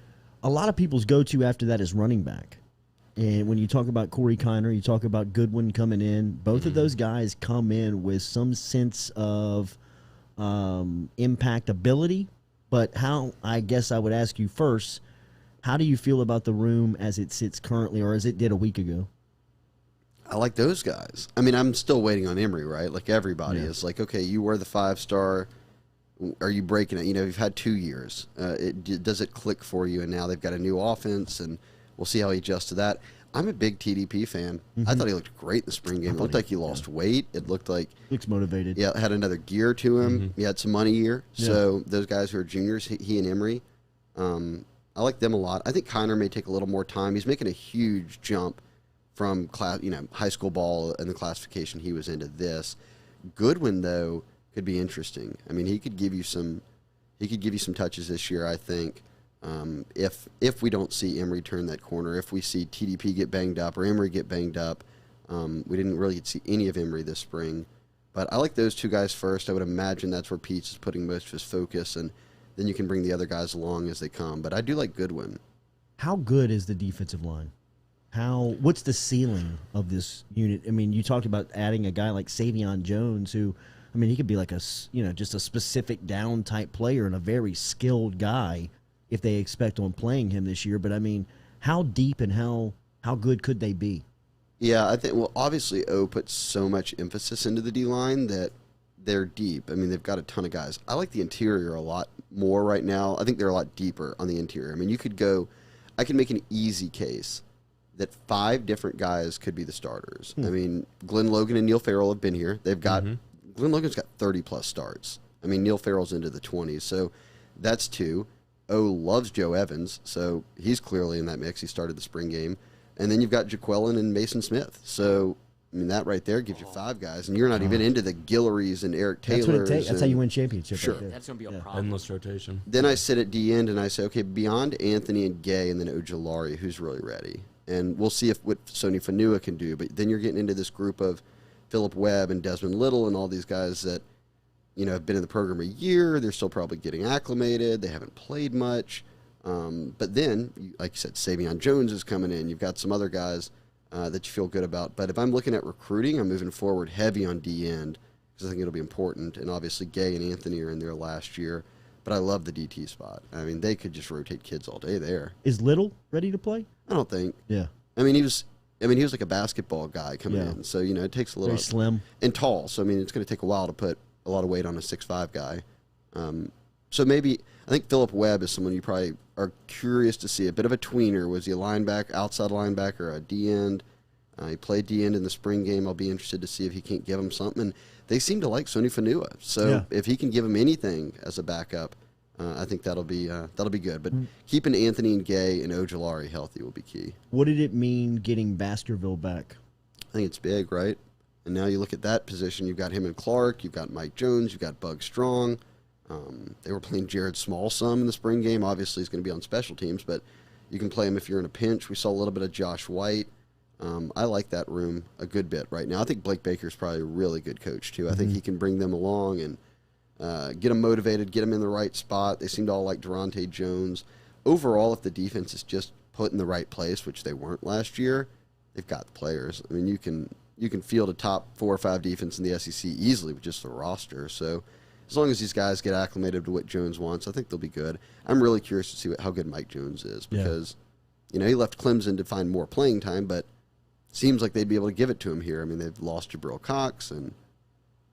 A lot of people's go-to after that is running back. And when you talk about Corey Kiner, you talk about Goodwin coming in. Both of those guys come in with some sense of impact ability. But I guess I would ask you first, how do you feel about the room as it sits currently or as it did a week ago? I like those guys. I mean, I'm still waiting on Emory, right? Like everybody is like, okay, you were the 5-star. Are you breaking it? You've had 2 years. Does it click for you? And now they've got a new offense, and we'll see how he adjusts to that. I'm a big TDP fan. I thought he looked great in the spring game. It looked like he lost weight. It looked like... Looks motivated. Yeah, had another gear to him. He had some money year. So those guys who are juniors, he and Emory, I like them a lot. I think Kiner may take a little more time. He's making a huge jump from high school ball and the classification he was into this. Goodwin, though, could be interesting. I mean, he could give you some touches this year, I think. If we don't see Emory turn that corner, if we see TDP get banged up or Emory get banged up, we didn't really get to see any of Emory this spring. But I like those two guys first. I would imagine that's where Pete's is putting most of his focus, and then you can bring the other guys along as they come. But I do like Goodwin. How good is the defensive line? What's the ceiling of this unit? I mean, you talked about adding a guy like Savion Jones, who, I mean, he could be like just a specific down type player and a very skilled guy if they expect on playing him this year. But I mean, how deep and how good could they be? Yeah, I think, well, obviously O puts so much emphasis into the D-line that they're deep. I mean, they've got a ton of guys. I like the interior a lot more right now. I think they're a lot deeper on the interior. I mean, I can make an easy case that 5 different guys could be the starters. I mean, Glenn Logan and Neil Farrell have been here. They've got, Glenn Logan's got 30-plus starts. I mean, Neil Farrell's into the 20s, so that's 2. O loves Joe Evans, so he's clearly in that mix. He started the spring game. And then you've got Jaquelin and Mason Smith. So, I mean, that right there gives you 5 guys, and you're not even into the Guillory's and Eric Taylor's. That's what it takes. That's how you win championships. Sure. Right there. That's going to be a problem. Endless rotation. Then I sit at D end and I say, okay, beyond Anthony and Gay and then Ojulari, who's really ready? And we'll see what Sony Fanua can do. But then you're getting into this group of Philip Webb and Desmond Little and all these guys that, have been in the program a year. They're still probably getting acclimated. They haven't played much. But then, like you said, Savion Jones is coming in. You've got some other guys that you feel good about. But if I'm looking at recruiting, I'm moving forward heavy on D end because I think it'll be important. And obviously, Gay and Anthony are in there last year. But I love the DT spot. I mean, they could just rotate kids all day there. Is Little ready to play? I don't think. Yeah. I mean, he was like a basketball guy coming in. So, it takes a little. Very slim. And tall. So, I mean, it's going to take a while to put a lot of weight on a 6'5" guy. So maybe, I think Philip Webb is someone you probably are curious to see. A bit of a tweener. Was he a linebacker, outside linebacker, a D-end? He played D-end in the spring game. I'll be interested to see if he can't give him something. And they seem to like Sony Fanua. So if he can give him anything as a backup, I think that'll be good. But keeping Anthony and Gay and Ojulari healthy will be key. What did it mean getting Baskerville back? I think it's big, right? And now you look at that position. You've got him and Clark. You've got Mike Jones. You've got Bug Strong. They were playing Jared Small some in the spring game. Obviously, he's going to be on special teams, but you can play him if you're in a pinch. We saw a little bit of Josh White. I like that room a good bit right now. I think Blake Baker's probably a really good coach, too. I think he can bring them along and get them motivated, get them in the right spot. They seem to all like Durante Jones. Overall, if the defense is just put in the right place, which they weren't last year, they've got the players. I mean, you can field a top 4 or 5 defense in the SEC easily with just the roster. So as long as these guys get acclimated to what Jones wants, I think they'll be good. I'm really curious to see how good Mike Jones is because, he left Clemson to find more playing time, but it seems like they'd be able to give it to him here. I mean, they've lost Jabril Cox, and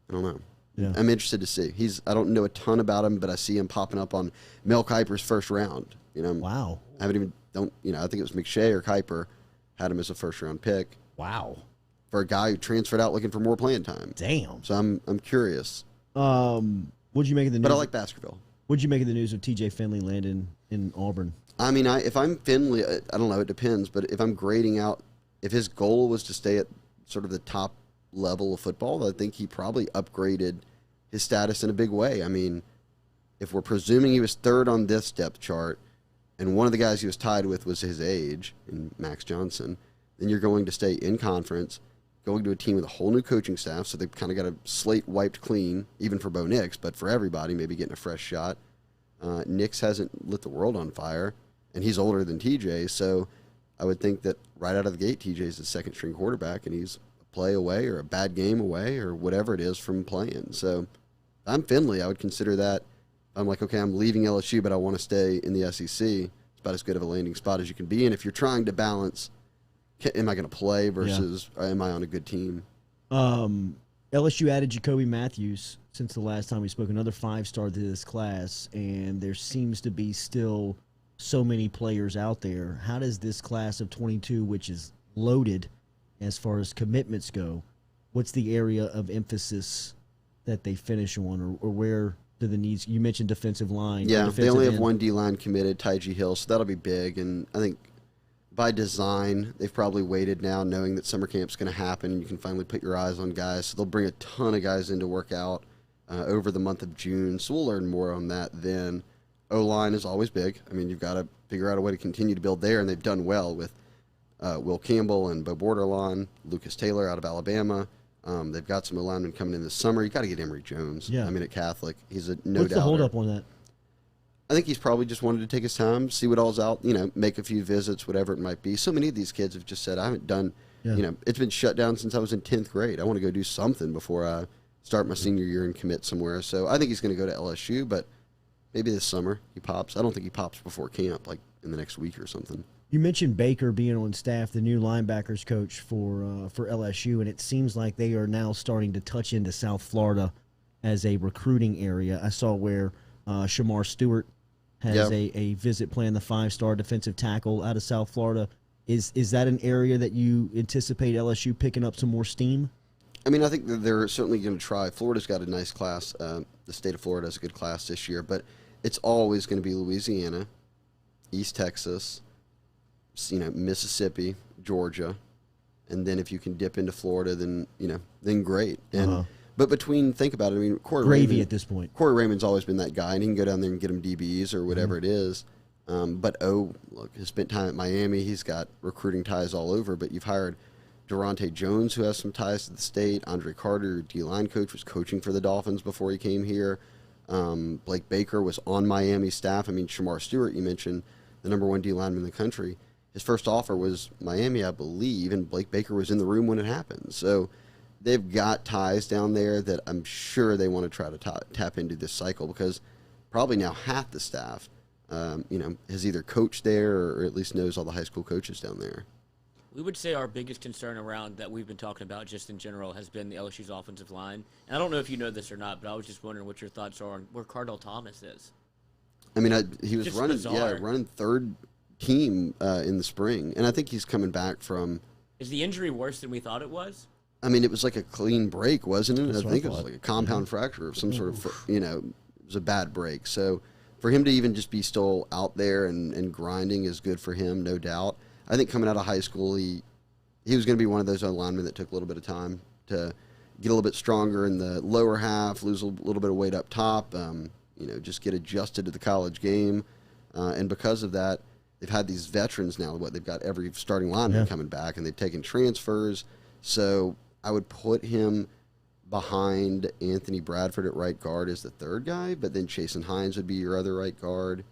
I don't know. Yeah. I'm interested to see. I don't know a ton about him, but I see him popping up on Mel Kiper's first round. Wow. I think it was McShay or Kiper had him as a first-round pick. Wow. For a guy who transferred out looking for more playing time. Damn. So I'm curious. What'd you make of the news? But I like Baskerville. What'd you make of the news of TJ Finley landing in Auburn? I mean, if I'm Finley, I don't know, it depends. But if I'm grading out, if his goal was to stay at sort of the top level of football, I think he probably upgraded his status in a big way. I mean, if we're presuming he was third on this depth chart, and one of the guys he was tied with was his age, in Max Johnson, then you're going to stay in conference, going to a team with a whole new coaching staff, so they've kind of got a slate wiped clean, even for Bo Nix, but for everybody, maybe getting a fresh shot. Nix hasn't lit the world on fire, and he's older than TJ, so I would think that right out of the gate, TJ's the second-string quarterback, and he's a play away or a bad game away or whatever it is from playing. So if I'm Finley, I would consider that. I'm like, okay, I'm leaving LSU, but I want to stay in the SEC. It's about as good of a landing spot as you can be. And if you're trying to balance, am I going to play versus am I on a good team? LSU added Jacoby Matthews since the last time we spoke, another 5-star to this class, and there seems to be still so many players out there. How does this class of 22, which is loaded as far as commitments go, what's the area of emphasis that they finish on, or where do the needs? You mentioned defensive line. Yeah, they only have one D-line committed, Tygie Hill, so that'll be big. And I think by design, they've probably waited now, knowing that summer camp's going to happen, and you can finally put your eyes on guys. So they'll bring a ton of guys in to work out over the month of June. So we'll learn more on that then. O-line is always big. I mean, you've got to figure out a way to continue to build there, and they've done well with Will Campbell and Bo Borderline, Lucas Taylor out of Alabama. They've got some linemen coming in this summer. You got to get Emory Jones. Yeah. I mean, at Catholic, he's a no doubt. What's the holdup on that? I think he's probably just wanted to take his time, see what all's out, make a few visits, whatever it might be. So many of these kids have just said, I haven't done, it's been shut down since I was in 10th grade. I want to go do something before I start my senior year and commit somewhere. So I think he's going to go to LSU, but maybe this summer he pops. I don't think he pops before camp, like in the next week or something. You mentioned Baker being on staff, the new linebackers coach for LSU, and it seems like they are now starting to touch into South Florida as a recruiting area. I saw where Shamar Stewart has a visit planned, the 5-star defensive tackle out of South Florida. Is that an area that you anticipate LSU picking up some more steam? I mean, I think that they're certainly going to try. Florida's got a nice class. The state of Florida has a good class this year, but it's always going to be Louisiana, East Texas, Mississippi, Georgia, and then if you can dip into Florida, then great. And but think about it. I mean, Corey Raymond, at this point. Corey Raymond's always been that guy, and he can go down there and get him DBs or whatever it is. But look, he's spent time at Miami. He's got recruiting ties all over. But you've hired Durante Jones, who has some ties to the state. Andre Carter, your D-line coach, was coaching for the Dolphins before he came here. Blake Baker was on Miami staff. I mean, Shamar Stewart, you mentioned, the number 1 D-lineman in the country. His first offer was Miami, I believe, and Blake Baker was in the room when it happened. So they've got ties down there that I'm sure they want to try to tap into this cycle, because probably now half the staff, has either coached there or at least knows all the high school coaches down there. We would say our biggest concern around that we've been talking about just in general has been the LSU's offensive line. And I don't know if you know this or not, but I was just wondering what your thoughts are on where Cardell Thomas is. I mean, he was just running third team in the spring, and I think he's coming back from. Is the injury worse than we thought it was? I mean, it was like a clean break, wasn't it? That's I think it was like a compound fracture of some sort of, it was a bad break. So for him to even just be still out there and grinding is good for him, no doubt. I think coming out of high school, he was going to be one of those linemen that took a little bit of time to get a little bit stronger in the lower half, lose a little bit of weight up top, just get adjusted to the college game. And because of that, they've had these veterans now. They've got every starting lineman coming back, and they've taken transfers. So I would put him behind Anthony Bradford at right guard as the third guy, but then Chasen Hines would be your other right guard.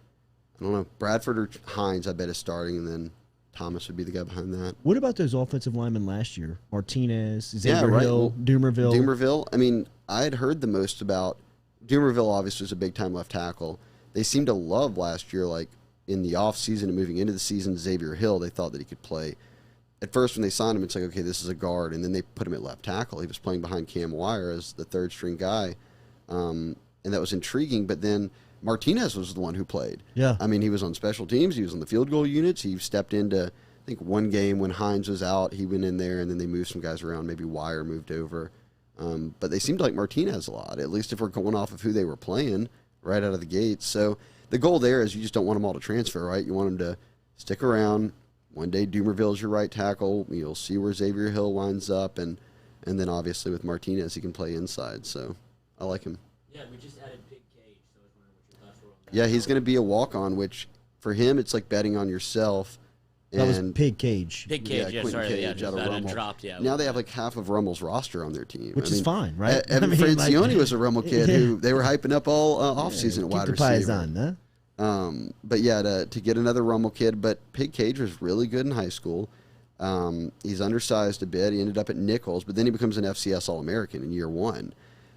I don't know. Bradford or Hines, I bet, is starting, and then Thomas would be the guy behind that. What about those offensive linemen last year? Martinez, Xavier Hill, Doomerville. Doomerville. I mean, I had heard the most about Doomerville. Obviously, was a big-time left tackle. They seemed to love last year, like in the offseason and moving into the season, Xavier Hill, they thought that he could play. At first, when they signed him, it's like, okay, this is a guard, and then they put him at left tackle. He was playing behind Cam Wire as the third-string guy, and that was intriguing. But then Martinez was the one who played. Yeah. I mean, he was on special teams. He was on the field goal units. He stepped into, I think, one game when Hines was out. He went in there, and then they moved some guys around. Maybe Wire moved over. But they seemed like Martinez a lot, at least if we're going off of who they were playing right out of the gate. So the goal there is you just don't want them all to transfer, right? You want them to stick around. One day, Doomerville's your right tackle. You'll see where Xavier Hill winds up, and then obviously with Martinez, he can play inside. So I like him. Yeah, we just added Big Cage, so I was wondering what your thoughts were on that. Yeah, he's going to be a walk-on, which for him, it's like betting on yourself. That was Pig Cage. Big Cage, yeah, Quentin sorry, Cage out of that Rummel. dropped, yeah. Now they have like half of Rummel's roster on their team, Which is fine, right? Evan Francione was a Rummel kid who they were hyping up all offseason at wide receiver. On, huh? But yeah, to get another Rummel kid. But Pig Cage was really good in high school. He's undersized a bit. He ended up at Nichols, but then he becomes an FCS All-American in year one.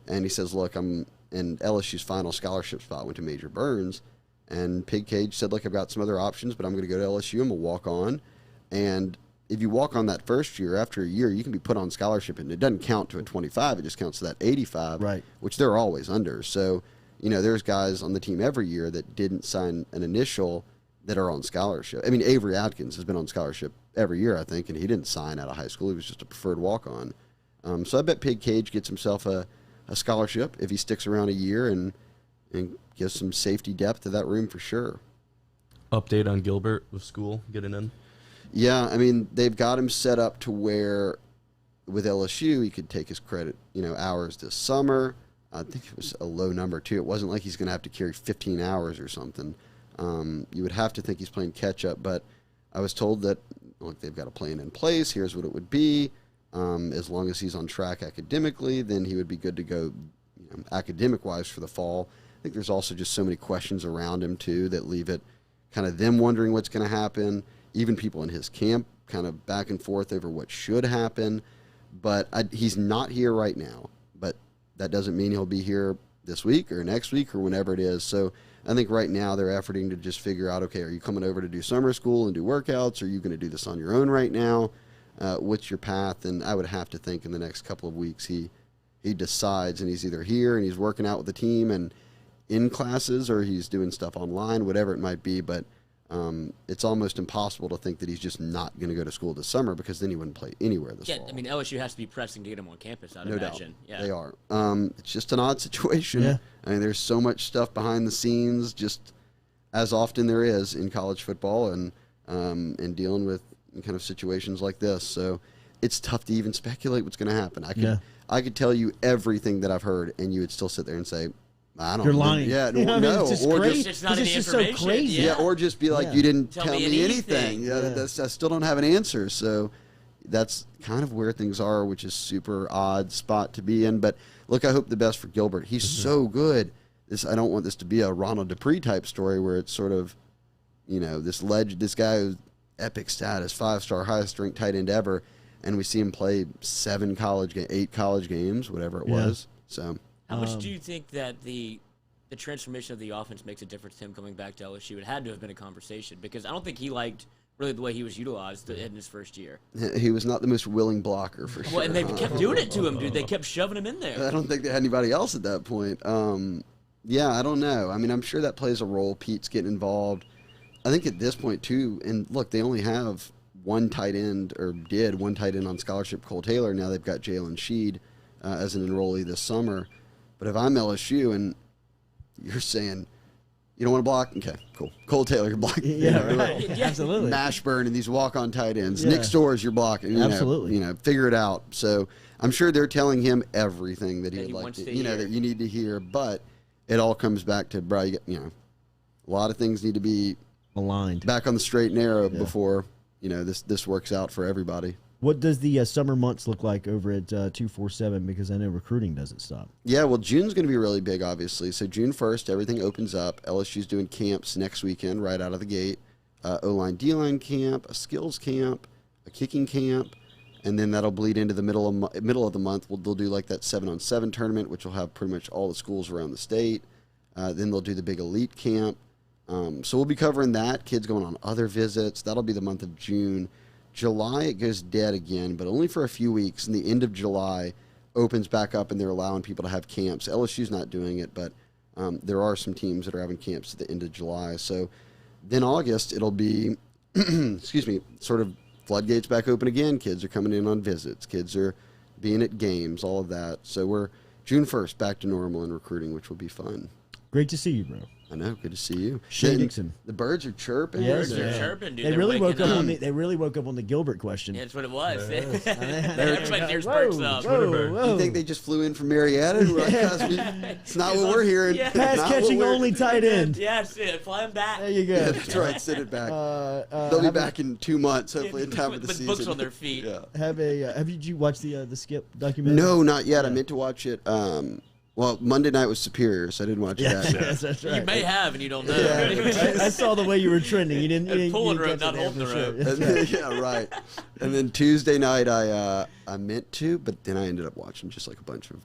And he says, look, I'm in LSU's final scholarship spot, went to Major Burns. And Pig Cage said, look, I've got some other options, but I'm going to go to LSU. I'm going to walk on. And if you walk on that first year, after a year, you can be put on scholarship. And it doesn't count to a 25. It just counts to that 85, right, which they're always under. So, there's guys on the team every year that didn't sign an initial that are on scholarship. I mean, Avery Atkins has been on scholarship every year, I think, and he didn't sign out of high school. He was just a preferred walk-on. So I bet Pig Cage gets himself a scholarship if he sticks around a year and gives some safety depth to that room for sure. Update on Gilbert with school getting in? Yeah, I mean, they've got him set up to where with LSU he could take his credit, hours this summer. I think it was a low number, too. It wasn't like he's going to have to carry 15 hours or something. You would have to think he's playing catch-up, but I was told that, look, they've got a plan in place. Here's what it would be. As long as he's on track academically, then he would be good to go academic-wise for the fall. think there's also just so many questions around him, too, that leave it kind of them wondering what's going to happen. Even people in his camp kind of back and forth over what should happen. But he's not here right now. But that doesn't mean he'll be here this week or next week or whenever it is. So I think right now they're efforting to just figure out, okay, are you coming over to do summer school and do workouts? Or are you going to do this on your own right now? What's your path? And I would have to think in the next couple of weeks he decides, and he's either here and he's working out with the team and in classes, or he's doing stuff online, whatever it might be. But it's almost impossible to think that he's just not going to go to school this summer, because then he wouldn't play anywhere this fall. I mean, LSU has to be pressing to get him on campus, I'd imagine. No doubt. They are. It's just an odd situation. Yeah. I mean, there's so much stuff behind the scenes, just as often there is in college football, and dealing with kind of situations like this. So it's tough to even speculate what's going to happen. I could tell you everything that I've heard, and you would still sit there and say, I don't know. You're lying. Yeah, You know, I mean, no. it's just Or crazy. It's not any just so information. crazy. Yeah, or just be like, Yeah. you didn't Tell tell me me anything. anything. Yeah. I still don't have an answer. So that's kind of where things are, which is super odd spot to be in. But look, I hope the best for Gilbert. He's so good. I don't want this to be a Ronald Dupree type story where it's sort of, this guy who's epic status, 5-star, highest ranked tight end ever, and we see him play 8 college games, whatever it was. So How much do you think that the transformation of the offense makes a difference to him coming back to LSU? It had to have been a conversation, because I don't think he liked really the way he was utilized in his first year. he was not the most willing blocker for sure. Well, and they kept doing it to him, dude. They kept shoving him in there. I don't think they had anybody else at that point. Yeah, I don't know. I mean, I'm sure that plays a role. Pete's getting involved. I think at this point, too, and look, they only have one tight end on scholarship, Cole Taylor. Now they've got Jalen Sheed as an enrollee this summer. But if I'm LSU and you're saying, you don't want to block? Okay, cool. Cole Taylor, you're blocking. Yeah, right. Yeah. Absolutely. Mashburn and these walk-on tight ends. Yeah. Nick Storrs, you're blocking. Absolutely. Figure it out. So I'm sure they're telling him everything that he would like wants to, to hear. that you need to hear. But it all comes back to, bro, a lot of things need to be Aligned. back on the straight and narrow before, this works out for everybody. What does the summer months look like over at 247? Because I know recruiting doesn't stop. Yeah, well, June's going to be really big, obviously. So June 1st, everything opens up. LSU's doing camps next weekend right out of the gate. O-line, D-line camp, a skills camp, a kicking camp, and then that'll bleed into the middle of the month. They'll do like that 7-on-7 tournament, which will have pretty much all the schools around the state. Then they'll do the big elite camp. So we'll be covering that. Kids going on other visits. That'll be the month of June. July, it goes dead again, but only for a few weeks. And the end of July opens back up, and they're allowing people to have camps. LSU's not doing it, but there are some teams that are having camps at the end of July. So then August, it'll be, sort of floodgates back open again. Kids are coming in on visits. Kids are being at games, all of that. So we're June 1st back to normal in recruiting, which will be fun. Great to see you, bro. I know. Good to see you. Shea Dixon. The birds are chirping. Yes, Birds are chirping, dude. They They're really woke waking up on the. They really woke up on the Gilbert question. Yeah, that's what it was. Everybody's Everybody's ears perks up. You think they just flew in from Marietta? It's not what we're hearing. Yeah. Pass Not catching what we're- only tight end. Yes, fly him back. There you go. Yeah, that's right. Sit it back. They'll be back in 2 months, hopefully, in time for the with season. books on their feet. Yeah. Have you watched the Skip documentary? No, not yet. I meant to watch it. Well, Monday night was Superior, so I didn't watch Yes, that. yes, that's right. You may have, and you don't know. I saw the way you were trending. You didn't. You didn't Pulling you didn't rope, catch not it there holding the for rope. sure. And then, yeah, right. And then Tuesday night, I meant to, but then I ended up watching just like a bunch of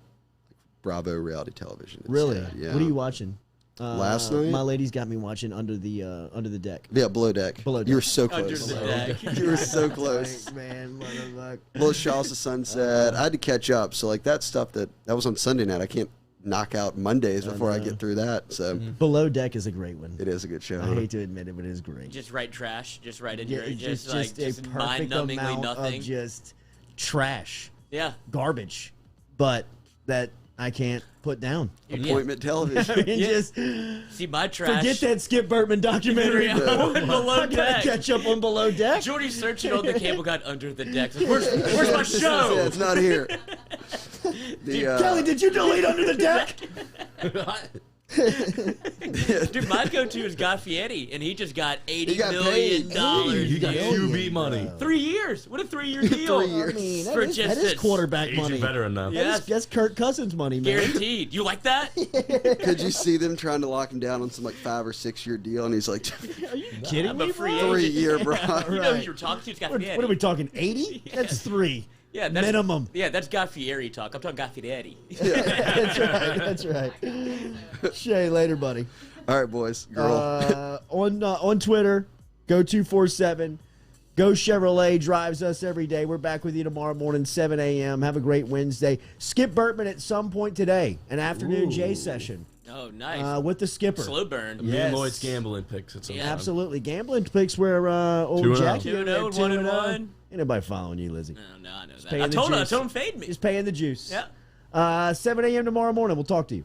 Bravo reality television. It's Really? sad, yeah. What are you watching? Last night? My lady's got me watching Under the Deck. Yeah, Below Deck. Below Deck. You were so Under close. the deck. You were so close. Man, motherfucker. Little Shaws of Sunset. I had to catch up. So like that stuff that was on Sunday night. I can't knock out Mondays before I get through that. So Below Deck is a great one. it is a good show. I hate to admit it, but it is great. Just write trash. Just write in Yeah, your it's just a perfect mind-numbingly amount nothing. of just trash, Yeah. garbage, but that I can't put down. Appointment television. I mean, Yeah. just See my trash. forget that Skip Bertman documentary. Yeah. bro. Below I gotta Deck. catch up on Below Deck. Jordy's searching on the cable guide Under the Deck. Like, where's my show? Yeah, it's not here. The, Kelly, did you delete Under the Deck? Dude, my go-to is Garcia, and he just got $80 million. You got dude. QB money. 3 years. What a 3-year deal. 3 years. I mean, For that just is this quarterback Agent money. veteran now. Yeah. That's Kirk Cousins money, man. Guaranteed. You like that? Could you see them trying to lock him down on some like 5 or 6 year deal? And he's like, Are you kidding I'm a me, free bro? agent. 3 year, bro. You know who you're talking to? It's What, Garcia. what are we talking, 80? That's 3. Yeah, that's, minimum. Yeah, that's Garcia talk. I'm talking Garcia. That's right. That's right. Shea, later, buddy. All right, boys. Girl. On Twitter, go247. Go Chevrolet drives us every day. We're back with you tomorrow morning, 7 a.m. Have a great Wednesday. Skip Bertman at some point today, an afternoon J session. Oh, nice. With the skipper. Slow burn. Me Yes. and Lloyd's gambling picks at some time. Absolutely. Gambling picks where old 2-0. Jackie 2-0, 1-1. Ain't nobody following you, Lizzie. No, I know that. paying I the told juice. him fade me. Just paying the juice. Yeah. 7 a.m. tomorrow morning. We'll talk to you.